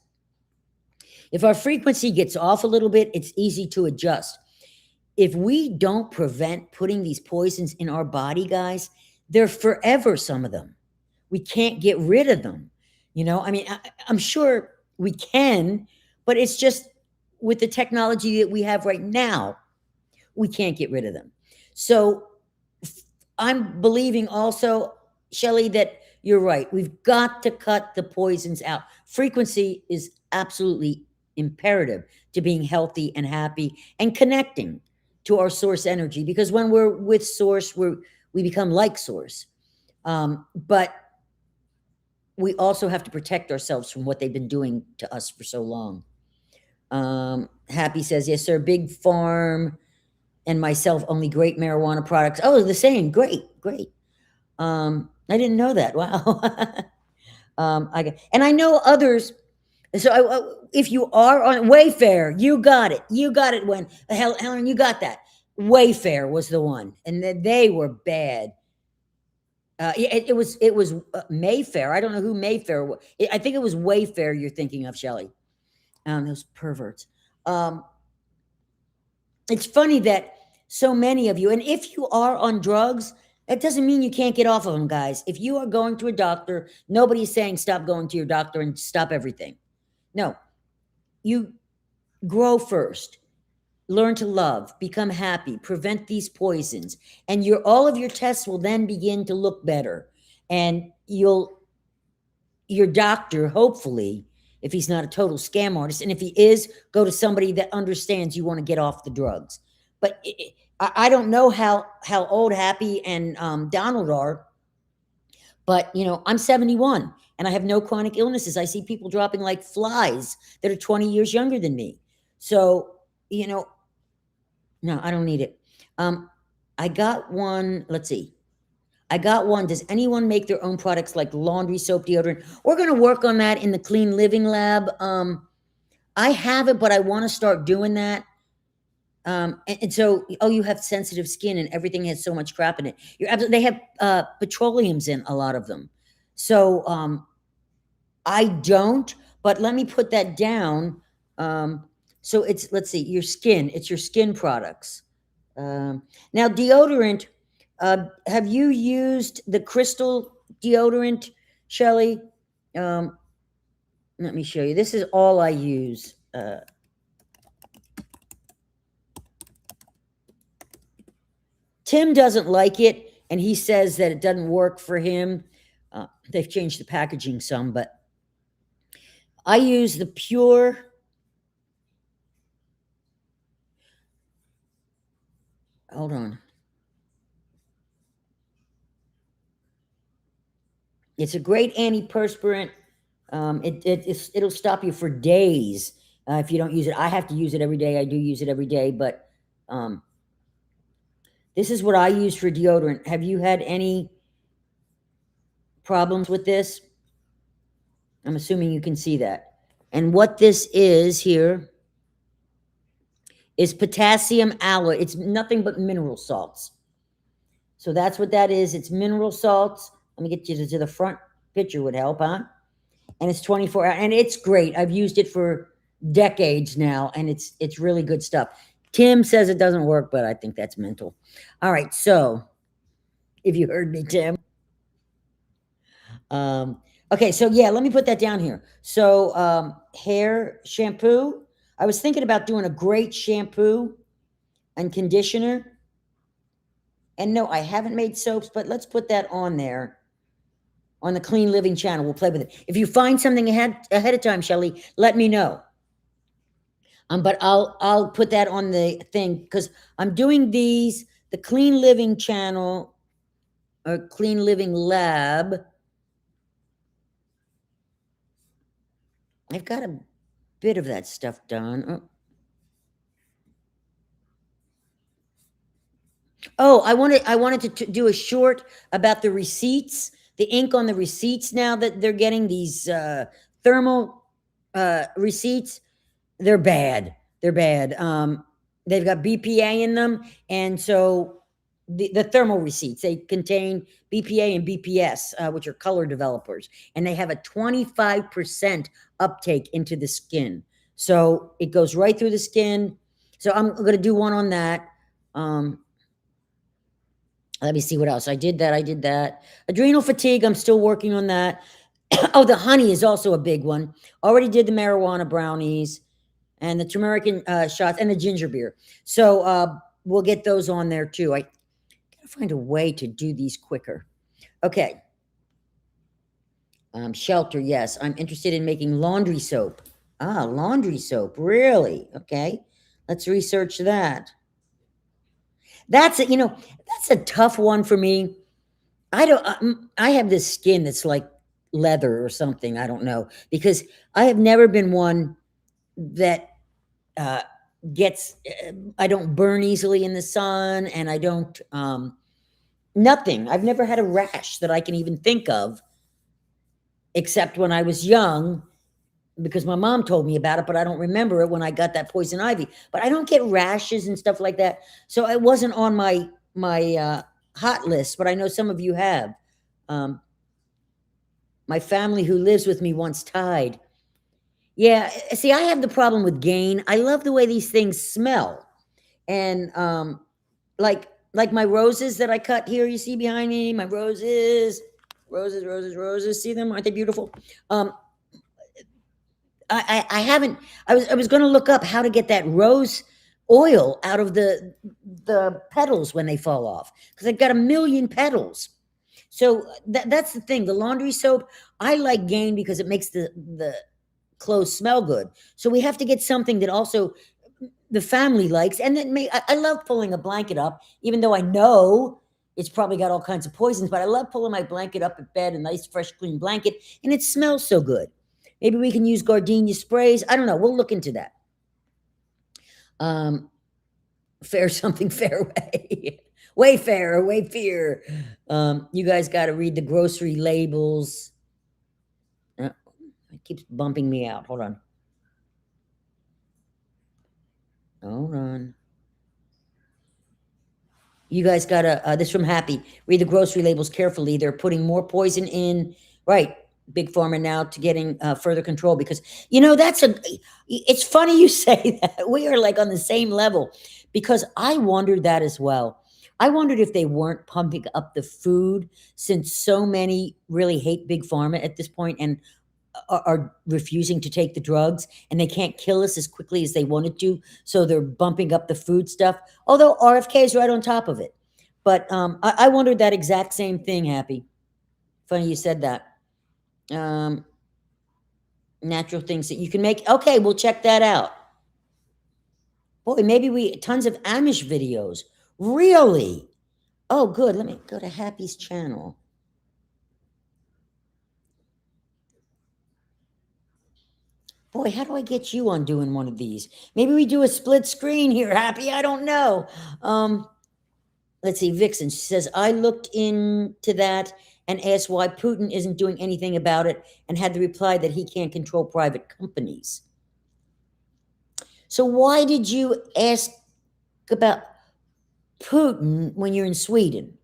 [SPEAKER 1] if our frequency gets off a little bit, it's easy to adjust. If we don't prevent putting these poisons in our body, guys, they're forever, some of them. We can't get rid of them. You know, I mean, I'm sure we can, but it's just with the technology that we have right now, we can't get rid of them. So I'm believing also, Shelley, that you're right. We've got to cut the poisons out. Frequency is absolutely imperative to being healthy and happy and connecting to our source energy, because when we're with source, we become like source. But we also have to protect ourselves from what they've been doing to us for so long. Happy says, yes, sir. Big Farm and myself, only great marijuana products. Oh, the same. Great. I didn't know that. Wow. And I know others. So if you are on Wayfair, you got it. You got it. When Helen, you got that. Wayfair was the one, and they were bad. It was Mayfair. I don't know who Mayfair was. I think it was Wayfair you're thinking of, Shelley. Those perverts. It's funny that so many of you, and if you are on drugs, that doesn't mean you can't get off of them, guys. If you are going to a doctor, nobody's saying stop going to your doctor and stop everything. No, you grow first, learn to love, become happy, prevent these poisons, and all of your tests will then begin to look better. And your doctor, hopefully, if he's not a total scam artist, and if he is, go to somebody that understands you want to get off the drugs. But I don't know how old Happy and Donald are, but you know, I'm 71 and I have no chronic illnesses. I see people dropping like flies that are 20 years younger than me. So, you know, no, I don't need it. I got one. Let's see. I got one. Does anyone make their own products like laundry, soap, deodorant? We're going to work on that in the Clean Living Lab. I have it, but I want to start doing that. And so, you have sensitive skin and everything has so much crap in it. They have petroleums in a lot of them. So I don't, but let me put that down. So let's see, it's your skin products. Now deodorant, have you used the crystal deodorant, Shelley? Let me show you. This is all I use. Tim doesn't like it, and he says that it doesn't work for him. They've changed the packaging some, but I use the pure. Hold on. It's a great antiperspirant. It'll stop you for days if you don't use it. I have to use it every day. I do use it every day, but this is what I use for deodorant. Have you had any problems with this? I'm assuming you can see that. And what this is here is potassium alloy. It's nothing but mineral salts. So that's what that is. It's mineral salts. Let me get you to the front picture would help, huh? And it's 24 hours, and it's great. I've used it for decades now, and it's really good stuff. Tim says it doesn't work, but I think that's mental. All right, so if you heard me, Tim. Okay, so yeah, let me put that down here. So hair shampoo. I was thinking about doing a great shampoo and conditioner. And no, I haven't made soaps, but let's put that on there on the Clean Living channel. We'll play with it. If you find something ahead of time, Shelly, let me know. But I'll put that on the thing because I'm doing these, the Clean Living channel or Clean Living Lab. I've got a bit of that stuff done. Oh, I wanted to do a short about the receipts, the ink on the receipts now that they're getting these thermal receipts. They're bad. They're bad. They've got BPA in them, and so the thermal receipts, they contain BPA and BPS, which are color developers, and they have a 25% uptake into the skin. So it goes right through the skin. So I'm going to do one on that. Let me see what else. I did that. Adrenal fatigue, I'm still working on that. Oh, the honey is also a big one. Already did the marijuana brownies and the turmeric shots and the ginger beer. So we'll get those on there too. I gotta find a way to do these quicker. Okay. Shelter, yes. I'm interested in making laundry soap. Ah, laundry soap. Really? Okay. Let's research that. That's it. That's a tough one for me. I have this skin that's like leather or something. I don't know, because I have never been one that gets, I don't burn easily in the sun, and I don't, nothing. I've never had a rash that I can even think of, except when I was young, because my mom told me about it, but I don't remember it when I got that poison ivy. But I don't get rashes and stuff like that. So it wasn't on my hot list, but I know some of you have. My family who lives with me once tied. Yeah, see, I have the problem with Gain. I love the way these things smell. And like my roses that I cut here, you see behind me, my roses, roses. See them? Aren't they beautiful? I haven't. I was going to look up how to get that rose oil out of the petals when they fall off, because they've got a million petals. So that's the thing. The laundry soap, I like Gain because it makes the clothes smell good. So we have to get something that also the family likes. And then I love pulling a blanket up, even though I know it's probably got all kinds of poisons, but I love pulling my blanket up at bed, a nice, fresh, clean blanket, and it smells so good. Maybe we can use gardenia sprays. I don't know. We'll look into that. Fair something, fair way. Way fairer, way fear. You guys got to read the grocery labels. It keeps bumping me out. Hold on. Hold on. You guys got to, this from Happy, read the grocery labels carefully. They're putting more poison in. Right. Big Pharma now to getting further control, because, it's funny you say that. We are like on the same level, because I wondered that as well. I wondered if they weren't pumping up the food, since so many really hate Big Pharma at this point and are refusing to take the drugs, and they can't kill us as quickly as they wanted to. So they're bumping up the food stuff, although RFK is right on top of it. But I wondered that exact same thing, Happy. Funny you said that. Natural things that you can make. Okay, we'll check that out. Boy, maybe tons of Amish videos. Really? Oh, good. Let me go to Happy's channel. Boy, how do I get you on doing one of these? Maybe we do a split screen here, Happy. I don't know. Let's see, Vixen. She says, I looked into that and asked why Putin isn't doing anything about it and had the reply that he can't control private companies. So why did you ask about Putin when you're in Sweden?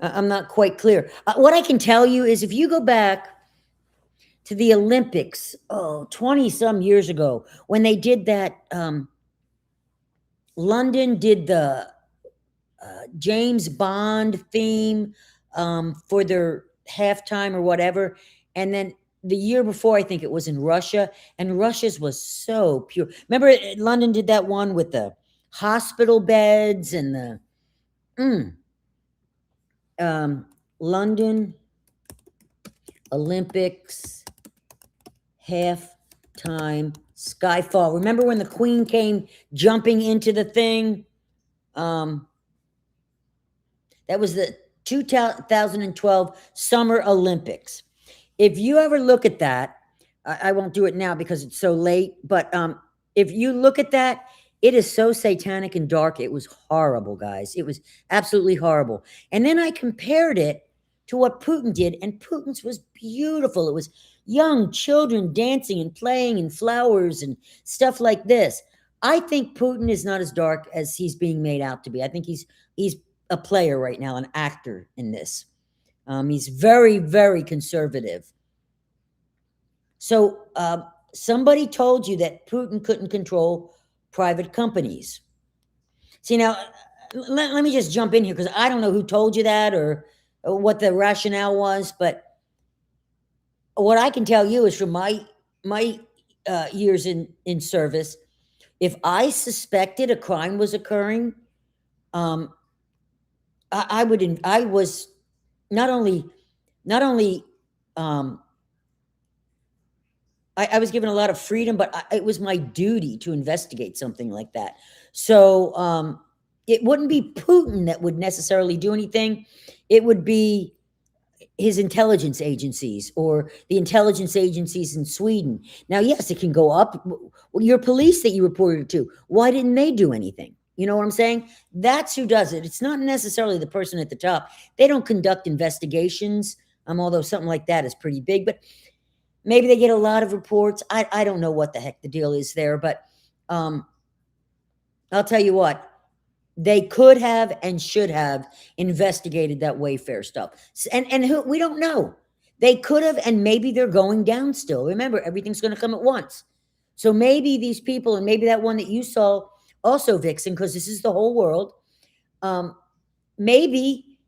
[SPEAKER 1] I'm not quite clear. What I can tell you is if you go back to the Olympics, 20 some years ago, when they did that, London did the James Bond theme for their halftime or whatever. And then the year before, I think it was in Russia, and Russia's was so pure. Remember, London did that one with the hospital beds and the London Olympics halftime Skyfall. Remember when the Queen came jumping into the thing? That was the 2012 Summer Olympics. If you ever look at that, I won't do it now because it's so late, but if you look at that, it is so satanic and dark. It was horrible, guys. It was absolutely horrible. And then I compared it to what Putin did, and Putin's was beautiful. It was young children dancing and playing and flowers and stuff like this. I think Putin is not as dark as he's being made out to be. I think he's a player right now, an actor in this. He's very, very conservative. So somebody told you that Putin couldn't control private companies. See, now, let me just jump in here because I don't know who told you that or what the rationale was, but what I can tell you is from my years in service, if I suspected a crime was occurring, I was not only I was given a lot of freedom, but it was my duty to investigate something like that. So it wouldn't be Putin that would necessarily do anything. It would be his intelligence agencies or the intelligence agencies in Sweden. Now, yes, it can go up. Your police that you reported to, why didn't they do anything? You know what I'm saying? That's who does it. It's not necessarily the person at the top. They don't conduct investigations, although something like that is pretty big. But maybe they get a lot of reports. I don't know what the heck the deal is there. But I'll tell you what. They could have and should have investigated that Wayfair stuff. And who, we don't know. They could have, and maybe they're going down still. Remember, everything's going to come at once. So maybe these people, and maybe that one that you saw also, Vixen, because this is the whole world, maybe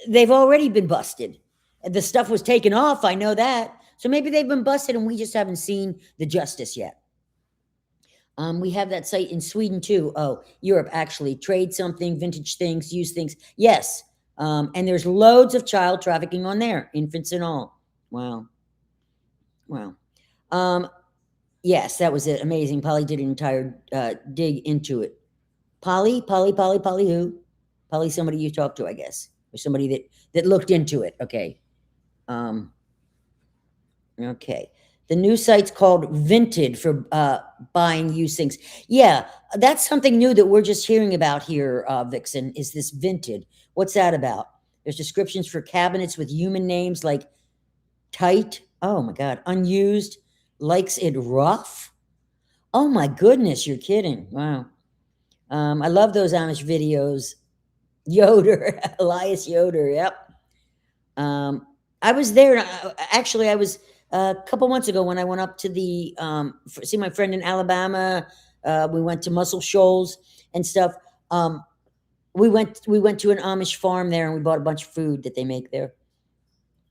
[SPEAKER 1] they've already been busted. The stuff was taken off, I know that. So maybe they've been busted and we just haven't seen the justice yet. We have that site in Sweden too. Oh, Europe, actually. Trade something, vintage things, used things. Yes. And there's loads of child trafficking on there, infants and all. Wow. Wow. Yes, that was it. Amazing. Polly did an entire dig into it. Polly who? Polly, somebody you talked to, I guess. Or somebody that looked into it. Okay. Okay. The new site's called Vinted for buying used things. Yeah, that's something new that we're just hearing about here, Vixen, is this Vinted. What's that about? There's descriptions for cabinets with human names like tight. Oh, my God. Unused. Likes it rough. Oh, my goodness. You're kidding. Wow. I love those Amish videos. Yoder. Elias Yoder. Yep. I was there. Actually, I was... a couple months ago when I went up to the see my friend in Alabama, we went to Muscle Shoals and stuff. We went to an Amish farm there and we bought a bunch of food that they make there.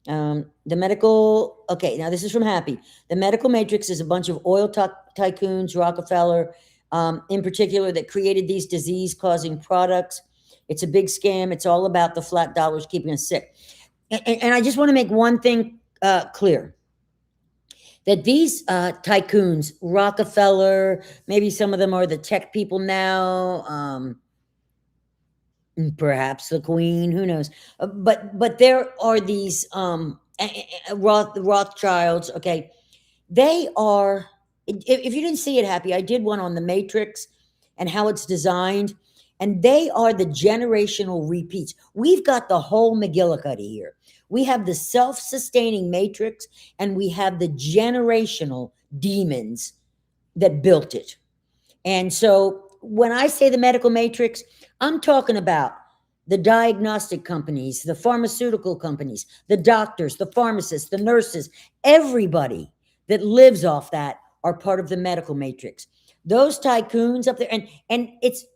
[SPEAKER 1] The medical, okay, now this is from Happy. The medical matrix is a bunch of oil tycoons, Rockefeller, in particular, that created these disease-causing products. It's a big scam. It's all about the flat dollars keeping us sick. And I just want to make one thing clear. That these tycoons, Rockefeller, maybe some of them are the tech people now, perhaps the Queen, who knows? But there are these Rothschilds. Okay, they are. If you didn't see it, Happy, I did one on the Matrix and how it's designed, And they are the generational repeats. We've got the whole McGillicuddy here. We have the self-sustaining matrix, and we have the generational demons that built it. And so when I say the medical matrix, I'm talking about the diagnostic companies, the pharmaceutical companies, the doctors, the pharmacists, the nurses, everybody that lives off that are part of the medical matrix. Those tycoons up there, and it's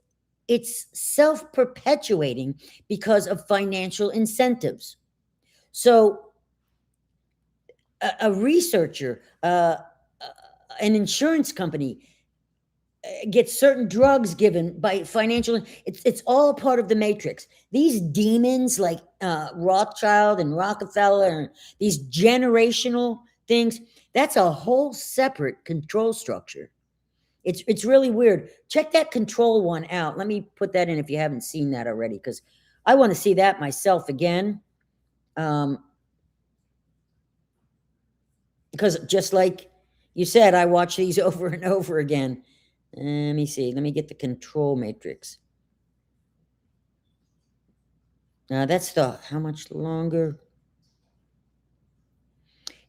[SPEAKER 1] self-perpetuating because of financial incentives. So a researcher, an insurance company gets certain drugs given by financial. It's all part of the matrix. These demons like Rothschild and Rockefeller, and these generational things, that's a whole separate control structure. It's really weird. Check that control one out. Let me put that in if you haven't seen that already, because I want to see that myself again. Because just like you said, I watch these over and over again. Let me see. Let me get the control matrix. That's the, how much longer?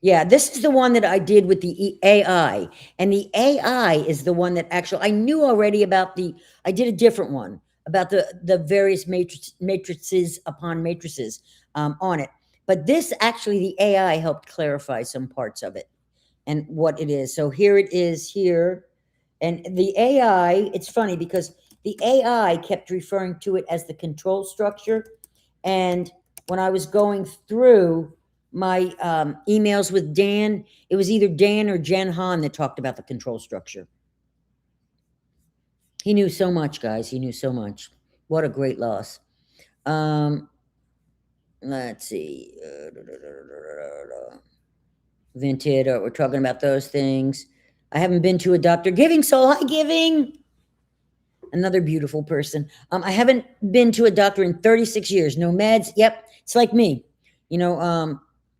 [SPEAKER 1] Yeah, this is the one that I did with the AI. And the AI is the one that actually, I knew already about I did a different one about the various matrices upon matrices on it. But this actually, the AI helped clarify some parts of it and what it is. So here it is here. And the AI, it's funny because the AI kept referring to it as the control structure. And when I was going through my emails with Dan, it was either Dan or Jen Hahn that talked about the control structure. He knew so much, guys. He knew so much. What a great loss. Let's see. Vinted, we're talking about those things. I haven't been to a doctor. Giving Soul, hi, Giving. Another beautiful person. I haven't been to a doctor in 36 years. No meds. Yep. It's like me.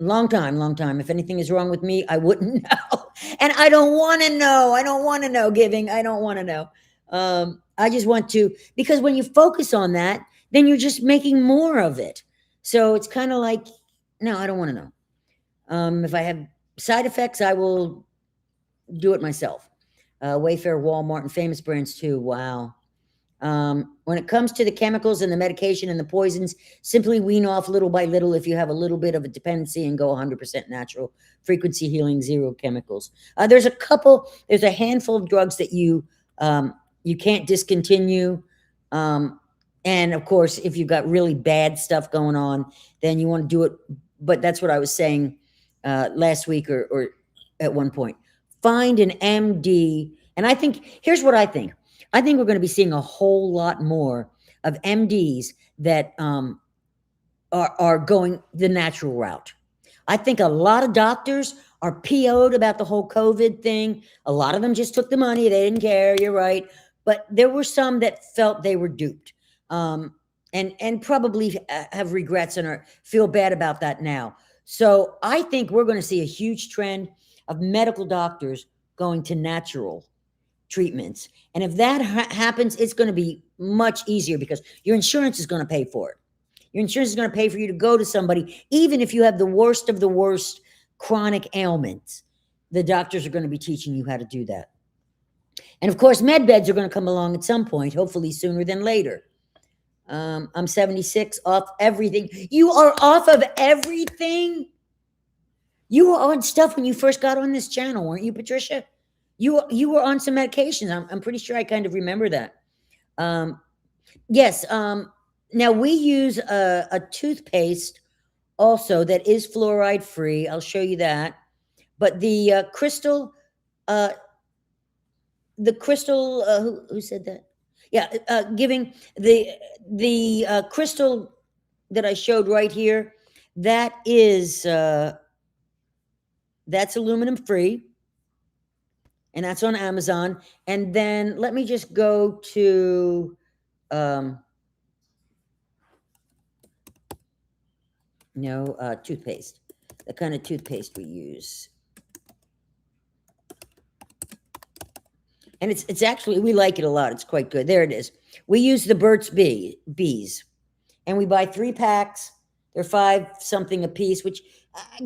[SPEAKER 1] Long time. If anything is wrong with me, I wouldn't know. And I don't want to know. I don't want to know, Giving. I don't want to know. I just want to, because when you focus on that, then you're just making more of it. So it's kind of like, no, I don't want to know. If I have side effects, I will do it myself. Wayfair, Walmart, and Famous Brands too. Wow. When it comes to the chemicals and the medication and the poisons, simply wean off little by little if you have a little bit of a dependency and go 100% natural. Frequency healing, zero chemicals. There's a handful of drugs that you can't discontinue. And of course, if you've got really bad stuff going on, then you want to do it. But that's what I was saying last week or at one point. Find an MD. And I think, here's what I think. I think we're going to be seeing a whole lot more of MDs that are going the natural route. I think a lot of doctors are PO'd about the whole COVID thing. A lot of them just took the money. They didn't care. You're right. But there were some that felt they were duped and probably have regrets and feel bad about that now. So I think we're going to see a huge trend of medical doctors going to natural treatments. And if that happens, it's going to be much easier because your insurance is going to pay for it. Your insurance is going to pay for you to go to somebody, even if you have the worst of the worst chronic ailments. The doctors are going to be teaching you how to do that. And of course, med beds are going to come along at some point, hopefully sooner than later. I'm 76, off everything. You are off of everything? You were on stuff when you first got on this channel, weren't you, Patricia? You were on some medications. I'm pretty sure I kind of remember that. Yes. Now we use a toothpaste also that is fluoride free. I'll show you that. But the crystal, who said that? Yeah, giving the crystal that I showed right here. That is that's aluminum free. And that's on Amazon. And then let me just go to toothpaste, the kind of toothpaste we use. And it's actually, we like it a lot. It's quite good. There it is. We use the Burt's Bees, and we buy 3 packs. They're 5 something a piece, which,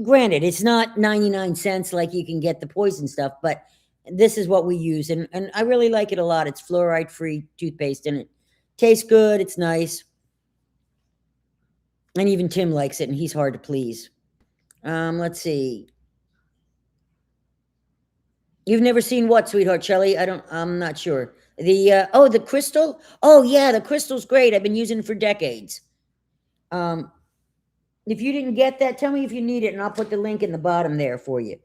[SPEAKER 1] granted, it's not 99 cents like you can get the poison stuff, but this is what we use. And I really like it a lot. It's fluoride free toothpaste, and it tastes good. It's nice. And even Tim likes it, and he's hard to please. Let's see. You've never seen what, sweetheart Shelley? I'm not sure. The crystal? Oh yeah, the crystal's great. I've been using it for decades. If you didn't get that, tell me if you need it, and I'll put the link in the bottom there for you.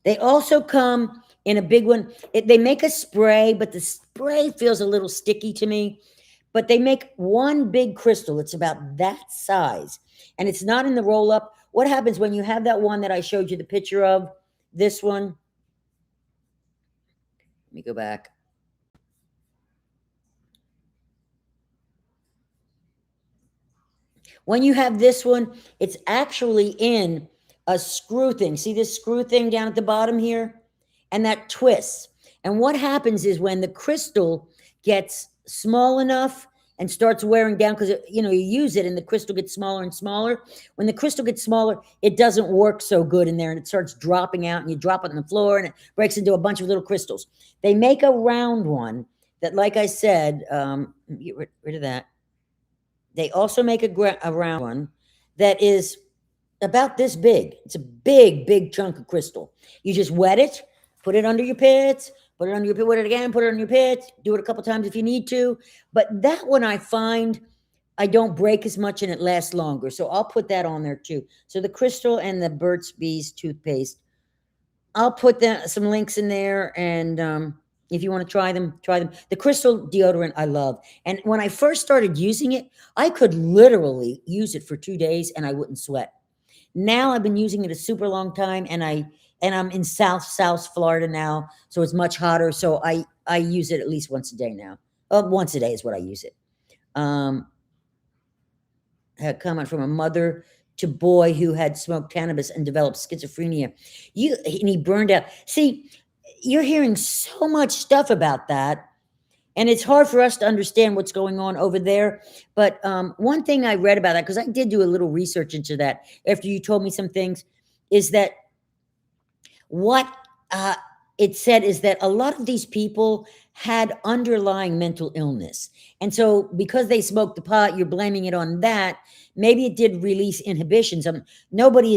[SPEAKER 1] They also come in a big one. They make a spray, but the spray feels a little sticky to me. But they make one big crystal. It's about that size, and it's not in the roll up. What happens when you have that one that I showed you the picture of? This one. Let me go back. When you have this one, it's actually in a screw thing. See this screw thing down at the bottom here? And that twists. And what happens is when the crystal gets small enough and starts wearing down, because you use it and the crystal gets smaller and smaller. When the crystal gets smaller, it doesn't work so good in there, and it starts dropping out, and you drop it on the floor, and it breaks into a bunch of little crystals. They make a round one that, like I said, get rid of that. They also make a round one that is about this big. It's a big, big chunk of crystal. You just wet it, put it under your pits, put it under your pit, wet it again, put it under your pits, do it a couple times if you need to. But that one I find I don't break as much and it lasts longer. So I'll put that on there too. So the crystal and the Burt's Bees toothpaste, I'll put some links in there, and if you want to try them, try them. The crystal deodorant I love. And when I first started using it, I could literally use it for 2 days and I wouldn't sweat. Now I've been using it a super long time, and I'm in South Florida now, so it's much hotter. So I use it at least once a day now. Once a day is what I use it. A comment from a mother to boy who had smoked cannabis and developed schizophrenia. And he burned out. See, you're hearing so much stuff about that, and it's hard for us to understand what's going on over there. But one thing I read about that, because I did do a little research into that after you told me some things, is that what it said is that a lot of these people had underlying mental illness. And so because they smoked the pot, you're blaming it on that. Maybe it did release inhibitions. Nobody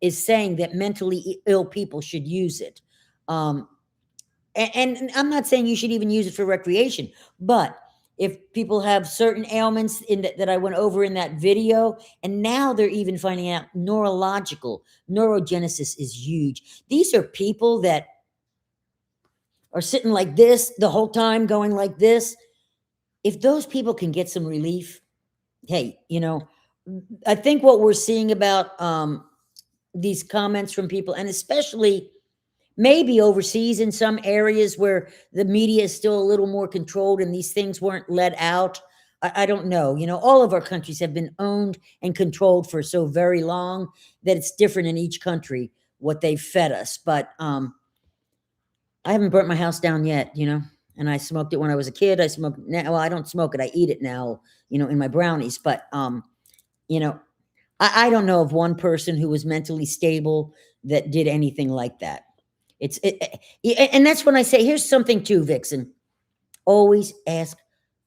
[SPEAKER 1] is saying that mentally ill people should use it. And I'm not saying you should even use it for recreation, but if people have certain ailments that I went over in that video, and now they're even finding out neurogenesis is huge. These are people that are sitting like this the whole time, going like this. If those people can get some relief, hey, I think what we're seeing about these comments from people, and especially maybe overseas in some areas where the media is still a little more controlled and these things weren't let out. I don't know. All of our countries have been owned and controlled for so very long that it's different in each country what they've fed us. But I haven't burnt my house down yet, and I smoked it when I was a kid. I smoke now. Well, I don't smoke it. I eat it now, in my brownies. But, I don't know of one person who was mentally stable that did anything like that. And that's when I say, here's something too, Vixen. Always ask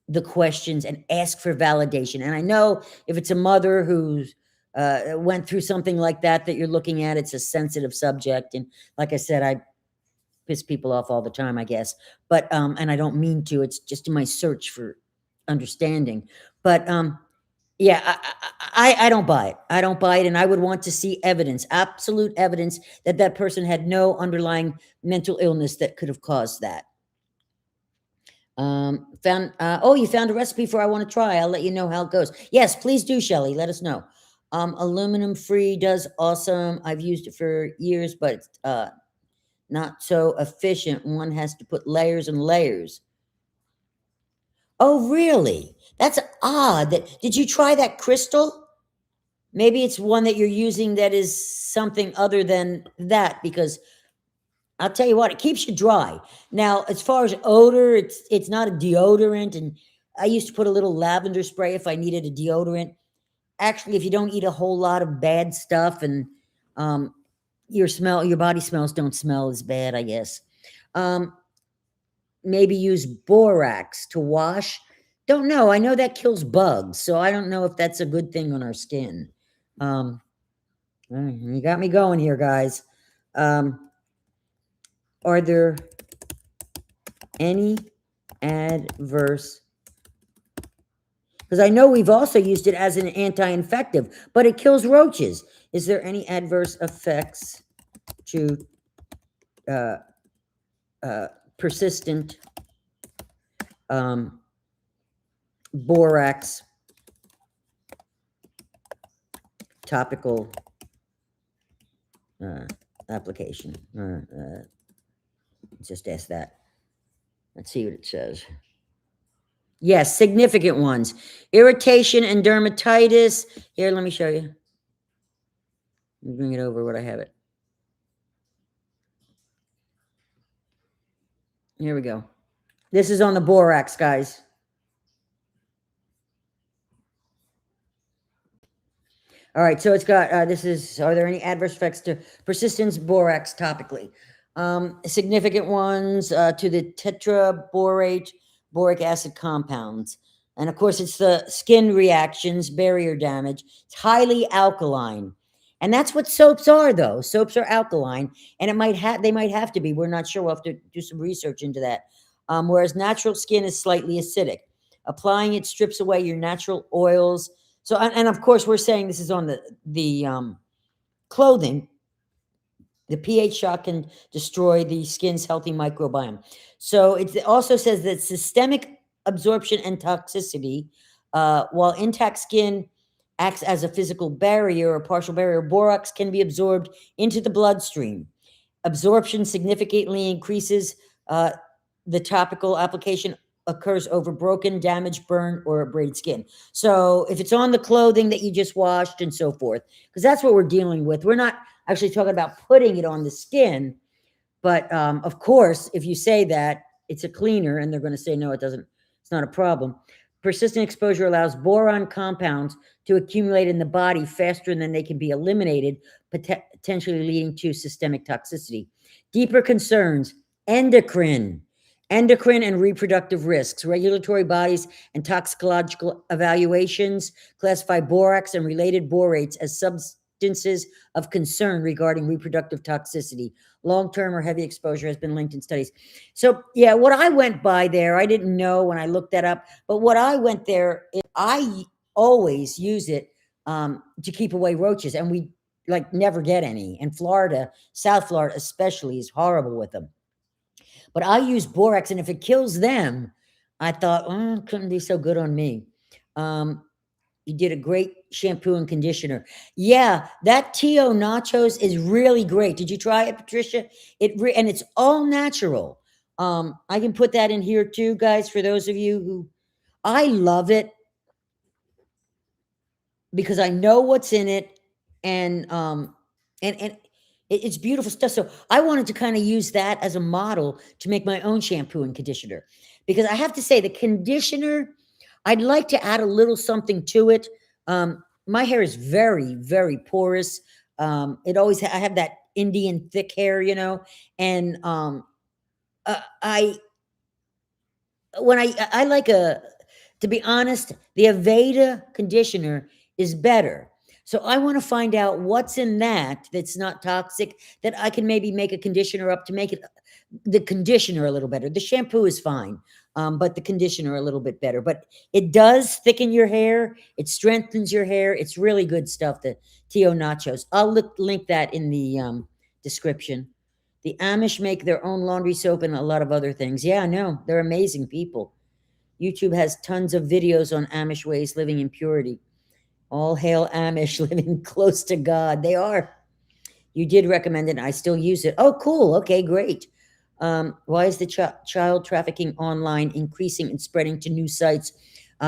[SPEAKER 1] the questions and ask for validation. And I know if it's a mother who's went through something like that you're looking at, it's a sensitive subject. And like I said, I piss people off all the time, I guess. But and I don't mean to. It's just in my search for understanding. But yeah, I don't buy it. I don't buy it, and I would want to see evidence, absolute evidence, that person had no underlying mental illness that could have caused that. You found a recipe for I want to try. I'll let you know how it goes. Yes, please do, Shelley. Let us know. Aluminum free does awesome. I've used it for years, but it's not so efficient. One has to put layers and layers. Oh, really? That's odd. Did you try that crystal? Maybe it's one that you're using that is something other than that, because I'll tell you what, it keeps you dry. Now, as far as odor, it's not a deodorant, and I used to put a little lavender spray if I needed a deodorant. Actually, if you don't eat a whole lot of bad stuff and um, your body smells don't smell as bad, I guess. Um, Maybe use borax to wash. Don't know. I know that kills bugs, so I don't know if that's a good thing on our skin. You got me going here, guys. Are there any adverse? Because I know we've also used it as an anti-infective, but it kills roaches. Is there any adverse effects to persistent borax topical application? Just ask that. Let's see what it says. Yes, significant ones. Irritation and dermatitis. Here, let me show you. Let me bring it over what I have it. Here we go. This is on the borax, guys. All right, so it's got, this is, are there any adverse effects to persistence borax topically? Significant ones to the tetraborate boric acid compounds. And of course, it's the skin reactions, barrier damage. It's highly alkaline. And that's what soaps are, though. Soaps are alkaline, and they might have to be. We're not sure. We'll have to do some research into that. Whereas natural skin is slightly acidic. Applying it strips away your natural oils. So, and of course, we're saying this is on the clothing. The pH shock can destroy the skin's healthy microbiome. So it also says that systemic absorption and toxicity, while intact skin acts as a physical barrier or partial barrier, borax can be absorbed into the bloodstream. Absorption significantly increases the topical application occurs over broken, damaged, burned, or abraded skin. So if it's on the clothing that you just washed and so forth, because that's what we're dealing with. We're not actually talking about putting it on the skin, but of course, if you say that it's a cleaner and they're going to say, no, it doesn't, it's not a problem. Persistent exposure allows boron compounds to accumulate in the body faster than they can be eliminated, potentially leading to systemic toxicity. Deeper concerns, endocrine and reproductive risks. Regulatory bodies and toxicological evaluations classify borax and related borates as substances of concern regarding reproductive toxicity. Long-term or heavy exposure has been linked in studies. So, yeah, what I went by there, I didn't know when I looked that up, but what I went there, I always use it to keep away roaches, and we like never get any. And Florida, South Florida especially, is horrible with them. But I use borax, and if it kills them, I thought, it couldn't be so good on me. You did a great shampoo and conditioner. Yeah, that Tio Nachos is really great. Did you try it, Patricia? And it's all natural. I can put that in here too, guys, for those of you who, I love it because I know what's in it, and it's beautiful stuff. So I wanted to kind of use that as a model to make my own shampoo and conditioner, because I have to say the conditioner, I'd like to add a little something to it. My hair is very, very porous. I have that Indian thick hair, and I like to be honest, the Aveda conditioner is better. So I want to find out what's in that's not toxic, that I can maybe make a conditioner up to make it the conditioner a little better. The shampoo is fine, but the conditioner a little bit better. But it does thicken your hair. It strengthens your hair. It's really good stuff, the Tio Nachos. I'll link that in the description. The Amish make their own laundry soap and a lot of other things. Yeah, I know. They're amazing people. YouTube has tons of videos on Amish ways living in purity. All hail Amish living close to God. They are. You did recommend it, and I still use it. Oh, cool. Okay, great. Why is the child trafficking online increasing and spreading to new sites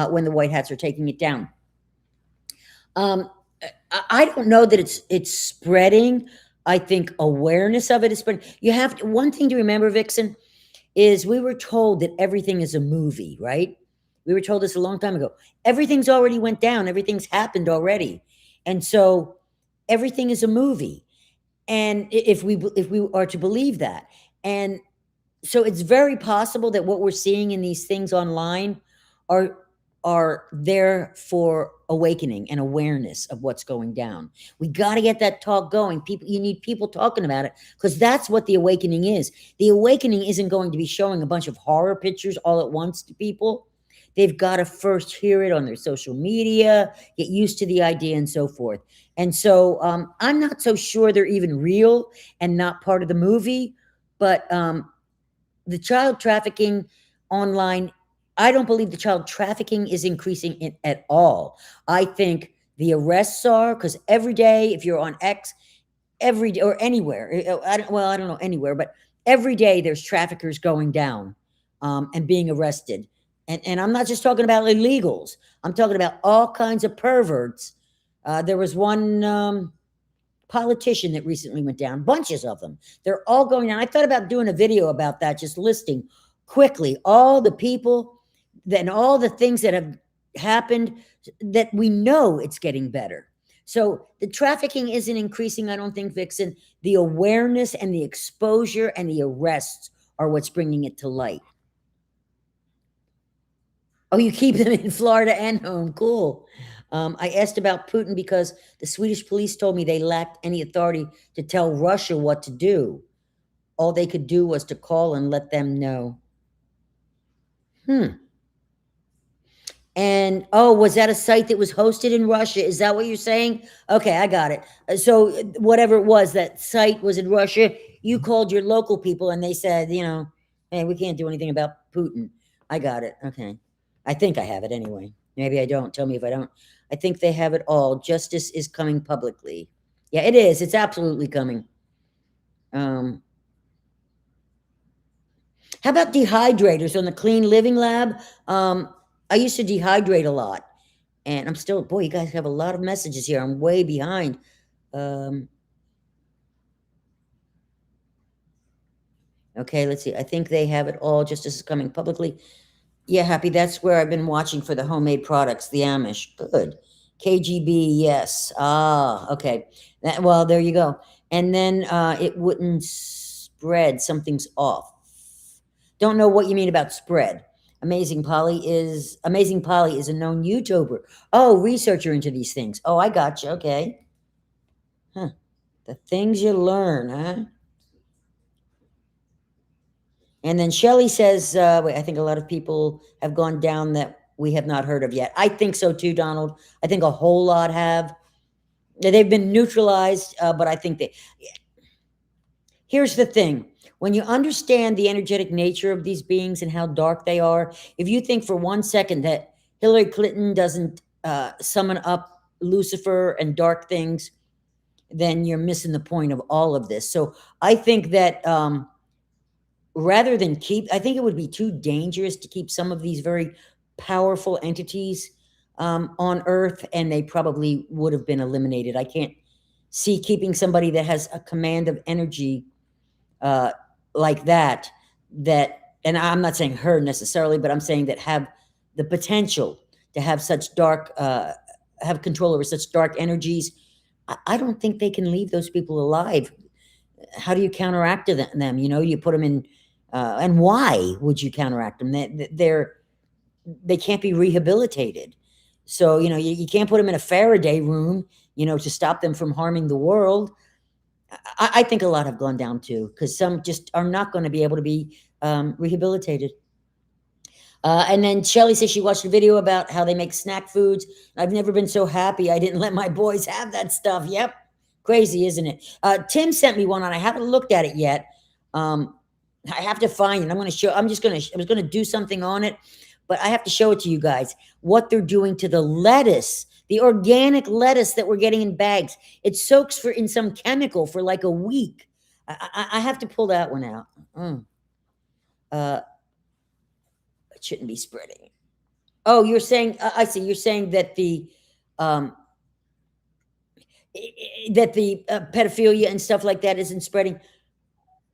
[SPEAKER 1] when the white hats are taking it down? I don't know that it's spreading. I think awareness of it is spreading. You have to, one thing to remember, Vixen, is we were told that everything is a movie, right? We were told this a long time ago. Everything's already went down. Everything's happened already. And so everything is a movie. And if we are to believe that, and so it's very possible that what we're seeing in these things online are are there for awakening and awareness of what's going down. We got to get that talk going. People, you need people talking about it, because that's what the awakening is. The awakening isn't going to be showing a bunch of horror pictures all at once to people. They've got to first hear it on their social media, get used to the idea, and so forth. And so I'm not so sure they're even real and not part of the movie. But the child trafficking online, I don't believe the child trafficking is increasing at all. I think the arrests are, because every day, if you're on X, every day or anywhere, I don't know anywhere, but every day there's traffickers going down and being arrested. And I'm not just talking about illegals. I'm talking about all kinds of perverts. There was one politician that recently went down, bunches of them. They're all going down. I thought about doing a video about that, just listing quickly all the people, then all the things that have happened, that we know it's getting better. So the trafficking isn't increasing, I don't think, Vixen. The awareness and the exposure and the arrests are what's bringing it to light. Oh, you keep them in Florida and home. Cool. I asked about Putin because the Swedish police told me they lacked any authority to tell Russia what to do. All they could do was to call and let them know. And oh, was that a site that was hosted in Russia? Is that what you're saying? Okay, I got it. So whatever it was, that site was in Russia. You called your local people and they said, hey, we can't do anything about Putin. I got it. Okay. I think I have it anyway. Maybe I don't. Tell me if I don't. I think they have it all. Justice is coming publicly. Yeah, it is. It's absolutely coming. How about dehydrators on the Clean Living Lab? I used to dehydrate a lot, and I'm still, boy, you guys have a lot of messages here. I'm way behind. Okay, let's see. I think they have it all. Justice is coming publicly. Yeah, Happy. That's where I've been watching for the homemade products, the Amish. Good. KGB, yes. Ah, okay. Well, there you go. And then it wouldn't spread. Something's off. Don't know what you mean about spread. Amazing Polly is a known YouTuber. Oh, researcher into these things. Oh, I got you. Okay. Huh. The things you learn, huh? And then Shelley says, wait, I think a lot of people have gone down that we have not heard of yet. I think so too, Donald. I think a whole lot have. They've been neutralized, but I think they. Here's the thing. When you understand the energetic nature of these beings and how dark they are, if you think for 1 second that Hillary Clinton doesn't summon up Lucifer and dark things, then you're missing the point of all of this. So I think that rather than I think it would be too dangerous to keep some of these very powerful entities on Earth, and they probably would have been eliminated. I can't see keeping somebody that has a command of energy like that, and I'm not saying her necessarily, but I'm saying that have the potential to have such dark, have control over such dark energies. I don't think they can leave those people alive. How do you counteract them? You put them in, and why would you counteract them? They can't be rehabilitated. So, you can't put them in a Faraday room, to stop them from harming the world. I think a lot have gone down too, because some just are not going to be able to be rehabilitated. And then Shelly says she watched a video about how they make snack foods. I've never been so happy I didn't let my boys have that stuff. Yep. Crazy, isn't it? Tim sent me one on. I haven't looked at it yet. I have to find it. I was going to do something on it, but I have to show it to you guys, what they're doing to the lettuce, the organic lettuce that we're getting in bags. It soaks in some chemical for like a week. I have to pull that one out. It shouldn't be spreading. Oh, you're saying, I see. You're saying that that the pedophilia and stuff like that isn't spreading.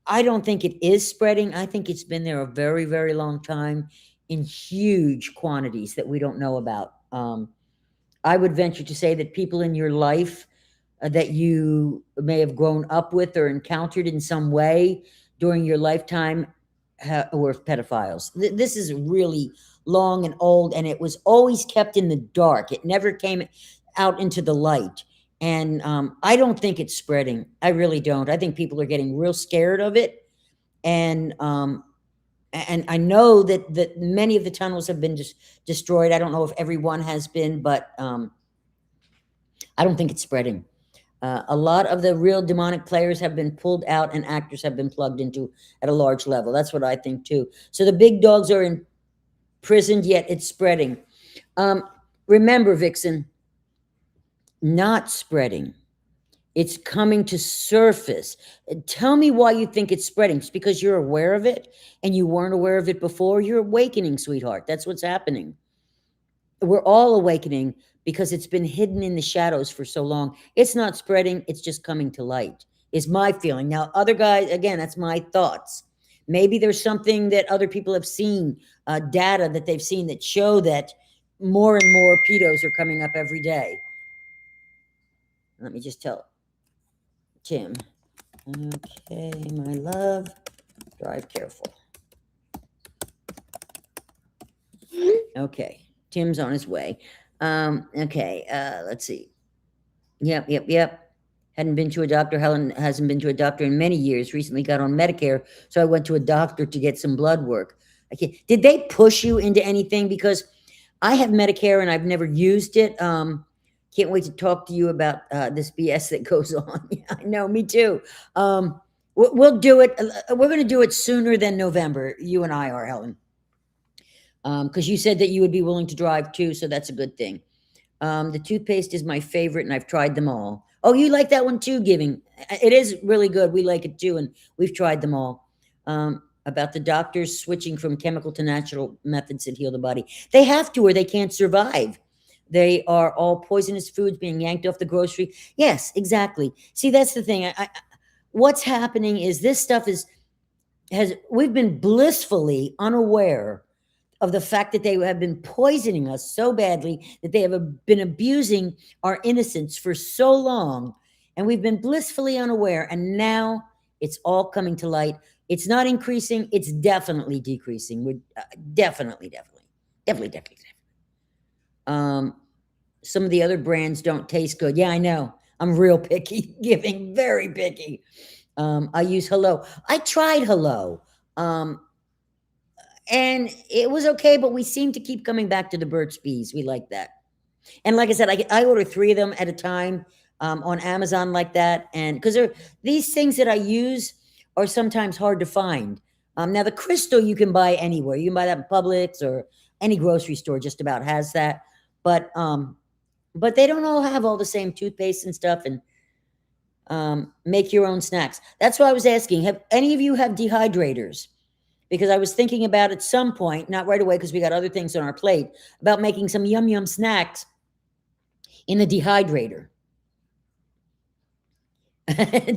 [SPEAKER 1] I don't think it is spreading. I think it's been there a very, very long time in huge quantities that we don't know about. I would venture to say that people in your life that you may have grown up with or encountered in some way during your lifetime were pedophiles. This is really long and old, and it was always kept in the dark. It never came out into the light. And I don't think it's spreading. I really don't. I think people are getting real scared of it. And I know that many of the tunnels have been destroyed. I don't know if every one has been, but I don't think it's spreading. A lot of the real demonic players have been pulled out and actors have been plugged into at a large level. That's what I think too. So the big dogs are imprisoned, yet it's spreading. Remember, Vixen, not spreading. It's coming to surface. Tell me why you think it's spreading. It's because you're aware of it and you weren't aware of it before. You're awakening, sweetheart. That's what's happening. We're all awakening because it's been hidden in the shadows for so long. It's not spreading. It's just coming to light, is my feeling. Now, other guys, again, that's my thoughts. Maybe there's something that other people have seen, data that they've seen that show that more and more pedos are coming up every day. Let me just tell Tim. Okay, my love, drive careful. Okay, Tim's on his way. Okay, let's see. Yep. Hadn't been to a doctor. Helen hasn't been to a doctor in many years. Recently got on Medicare, so I went to a doctor to get some blood work. Okay, did they push you into anything? Because I have Medicare and I've never used it. Can't wait to talk to you about this BS that goes on. Yeah, I know, me too. We'll do it. We're going to do it sooner than November. You and I are, Helen. Because you said that you would be willing to drive too, so that's a good thing. The toothpaste is my favorite, and I've tried them all. Oh, you like that one too, Giving? It is really good. We like it too, and we've tried them all. About the doctors switching from chemical to natural methods that heal the body. They have to, or they can't survive. They are all poisonous foods being yanked off the grocery. Yes, exactly. See, that's the thing. What's happening is this stuff we've been blissfully unaware of the fact that they have been poisoning us so badly, that they have been abusing our innocence for so long, and we've been blissfully unaware, and now it's all coming to light. It's not increasing, it's definitely decreasing. We're definitely. Some of the other brands don't taste good. Yeah, I know. I'm real picky, Giving, very picky. I use Hello. I tried Hello. And it was okay, but we seem to keep coming back to the Burt's Bees. We like that. And like I said, I order 3 of them at a time on Amazon like that. And because these things that I use are sometimes hard to find. Now, the crystal you can buy anywhere. You can buy that in Publix or any grocery store just about has that. But they don't all have all the same toothpaste and stuff. And make your own snacks. That's why I was asking, have any of you have dehydrators? Because I was thinking about at some point, not right away because we got other things on our plate, about making some yum snacks in the dehydrator.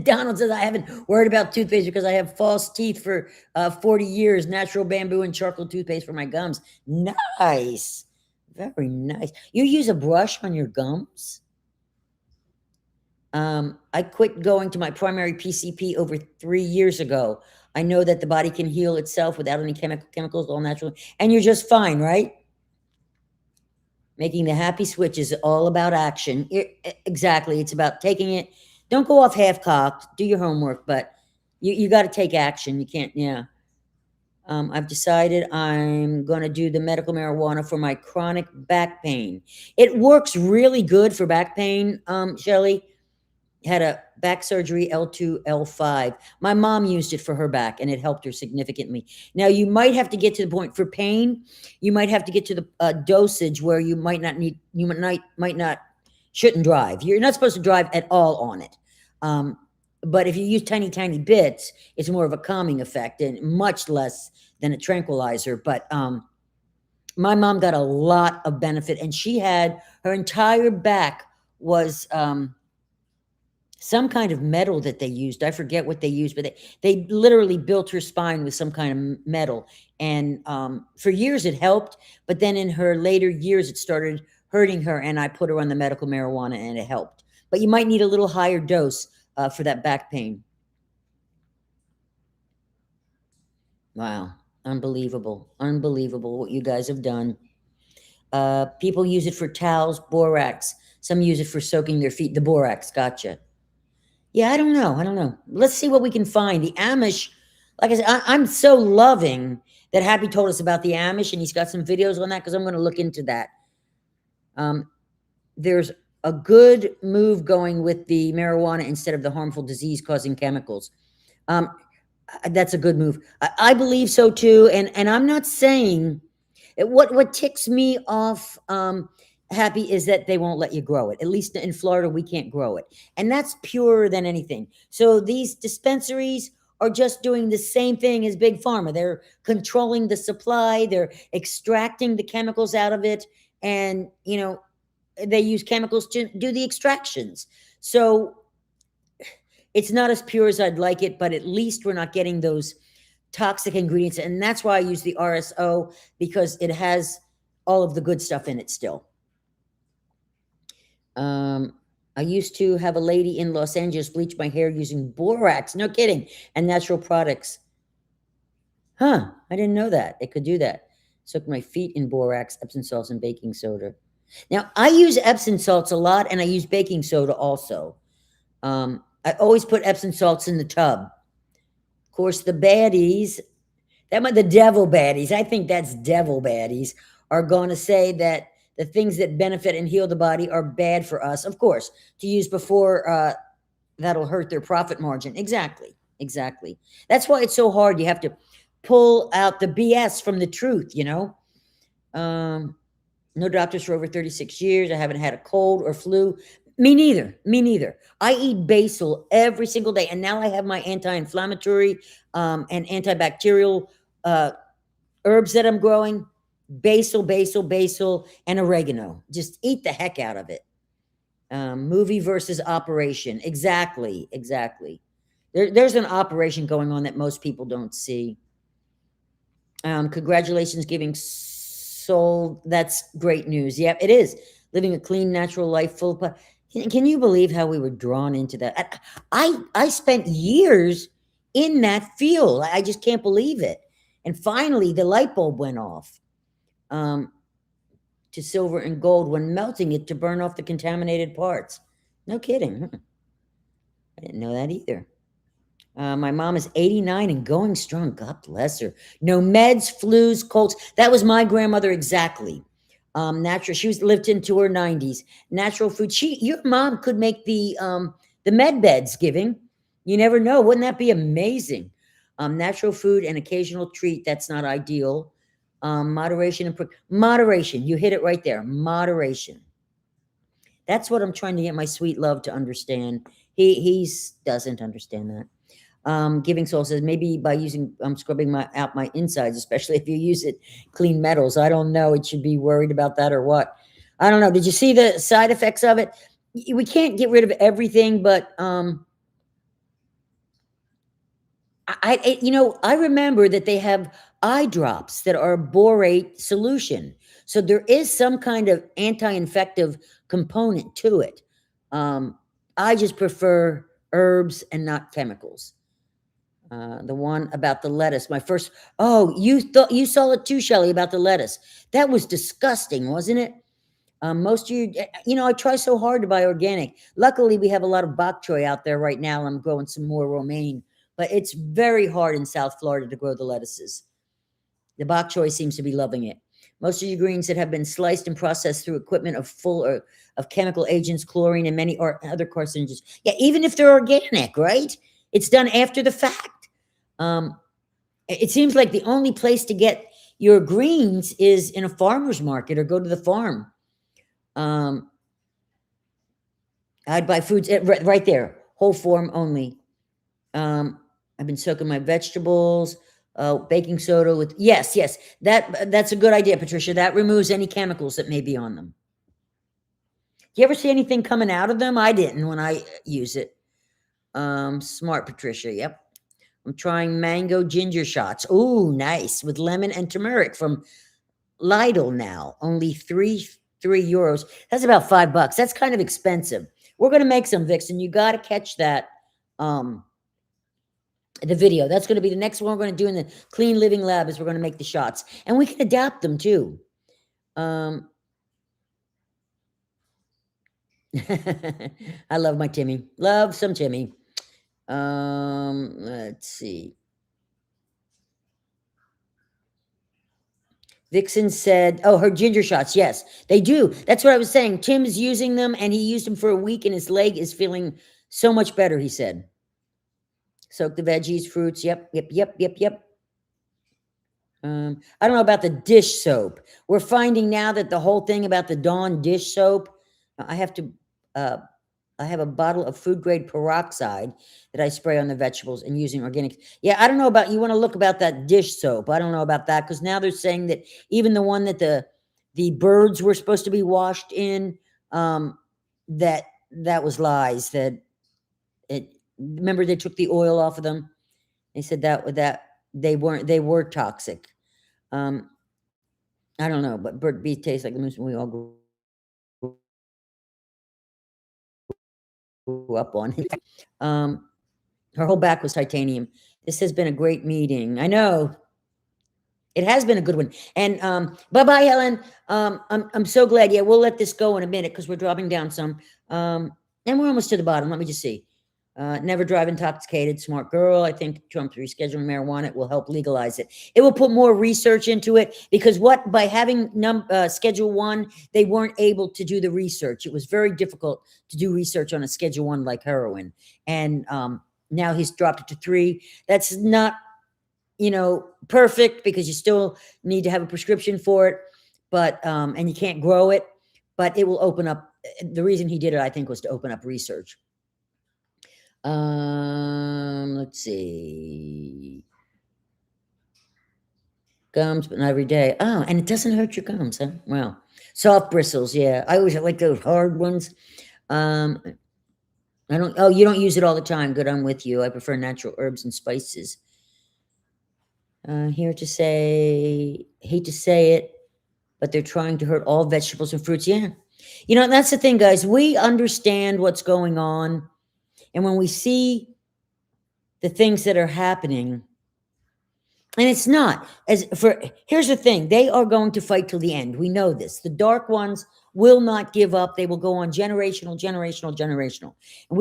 [SPEAKER 1] Donald says, I haven't worried about toothpaste because I have false teeth for 40 years, natural bamboo and charcoal toothpaste for my gums. Nice. Very nice. You use a brush on your gums? I quit going to my primary PCP over 3 years ago. I know that the body can heal itself without any chemicals, all natural. And you're just fine, right? Making the happy switch is all about action. Exactly. It's about taking it. Don't go off half-cocked. Do your homework, but you got to take action. You can't, yeah. I've decided I'm going to do the medical marijuana for my chronic back pain. It works really good for back pain, Shelley. Had a back surgery, L2, L5. My mom used it for her back, and it helped her significantly. Now, you might have to get to the point for pain. You might have to get to the dosage where you might not need, shouldn't drive. You're not supposed to drive at all on it. But if you use tiny bits, it's more of a calming effect and much less than a tranquilizer. But my mom got a lot of benefit, and she had her entire back was some kind of metal that they used. I forget what they used, but they literally built her spine with some kind of metal. And for years it helped, but then in her later years it started hurting her, and I put her on the medical marijuana and it helped. But you might need a little higher dose for that back pain. Wow. Unbelievable. Unbelievable what you guys have done. People use it for towels, borax. Some use it for soaking their feet. The borax, gotcha. Yeah, I don't know. I don't know. Let's see what we can find. The Amish, like I said, I'm so loving that Happy told us about the Amish, and he's got some videos on that because I'm going to look into that. There's a good move going with the marijuana instead of the harmful disease-causing chemicals. That's a good move. I believe so too, and I'm not saying what ticks me off, Happy, is that they won't let you grow it. At least in Florida, we can't grow it, and that's purer than anything. So these dispensaries are just doing the same thing as big pharma. They're controlling the supply. They're extracting the chemicals out of it, and they use chemicals to do the extractions. So it's not as pure as I'd like it, but at least we're not getting those toxic ingredients. And that's why I use the RSO, because it has all of the good stuff in it still. I used to have a lady in Los Angeles bleach my hair using borax. No kidding. And natural products. Huh. I didn't know that. They could do that. Soak my feet in borax, Epsom salts, and baking soda. Now, I use Epsom salts a lot, and I use baking soda also. I always put Epsom salts in the tub. Of course, the baddies, the devil baddies, I think that's devil baddies, are going to say that the things that benefit and heal the body are bad for us, of course, to use before that'll hurt their profit margin. Exactly. Exactly. That's why it's so hard. You have to pull out the BS from the truth, No doctors for over 36 years. I haven't had a cold or flu. Me neither. Me neither. I eat basil every single day, and now I have my anti-inflammatory and antibacterial herbs that I'm growing. Basil, and oregano. Just eat the heck out of it. Movie versus operation. Exactly. There's an operation going on that most people don't see. Congratulations, giving soul. That's great news. Yep, it is. Living a clean, natural life full of... Can you believe how we were drawn into that? I spent years in that field. I just can't believe it. And finally, the light bulb went off to silver and gold when melting it to burn off the contaminated parts. No kidding. I didn't know that either. My mom is 89 and going strong. God bless her. No meds, flus, colds. That was my grandmother exactly. Natural. She lived into her 90s. Natural food. Your mom could make the med beds giving. You never know. Wouldn't that be amazing? Natural food and occasional treat. That's not ideal. Moderation and moderation. You hit it right there. Moderation. That's what I'm trying to get my sweet love to understand. He doesn't understand that. Giving Soul says maybe by using scrubbing out my insides, especially if you use it clean metals. I don't know. It should be worried about that or what. I don't know. Did you see the side effects of it? We can't get rid of everything, but I remember that they have eye drops that are a borate solution. So there is some kind of anti-infective component to it. I just prefer herbs and not chemicals. The one about the lettuce, my first, you saw it too, Shelley, about the lettuce. That was disgusting, wasn't it? Most of you, I try so hard to buy organic. Luckily, we have a lot of bok choy out there right now. I'm growing some more romaine, but it's very hard in South Florida to grow the lettuces. The bok choy seems to be loving it. Most of your greens that have been sliced and processed through equipment of chemical agents, chlorine, and many other carcinogens. Yeah, even if they're organic, right? It's done after the fact. It seems like the only place to get your greens is in a farmer's market or go to the farm. I'd buy foods right there, whole form only. I've been soaking my vegetables, baking soda with, yes, that's a good idea, Patricia. That removes any chemicals that may be on them. Do you ever see anything coming out of them? I didn't when I use it. Smart Patricia. Yep. I'm trying mango ginger shots. Ooh, nice. With lemon and turmeric from Lidl now. Only €3. That's about $5. That's kind of expensive. We're gonna make some, Vixen. You gotta catch that. The video. That's going to be the next one we're going to do in the Clean Living Lab is we're going to make the shots. And we can adapt them too. I love my Timmy. Love some Timmy. Let's see. Vixen said, oh, her ginger shots. Yes, they do. That's what I was saying. Tim's using them and he used them for a week and his leg is feeling so much better, he said. Soak the veggies, fruits. Yep. I don't know about the dish soap. We're finding now that the whole thing about the Dawn dish soap, I have a bottle of food grade peroxide that I spray on the vegetables and using organic. Yeah, I don't know about, you want to look about that dish soap. I don't know about that because now they're saying that even the one that the birds were supposed to be washed in, that was lies. Remember they took the oil off of them. They said that they were toxic. I don't know, but bird beef tastes like the moose we all grew up on. Her whole back was titanium. This has been a great meeting. I know. It has been a good one. And bye-bye, Helen. I'm so glad. Yeah, we'll let this go in a minute because we're dropping down some. And we're almost to the bottom. Let me just see. Never drive intoxicated, smart girl. I think Trump's rescheduling marijuana, it will help legalize it. It will put more research into it because by having Schedule 1, they weren't able to do the research. It was very difficult to do research on a Schedule 1 like heroin. And now he's dropped it to 3. That's not, perfect because you still need to have a prescription for it, but, and you can't grow it, but it will open up. The reason he did it, I think, was to open up research. Let's see. Gums, but not every day. Oh, and it doesn't hurt your gums, huh? Well, soft bristles, yeah. I always like those hard ones. You don't use it all the time. Good, I'm with you. I prefer natural herbs and spices. Here to say, hate to say it, but they're trying to hurt all vegetables and fruits. Yeah. That's the thing, guys. We understand what's going on. And when we see the things that are happening, and it's not here's the thing, they are going to fight till the end. We know this. The dark ones will not give up. They will go on generational. And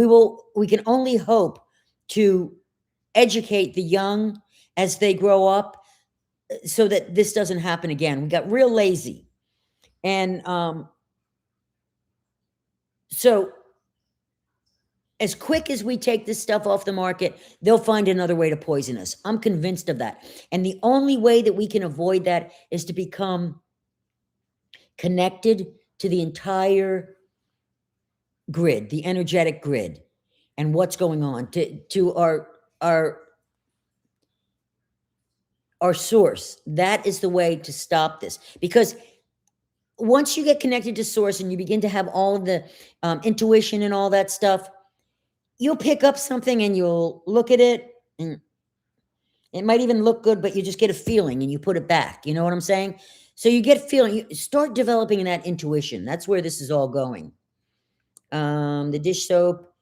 [SPEAKER 1] we can only hope to educate the young as they grow up so that this doesn't happen again. We got real lazy. And so as quick as we take this stuff off the market, they'll find another way to poison us. I'm convinced of that. And the only way that we can avoid that is to become connected to the entire grid, the energetic grid, and what's going on, to our source. That is the way to stop this. Because once you get connected to source and you begin to have all of the intuition and all that stuff, you'll pick up something and you'll look at it and it might even look good, but you just get a feeling and you put it back. You know what I'm saying? So you get feeling, you start developing that intuition. That's where this is all going. The dish soap.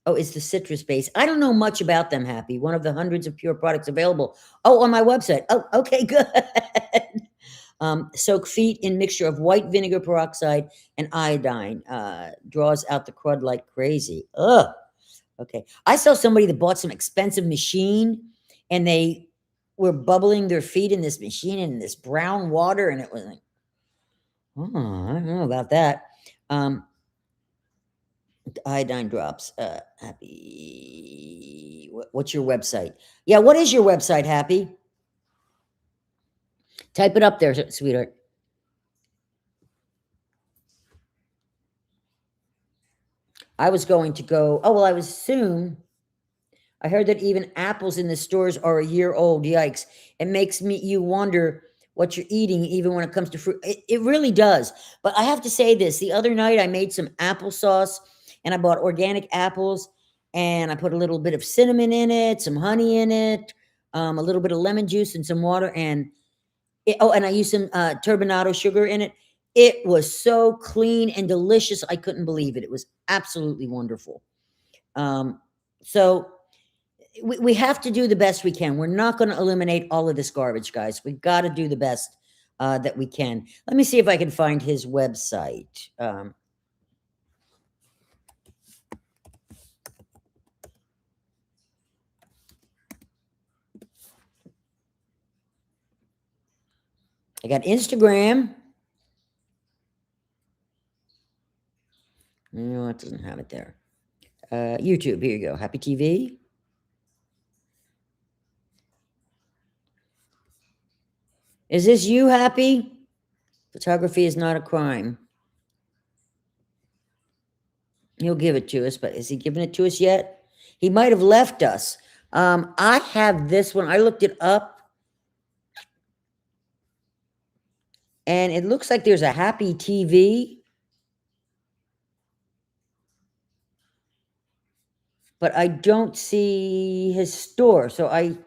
[SPEAKER 1] Oh, it's the citrus base. I don't know much about them, Happy. One of the hundreds of pure products available. Oh, on my website. Oh, okay, good. Soak feet in mixture of white vinegar peroxide and iodine. Draws out the crud like crazy. Ugh. Okay. I saw somebody that bought some expensive machine and they were bubbling their feet in this machine in this brown water. And it was like, oh, I don't know about that. Iodine drops. Happy. What's your website? Yeah. What is your website, Happy? Type it up there, sweetheart. I was going to go. Oh, well, I was soon. I heard that even apples in the stores are a year old. Yikes. It makes you wonder what you're eating, even when it comes to fruit. It really does. But I have to say this. The other night, I made some applesauce, and I bought organic apples. and I put a little bit of cinnamon in it, some honey in it, a little bit of lemon juice and some water, and and I used some turbinado sugar in it. It was so clean and delicious. I couldn't believe it. It was absolutely wonderful. So we have to do the best we can. We're not going to eliminate all of this garbage, guys. We've got to do the best that we can. Let me see if I can find his website. I got Instagram. No, it doesn't have it there. YouTube, here you go. Happy TV. Is this you, Happy? Photography is not a crime. He'll give it to us, but is he giving it to us yet? He might have left us. I have this one. I looked it up. And it looks like there's a Happy TV. But I don't see his store. So I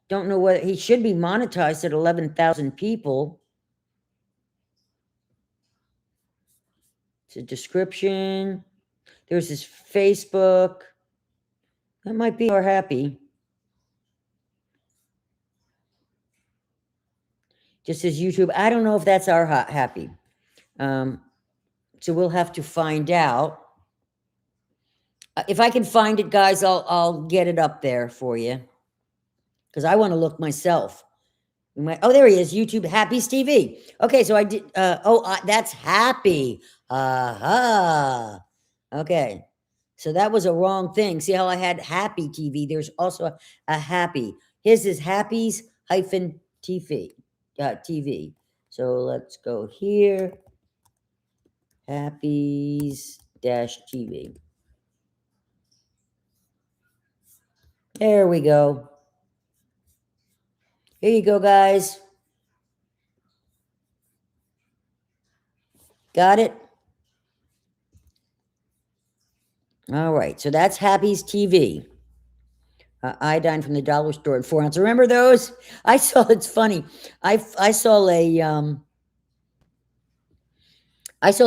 [SPEAKER 1] don't know whether he should be monetized at 11,000 people. It's a description. There's his Facebook. That might be our Happy. Just his YouTube. I don't know if that's our Happy. So we'll have to find out. If I can find it, guys, I'll get it up there for you. Because I want to look myself. Oh, there he is. YouTube Happy's TV. Okay, so I did. That's Happy. Aha. Okay. So that was a wrong thing. See how I had Happy TV? There's also a Happy. His is Happy's hyphen TV. TV. So let's go here. Happy's dash TV. There we go. Here you go, guys. Got it? All right. So that's Happy's TV. Iodine from the dollar store at 4 ounces. Remember those? I saw. It's funny. I saw a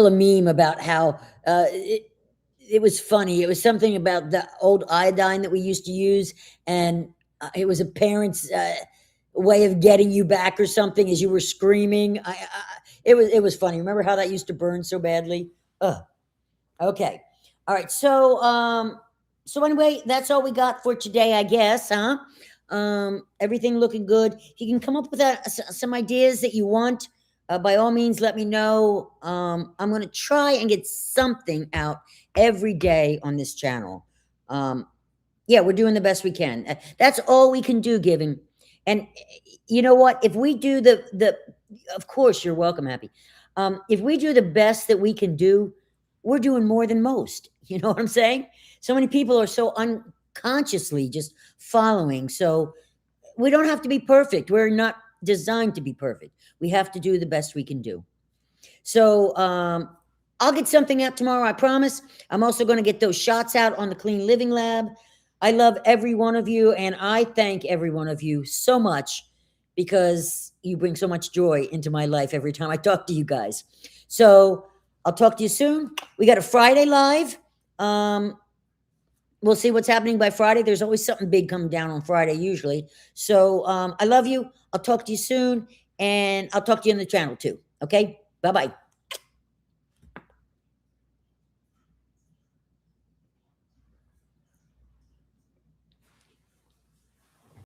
[SPEAKER 1] meme about how it was funny. It was something about the old iodine that we used to use, and it was a parent's way of getting you back or something as you were screaming. It was funny. Remember how that used to burn so badly? Ugh. Okay. All right. So anyway, that's all we got for today, I guess, huh? Everything looking good. If you can come up with some ideas that you want, by all means, let me know. I'm going to try and get something out every day on this channel. Yeah, we're doing the best we can. That's all we can do, giving. And you know what? If we do of course, you're welcome, Happy. If we do the best that we can do, we're doing more than most. You know what I'm saying? So many people are so unconsciously just following. So we don't have to be perfect. We're not designed to be perfect. We have to do the best we can do. So I'll get something out tomorrow, I promise. I'm also going to get those shots out on the Clean Living Lab. I love every one of you, and I thank every one of you so much because you bring so much joy into my life every time I talk to you guys. So I'll talk to you soon. We got a Friday live. We'll see what's happening by Friday. There's always something big coming down on Friday, usually. So I love you. I'll talk to you soon, and I'll talk to you on the channel too. Okay? Bye-bye.